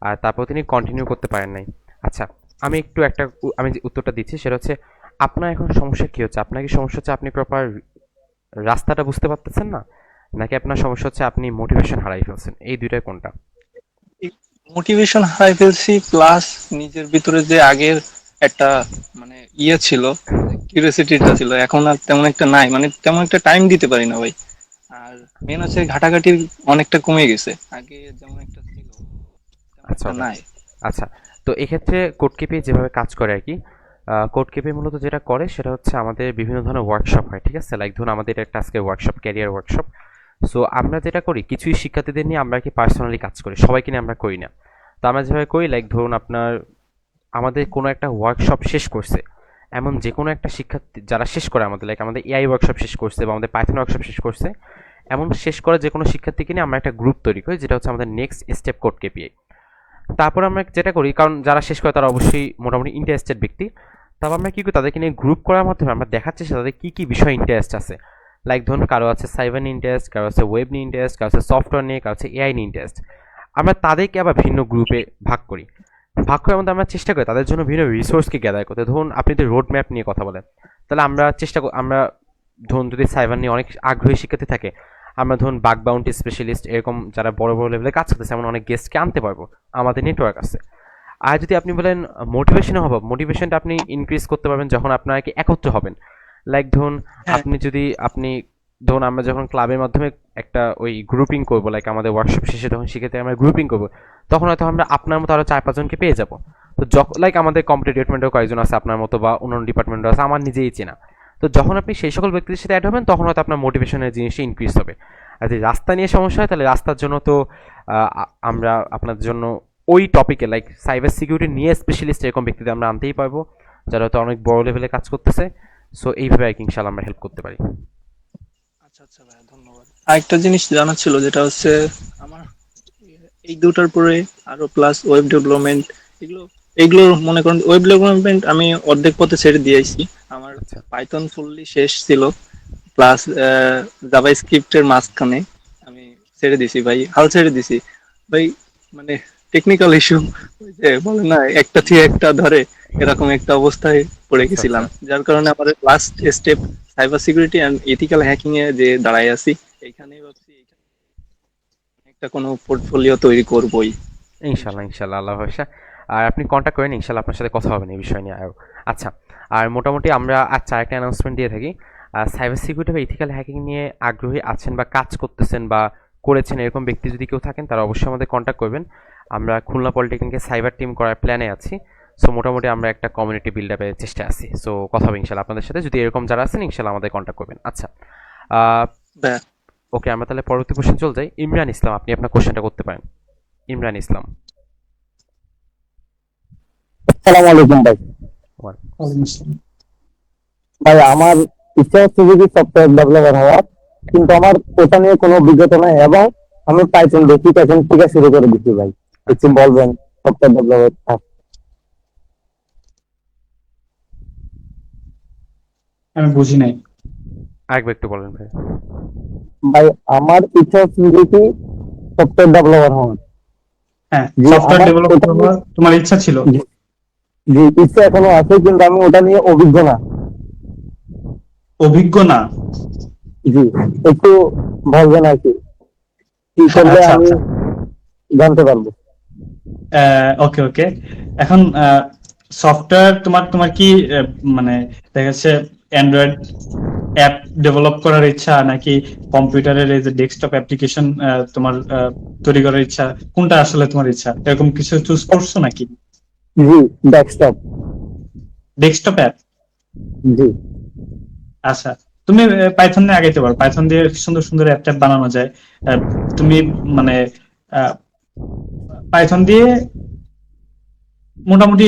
আর তারপর তিনি কন্টিনিউ করতে পারেন নাই। আচ্ছা, আমি একটু আমি যে উত্তরটা দিচ্ছি সেটা হচ্ছে, আপনার এখন সমস্যা কি হচ্ছে? আপনার কি সমস্যা হচ্ছে আপনি প্রপার রাস্তাটা বুঝতে পারতেছেন না, নাকি আপনার সমস্যা হচ্ছে আপনি মোটিভেশন হারাই ফেলছেন? এই দুইটাই কোনটা? মোটিভেশন হারাই ফেলছি, প্লাস নিজের ভিতরে যে আগের একটা মানে ইয়ে ছিল, কিউরিওসিটিটা ছিল, এখন আর তেমন একটা নাই, মানে তেমন একটা টাইম দিতে পারি না ভাই। আর মেন হচ্ছে ঘাটাঘাটি অনেকটা কমে গেছে, আগে যেমন একটা ছিল তেমন আচ্ছা, একটা নাই। আচ্ছা, তো এক্ষেত্রে কোডকিপি যেভাবে কাজ করে আর কি, কোড কেপি মূলত যেটা করে সেটা হচ্ছে আমাদের বিভিন্ন ধরনের ওয়ার্কশপ হয়, ঠিক আছে? লাইক ধরুন আমাদের একটা আজকে ওয়ার্কশপ, ক্যারিয়ার ওয়ার্কশপ। সো আমরা যেটা করি, কিছুই শিক্ষার্থীদের নিয়ে আমরা কি পার্সোনালি কাজ করি, সবাইকে নিয়ে আমরা করি না। তো আমরা যেভাবে করি, লাইক ধরুন আপনার আমাদের কোনো একটা ওয়ার্কশপ শেষ করছে, এমন যে কোনো একটা শিক্ষার্থী যারা শেষ করে আমাদের, লাইক আমাদের এআই ওয়ার্কশপ শেষ করছে বা আমাদের পাইথন ওয়ার্কশপ শেষ করছে, এমন শেষ করা যে কোনো শিক্ষার্থীকে নিয়ে আমরা একটা গ্রুপ তৈরি করি, যেটা হচ্ছে আমাদের নেক্সট স্টেপ কোড কেপিআই। তারপর আমরা যেটা করি, কারণ যারা শেষ করে তারা অবশ্যই মোটামুটি ইন্টারেস্টেড ব্যক্তি, তারপর আমরা কী করি, তাদেরকে নিয়ে গ্রুপ করার মাধ্যমে আমরা দেখাচ্ছি তাদের কী কী বিষয় ইন্টারেস্ট আছে। লাইক ধরুন কারো আছে সাইবার নিয়ে ইন্টারেস্ট, কারো আছে ওয়েব নিয়ে ইন্টারেস্ট, কারো আছে সফটওয়্যার নিয়ে, কারো আছে এআই নিয়ে ইন্টারেস্ট। আমরা তাদেরকে আবার ভিন্ন গ্রুপে ভাগ করি। ভাগ করার মধ্যে আমরা চেষ্টা করি তাদের জন্য বিভিন্ন রিসোর্সকে গ্যাদার করতে। ধরুন আপনি যদি রোড ম্যাপ নিয়ে কথা বলেন, তাহলে আমরা চেষ্টা করি, আমরা ধরুন যদি সাইবার নিয়ে অনেক আগ্রহী শিক্ষার্থী থাকে, আমরা ধরুন বাগ বাউন্টি স্পেশালিস্ট এরকম যারা বড় বড় লেভেলে কাজ করতেছে এমন অনেক গেস্টকে আনতে পারবো, আমাদের নেটওয়ার্ক আছে। আর যদি আপনি বলেন মোটিভেশনের অভাব, মোটিভেশনটা আপনি ইনক্রিজ করতে পারবেন যখন আপনারা কি একত্র হবেন। লাইক ধরুন আপনি ধরুন আমরা যখন ক্লাবের মাধ্যমে একটা ওই গ্রুপিং করবো, লাইক আমাদের ওয়ার্কশপ শেষে তখন শিখেতে আমরা গ্রুপিং করবো, তখন হয়তো আমরা আপনার মতো আরও 4-5 জনকে পেয়ে যাবো। তো লাইক আমাদের কম্পিউটার ডিপার্টমেন্টেও কয়েকজন আছে আপনার মতো, বা অন্যান্য ডিপার্টমেন্টও আছে, আমার নিজেই চেনা। তো যখন আপনি সেই সকল ব্যক্তিদের সাথে অ্যাড হবেন তখন হয়তো আপনার মোটিভেশনের জিনিসটা ইনক্রিজ হবে। আর যদি রাস্তা নিয়ে সমস্যা হয়, তাহলে রাস্তার জন্য তো আমরা আপনাদের জন্য ওই টপিকে লাইক সাইবার সিকিউরিটি নিয়ে স্পেশালিস্ট এরকম ব্যক্তিদের আমরা আনতেই পারবো, যারা হয়তো অনেক বড় লেভেলে কাজ করতেছে। সো এইভাবে আর কি ইনশাআল্লাহ আমরা হেল্প করতে পারি। আচ্ছা আচ্ছা ভাইয়া, ধন্যবাদ। আরেকটা জিনিস জানা ছিল, যেটা হচ্ছে আমার এই দুটার পরে আরো প্লাস ওয়েব ডেভেলপমেন্ট, এগুলোর মনে করেন ওয়েব ডেভেলপমেন্ট আমি অর্ধেক পথে ছেড়ে দিয়েছি। আমার আচ্ছা পাইথন ফুললি শেষ ছিল, প্লাস জাভাস্ক্রিপ্টের মাঝখানে আমি ছেড়ে দিছি ভাই, হাল ছেড়ে দিছি ভাই। মানে টেকনিক্যাল ইস্যু, যে বলে না একটা থেকে একটা ধরে, এরকম একটা অবস্থায় পড়ে আচ্ছা গেছিলাম, আচ্ছা যার কারণে আমাদের last step cyber security and ethical hacking এ যে দাঁড়াই আছি। এইখানেই ভাবছি একটা কোনো পোর্টফোলিও তৈরি করবই ইনশাল্লাহ ইনশাল্লাহ, আল্লাহ ভরসা। আর আপনি কন্ট্যাক্ট করেন, ইনশাল্লাহ আপনার সাথে কথা হবে না এই বিষয় নিয়ে আরও। আচ্ছা, আর মোটামুটি আমরা আচ্ছা একটা অ্যানাউন্সমেন্ট দিয়ে থাকি, সাইবার সিকিউরিটি বা ইথিক্যাল হ্যাকিং নিয়ে আগ্রহী আছেন বা কাজ করতেছেন বা করেছেন এরকম ব্যক্তি যদি কেউ থাকেন, তারা অবশ্যই আমাদের কন্ট্যাক্ট করবেন। আমরা খুলনা পলিটেকনিকে সাইবার টিম করার প্ল্যানে আছি। সো মোটামুটি আমরা একটা কমিউনিটি বিল্ড আপের চেষ্টায় আছি। সো কথা হবে ইনশাল্লাহ আপনাদের সাথে, যদি এরকম যারা আছেন ইনশাল্লাহ আমাদের কন্ট্যাক্ট করবেন। আচ্ছা ওকে, আমরা তাহলে পরবর্তী কোশ্চেন চলে যাই। ইমরান ইসলাম, আপনি আপনার কোশ্চেনটা করতে পারেন। ইমরান ইসলাম। আসসালামু আলাইকুম ভাই। ভাই আমার ইচ্ছা হচ্ছে যদি সফটওয়্যার ডেভেলপার হওয়ার, কিন্তু আমার ওটা নিয়ে কোনো অভিজ্ঞতা নাই, এবং আমি পাইথন বেসিক এখন থেকে শুরু করে দিচ্ছি ভাই। একটু বলবেন সফটওয়্যার ডেভেলপার। আমি বুঝি নাই। আরেকবার একটু বলেন ভাই। ভাই আমার ইচ্ছা হচ্ছে যদি সফটওয়্যার ডেভেলপার হওয়ার। হ্যাঁ, জি, সফটওয়্যার আমার ডেভেলপার ওটা নিয়ে তোমার ইচ্ছা ছিল? জি ইচ্ছা এখনো আছে, কিন্তু আমি ওটা নিয়ে অভিজ্ঞ না। অভিজ্ঞ না? জি, একটু বলবেন আর কি কি করলে আচ্ছা আমি আচ্ছা, জানতে পারবো। ওকে ওকে। এখন সফটওয়্যার তোমার কি মানে দেখা যাচ্ছে অ্যান্ড্রয়েড অ্যাপ ডেভেলপ করার ইচ্ছা, নাকি কম্পিউটারের এই যে ডেস্কটপ অ্যাপ্লিকেশন তোমার তৈরি করার ইচ্ছা? কোনটা আসলে তোমার ইচ্ছা? এরকম কিছু চুজ করছো নাকি? জি, ডেস্কটপ অ্যাপ? জি আচ্ছা, তুমি পাইথন নিয়ে আগাইতে পারো। পাইথন দিয়ে সুন্দর সুন্দর অ্যাপ ট্যাপ বানানো যায়। তুমি মানে পাইথন দিয়ে মোটামুটি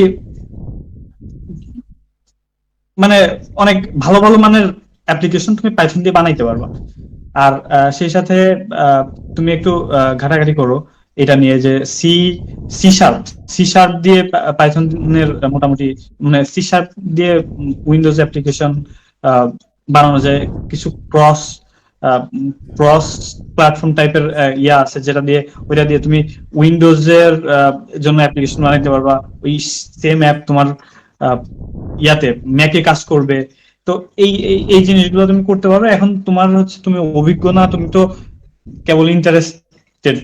মানে অনেক ভালো ভালো মানের অ্যাপ্লিকেশন তুমি পাইথন দিয়ে বানাইতে পারবা। আর সেই সাথে তুমি একটু ঘাটাঘাটি করো এটা নিয়ে, যে সি শার্প দিয়ে পাইথনের মোটামুটি মানে সি শার্প দিয়ে উইন্ডোজ অ্যাপ্লিকেশন বানানো যায়। কিছু ক্রস প্ল্যাটফর্ম টাইপের ইয়া আছে, যেটা দিয়ে ওইটা দিয়ে তুমি উইন্ডোজ এর জন্য অ্যাপ্লিকেশন বানাইতে পারবা। ওই সেম অ্যাপ তোমার ইয়াতে ম্যাকে কাজ করবে। তো এই এই জিনিসগুলো তুমি করতে পারবে। এখন তোমার হচ্ছে তুমি অভিজ্ঞ না, তুমি তো কেবল ইন্টারেস্টেড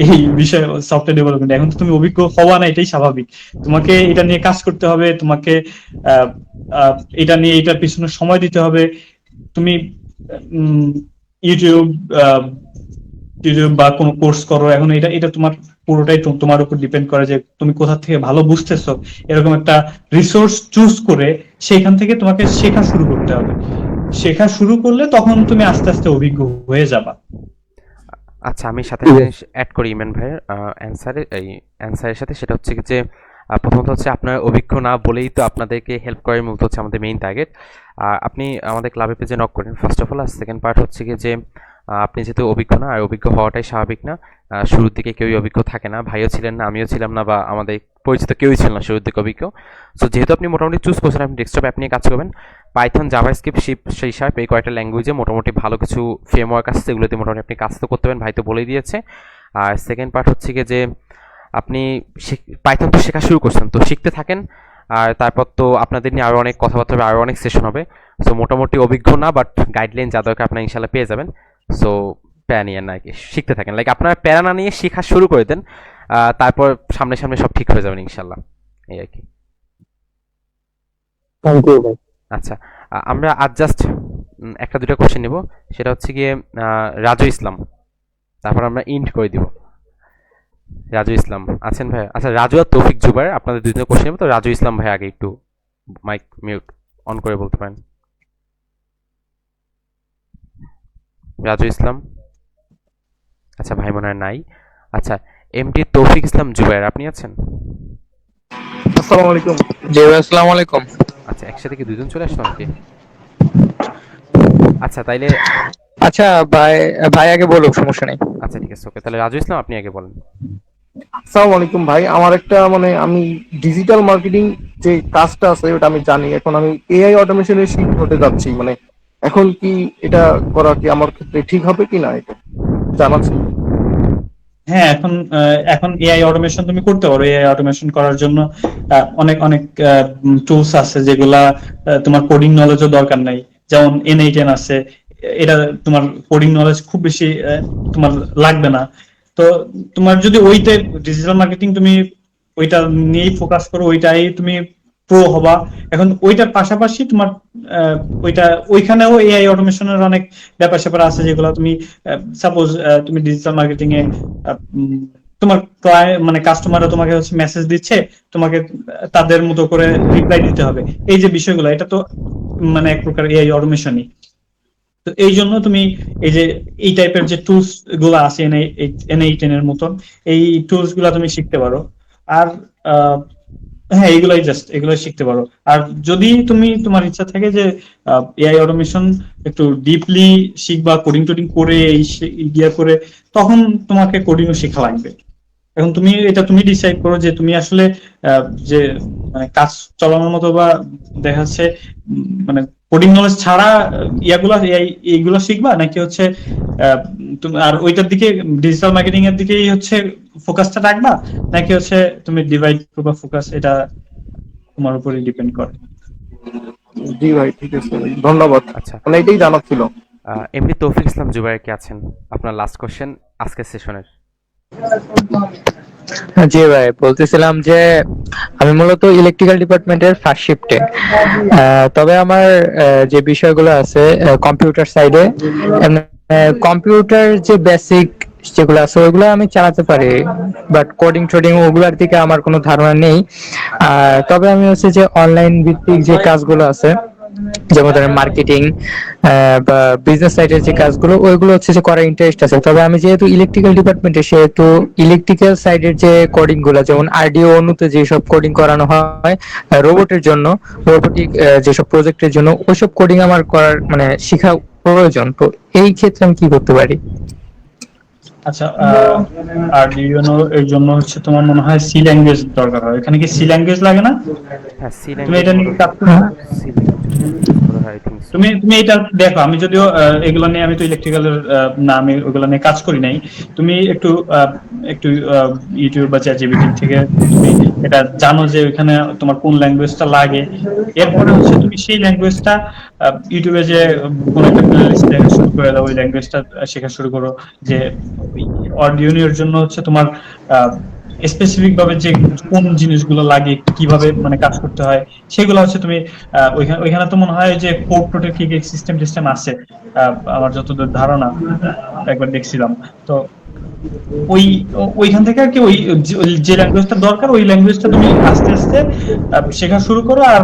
এই বিষয়ে সফটওয়্যার ডেভেলপমেন্ট। এখন তো তুমি অভিজ্ঞ হওয়া না, এটাই স্বাভাবিক। তোমাকে এটা নিয়ে কাজ করতে হবে, তোমাকে এটা নিয়ে এটার পিছনে সময় দিতে হবে। তুমি ইউটিউব বা কোনো কোর্স করো, এখন এটা তোমার পুরোটাই তোমার উপর ডিপেন্ড করে যে তুমি কোথা থেকে ভালো বুঝতেছো। এরকম একটা রিসোর্স চুজ করে সেখান থেকে তোমাকে শেখা শুরু করতে হবে। শেখা শুরু করলে তখন তুমি আস্তে আস্তে অভিজ্ঞ হয়ে যাবা। আচ্ছা, আমি সাথে অ্যাড করি ইমরান ভাইয়ের অ্যান্সারের সাথে, সেটা হচ্ছে কি যে প্রথমত হচ্ছে আপনার অভিজ্ঞ না বলেই তো আপনাদেরকে হেল্প করার মূলত হচ্ছে আমাদের মেইন টার্গেট। আর আপনি আমাদের ক্লাবের পেজে নক করেন ফার্স্ট অফ অল। আর সেকেন্ড পার্ট হচ্ছে কি যে আপনি যেহেতু অভিজ্ঞ না, আর অভিজ্ঞ হওয়াটাই স্বাভাবিক না, শুরুর দিকে কেউই অভিজ্ঞ থাকে না, ভাইও ছিলেন না, আমিও ছিলাম না, বা আমাদের পরিচিত কেউই ছিল না শুরুর দিকে অভিজ্ঞ। সো যেহেতু আপনি মোটামুটি চুজ করছেন আপনি ডেস্কটপ অ্যাপ নিয়ে কাজ করবেন, পাইথন, জাভাস্ক্রিপ্ট, সি শার্প, এই কয়েকটা ল্যাঙ্গুয়েজে মোটামুটি ভালো কিছু ফ্রেমওয়ার্ক আছে, সেগুলোতে মোটামুটি আপনি কাজ তো করতে পারেন, ভাই তো বলেই দিয়েছে। আর সেকেন্ড পার্ট হচ্ছে কি যে আপনি পাইথন তো শেখা শুরু করছেন, তো শিখতে থাকেন। আর তারপর তো আপনাদের নিয়ে আরও অনেক কথাবার্তা হবে, আরও অনেক সেশন হবে। সো মোটামুটি অভিজ্ঞ না, বাট গাইডলাইন যা দরকার আপনার ইনশাল্লাহ পেয়ে যাবেন। সো প্যারা নিয়ে না, আর কি শিখতে থাকেন, লাইক আপনারা প্যারা না নিয়ে শেখা শুরু করে দেন, তারপর সামনে সামনে সব ঠিক হয়ে যাবেন ইনশাল্লাহ, এই আর কি। থ্যাংক ইউ ভাই। আচ্ছা, আমরা আজ জাস্ট একটা দুটো কোশ্চেন নেব, সেটা হচ্ছে গিয়ে রাজু ইসলাম, তারপর আমরা ইন্ড করে দিব। রাজু ইসলাম আছেন ভাই? আচ্ছা, রাজু আর তৌফিক জুবাইর, আপনাদের দুজনের কোশ্চেন নেব, তো রাজু ইসলাম ভাই আগে একটু মাইক মিউট অন করে বলতে পারেন। রাজু ইসলাম, আচ্ছা ভাই মনে হয় নাই। আচ্ছা, এমডি তৌফিক ইসলাম জুবাইর, আপনি আছেন? আসসালামু আলাইকুম। জি ভাই, আসসালামু আলাইকুম। আচ্ছা, একসাথে কি দুজন চলে আসলো নাকি? আচ্ছা তাইলে আচ্ছা ভাই, ভাই আগে বলুক, সমস্যা নেই। আচ্ছা ঠিক আছে, ওকে, তাহলে রাজু ইসলাম আপনি আগে বলেন। আসসালামু আলাইকুম ভাই, আমার একটা মানে আমি ডিজিটাল মার্কেটিং যে কাজটা আছে ওটা আমি জানি, এখন আমি এআই অটোমেশনে শিফট হতে যাচ্ছি, মানে এখন কি এটা করা কি আমার ক্ষেত্রে ঠিক হবে কি না এটা জানাচ্ছি। হ্যাঁ, এখন এআই অটোমেশন তুমি করতে পারো। এআই অটোমেশন করার জন্য অনেক অনেক টুলস আছে যেগুলা তোমার কোডিং নলেজও দরকার নাই। যেমন N8N আছে, এটা তোমার কোডিং নলেজ খুব বেশি তোমার লাগবে না। তো তোমার যদি ওইটা ডিজিটাল মার্কেটিং তুমি ওইটা নিয়েই ফোকাস করো, ওইটাই তুমি প্রো হবা। এখন ওইটার পাশাপাশি তোমার ওইখানেও এআই অটোমেশনের অনেক ব্যাপার স্যাপার আছে যেগুলো তুমি সাপোজ তুমি ডিজিটাল মার্কেটিং এ তোমার মানে কাস্টমাররা তোমাকে হচ্ছে মেসেজ দিচ্ছে, তোমাকে তাদের মতো করে রিপ্লাই দিতে হবে, এই যে বিষয়গুলো, এটা তো মানে এক প্রকার এআই অটোমেশনই। তো এই জন্য তুমি এই যে এই টাইপের যে টুলস গুলো আছে N8N এর মতন, এই টুলস গুলা তুমি শিখতে পারো। আর হ্যাঁ, এগুলাই শিখতে পারো। আর যদি তুমি তোমার ইচ্ছা থাকে যে এআই অটোমেশন একটু ডিপলি শিখবা, কোডিং টোডিং করে গিয়া করে, তখন তোমাকে কোডিংও শেখা লাগবে। এখন তুমি ডিসাইড করো যে তুমি আসলে যে মানে কাজ চালানোর মতো, বা দেখা যাচ্ছে মানে কোডিং নলেজ ছাড়া এইগুলো শিখবা, নাকি হচ্ছে তুমি আর ওইটার দিকে ডিজিটাল মার্কেটিং এর দিকেই হচ্ছে ফোকাসটা রাখবা, নাকি হচ্ছে তুমি ডিভাইড করবা ফোকাস, এটা তোমার উপরই ডিপেন্ড করে। জি ভাই, ঠিক আছে ভাই, ধন্যবাদ। আচ্ছা, মানে এটাই জানার ছিল। এমডি তৌফিক ইসলাম জুবাইর কি আছেন? আপনার লাস্ট কোশ্চেন আজকের সেশনের। জি ভাই, বলতেছিলাম যে আমি মূলত ইলেকট্রিক্যাল ডিপার্টমেন্টের ফার্স্ট শিফটে, তবে আমার যে বিষয়গুলো আছে কম্পিউটার সাইডে, কম্পিউটার যে বেসিক যেগুলো আছে ওইগুলো আমি চালাতে পারি, বাট কোডিং টোডিং ওগুলোর দিকে আমার কোনো ধারণা নেই। তবে আমি হচ্ছে যে অনলাইন ভিত্তিক যে কাজগুলো আছে, যেমন ধরেন মার্কেটিং বা বিজনেস সাইডের যে কাজগুলো, ওইগুলো হচ্ছে যে করার ইন্টারেস্ট আছে। তবে আমি যেহেতু ইলেকট্রিক্যাল ডিপার্টমেন্টে, সেহেতু ইলেকট্রিক্যাল সাইডের যে কোডিং গুলো, যেমন আরডিও অনুতে যেসব কোডিং করানো হয় রোবটের জন্য, রোবোটিক যেসব প্রজেক্টের জন্য, ওইসব কোডিং আমার করার মানে শেখা প্রয়োজন। তো এই ক্ষেত্রে আমি কি করতে পারি? আচ্ছা, আরডিনো এর জন্য হচ্ছে তোমার মনে হয় সি ল্যাঙ্গুয়েজ দরকার হয়। এখানে কি সি ল্যাঙ্গুয়েজ লাগে না? হ্যাঁ, সি তুমি এটা নিয়ে কাজ করো। ল্যাঙ্গুয়েজ তুমি এটা দেখো, আমি যদিও এগুলো নিয়ে, আমি তো ইলেকট্রিক্যালের না, আমি ওগুলো নিয়ে কাজ করি নাই। তুমি একটু ইউটিউব বা চ্যাটজিপিটি থেকে তুমি এটা জানো যে ওখানে তোমার কোন ল্যাঙ্গুয়েজটা লাগে। এরপরে হচ্ছে তুমি সেই ল্যাঙ্গুয়েজটা ইউটিউবে যে কোন একটা প্লেলিস্ট দেখা শুরু করে দাও, ওই ল্যাঙ্গুয়েজটা শেখা শুরু করো। যে অডিওর জন্য হচ্ছে তোমার স্পেসিফিক ভাবে যে কোন জিনিসগুলো লাগে, কিভাবে মানে কাজ করতে হয়, সেগুলো হচ্ছে তুমি ওইখানে তো মনে হয় যে কোড টোডের কি সিস্টেম আছে, আমার যতদূর ধারণা, একবার দেখছিলাম। তো ওইখান থেকে আর কি যে ল্যাঙ্গুয়েজটা দরকার ওই ল্যাঙ্গুয়েজটা তুমি আস্তে আস্তে শেখা শুরু করো। আর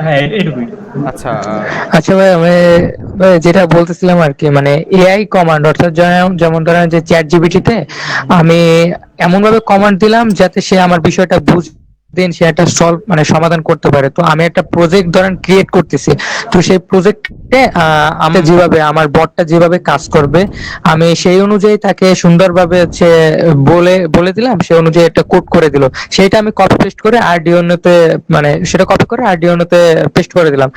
হ্যাঁ, এটুকুই। আচ্ছা আচ্ছা ভাই, আমি ভাই যেটা বলতেছিলাম আর কি, মানে এআই কমান্ড, অর্থাৎ যেমন ধরেন যে চ্যাট জিপিটিতে আমি এমন ভাবে কমান্ড দিলাম যাতে সে আমার বিষয়টা দেন সে একটা সমাধান করতে পারে। তো আমি একটা প্রজেক্ট ধরেন ক্রিয়েট করতেছি, তো সেই প্রজেক্টে আমি যেভাবে আমার বটটা যেভাবে কাজ করবে আমি সেই অনুযায়ী তাকে সুন্দরভাবে হচ্ছে বলে দিলাম, সেই অনুযায়ী একটা কোড করে দিল, সেটা আমি কপি পেস্ট করে আরডিওনোতে, মানে সেটা কপি করে আরডিওনোতে পেস্ট করে দিলাম।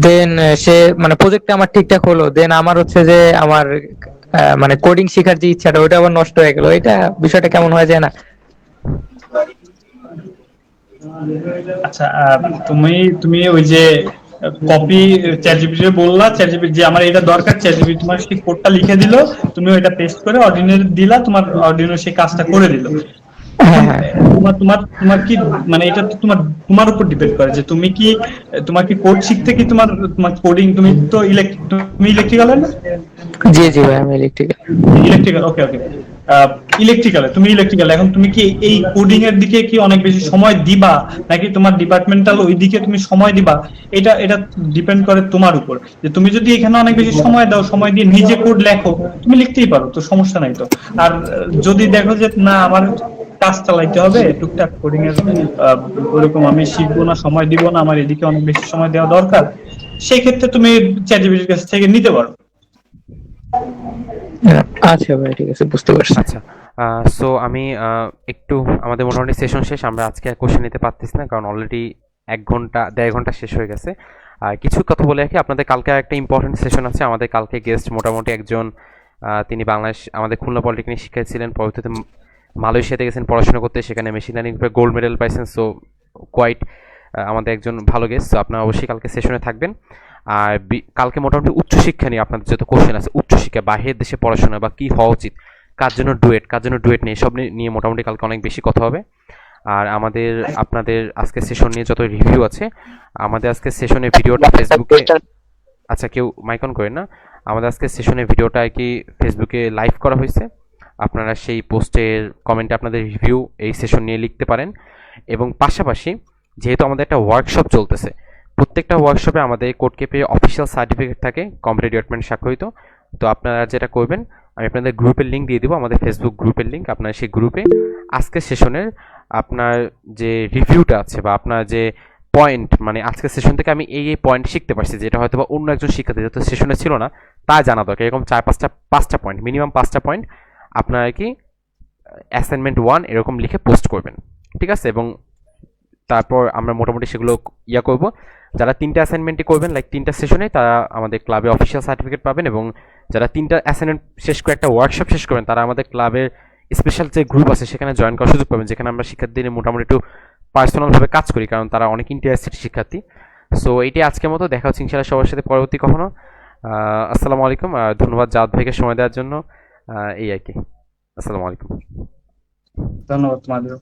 দেন সে মানে প্রজেক্টটা আমার ঠিকঠাক হলো, দেন আমার হচ্ছে যে আমার মানে কোডিং শেখার যে ইচ্ছাটা ওটা আবার নষ্ট হয়ে গেল। এটা বিষয়টা কেমন হয়ে যায় না? আচ্ছা, তুমি ওই যে কপি চ্যাটজিপিটি বললা, চ্যাটজিপিটি যে আমার এটা দরকার, চ্যাটজিপিটি তোমার সেই কোডটা লিখে দিল, তুমি ওইটা পেস্ট করে অর্ডিনো দিলা, তোমার অর্ডিনো সেই কাজটা করে দিল। তোমার তোমার তোমার কি মানে এটা তো তোমার উপর ডিপেন্ড করে যে তোমার কি কোড শিখতে কি তোমার কোডিং, তুমি তো ইলেকট্রিক্যাল না? জি জি ভাই, আমি ইলেকট্রিক্যাল, ওকে ওকে। তুমি ইলেকট্রিক্যাল, এখন তুমি কি এই কোডিং এর দিকে কি অনেক বেশি সময় দিবা, নাকি তোমার ডিপার্টমেন্টাল ওই দিকে তুমি সময় দিবা? এটা ডিপেন্ড করে তোমার উপর। যে তুমি যদি এখানে অনেক বেশি সময় দাও, সময় দিয়ে নিজে কোড লেখো, তুমি লিখতেই পারো, তো সমস্যা নাই তো। আর যদি দেখো যে না আমার কাজ চালাইতে হবে টুকটাক কোডিং এর, ওরকম আমি শিখবো না, সময় দিব না, আমার এদিকে অনেক বেশি সময় দেওয়া দরকার, সেই ক্ষেত্রে তুমি চ্যাটজিপিটির কাছ থেকে নিতে পারো। আচ্ছা ভাই, ঠিক আছে, বুঝতে পারছি। আচ্ছা, সো আমি একটু আমাদের মোটামুটি সেশন শেষ, আমরা আজকে আর কোশ্চেন নিতে পারতেছি না কারণ অলরেডি 1.5 ঘন্টা শেষ হয়ে গেছে। আর কিছু কথা বলে রাখি, আপনাদের কালকে একটা ইম্পর্টেন্ট সেশন আছে। আমাদের কালকে গেস্ট মোটামুটি একজন, তিনি বাংলাদেশ আমাদের খুলনা পলিটেকনিক শিক্ষার্থী ছিলেন, পরবর্তীতে মালয়েশিয়াতে গেছেন পড়াশোনা করতে, সেখানে মেশিন লার্নিং উপরে গোল্ড মেডেল পাইছেন। সো কোয়াইট আমাদের একজন ভালো গেস্ট, সো আপনারা অবশ্যই কালকে সেশনে থাকবেন। আর কালকে মোটামুটি উচ্চশিক্ষা নিয়ে আপনাদের যত কোশ্চেন আছে, উচ্চশিক্ষা বাহিরের দেশে পড়াশোনা বা কী হওয়া উচিত, কার জন্য ডুয়েট নেই, সব নিয়ে মোটামুটি কালকে অনেক বেশি কথা হবে। আর আপনাদের আজকে সেশন নিয়ে যত রিভিউ আছে, আমাদের আজকে সেশনের ভিডিওটা ফেসবুকে, আচ্ছা কেউ মাইক অন করেন না, আমাদের আজকে সেশনের ভিডিওটা আর কি ফেসবুকে লাইভ করা হয়েছে। আপনারা সেই পোস্টের কমেন্টে আপনাদের রিভিউ এই সেশন নিয়ে লিখতে পারেন। এবং পাশাপাশি যেহেতু আমাদের একটা ওয়ার্কশপ চলতেছে, প্রত্যেকটা ওয়ার্কশপে আমাদের কোডকেপে অফিসিয়াল সার্টিফিকেট থাকে কম্পিউটার ডিপার্টমেন্ট স্বাক্ষরিত। তো আপনারা যেটা করবেন, আমি আপনাদের গ্রুপের লিঙ্ক দিয়ে দেবো, আমাদের ফেসবুক গ্রুপের লিঙ্ক। আপনারা সেই গ্রুপে আজকের সেশনের আপনার যে রিভিউটা আছে বা আপনার যে পয়েন্ট, মানে আজকের সেশন থেকে আমি এই পয়েন্ট শিখতে পারছি, যেটা হয়তো বা অন্য একজন শিক্ষার্থী যেহেতু সেশনে ছিল না তা জানা দরকার, এরকম 4-5টা পয়েন্ট, মিনিমাম 5টা পয়েন্ট আপনারা কি অ্যাসাইনমেন্ট 1 এরকম লিখে পোস্ট করবেন, ঠিক আছে? এবং তারপর আমরা মোটামুটি সেগুলো করব। যারা 3টা অ্যাসাইনমেন্টই করবেন লাইক 3টা সেশনে, তারা আমাদের ক্লাবে অফিসিয়াল সার্টিফিকেট পাবেন। এবং যারা 3টা অ্যাসাইনমেন্ট শেষ করে একটা ওয়ার্কশপ শেষ করবেন, তারা আমাদের ক্লাবের স্পেশাল যে গ্রুপ আছে সেখানে জয়েন করার সুযোগ পাবেন, যেখানে আমরা শিক্ষার্থীদের মোটামুটি একটু পার্সোনালভাবে কাজ করি, কারণ তারা অনেক ইন্টারেস্টেড শিক্ষার্থী। সো এইটাই আজকের মতো, দেখা হচ্ছে ইনশাআল্লাহ সবার সাথে পরবর্তী কখনো। আসসালামু আলাইকুম, ধন্যবাদ জাওয়াদ ভাইকে সময় দেওয়ার জন্য। এই আর কি, আসসালামু আলাইকুম। ধন্যবাদ তোমাদেরও।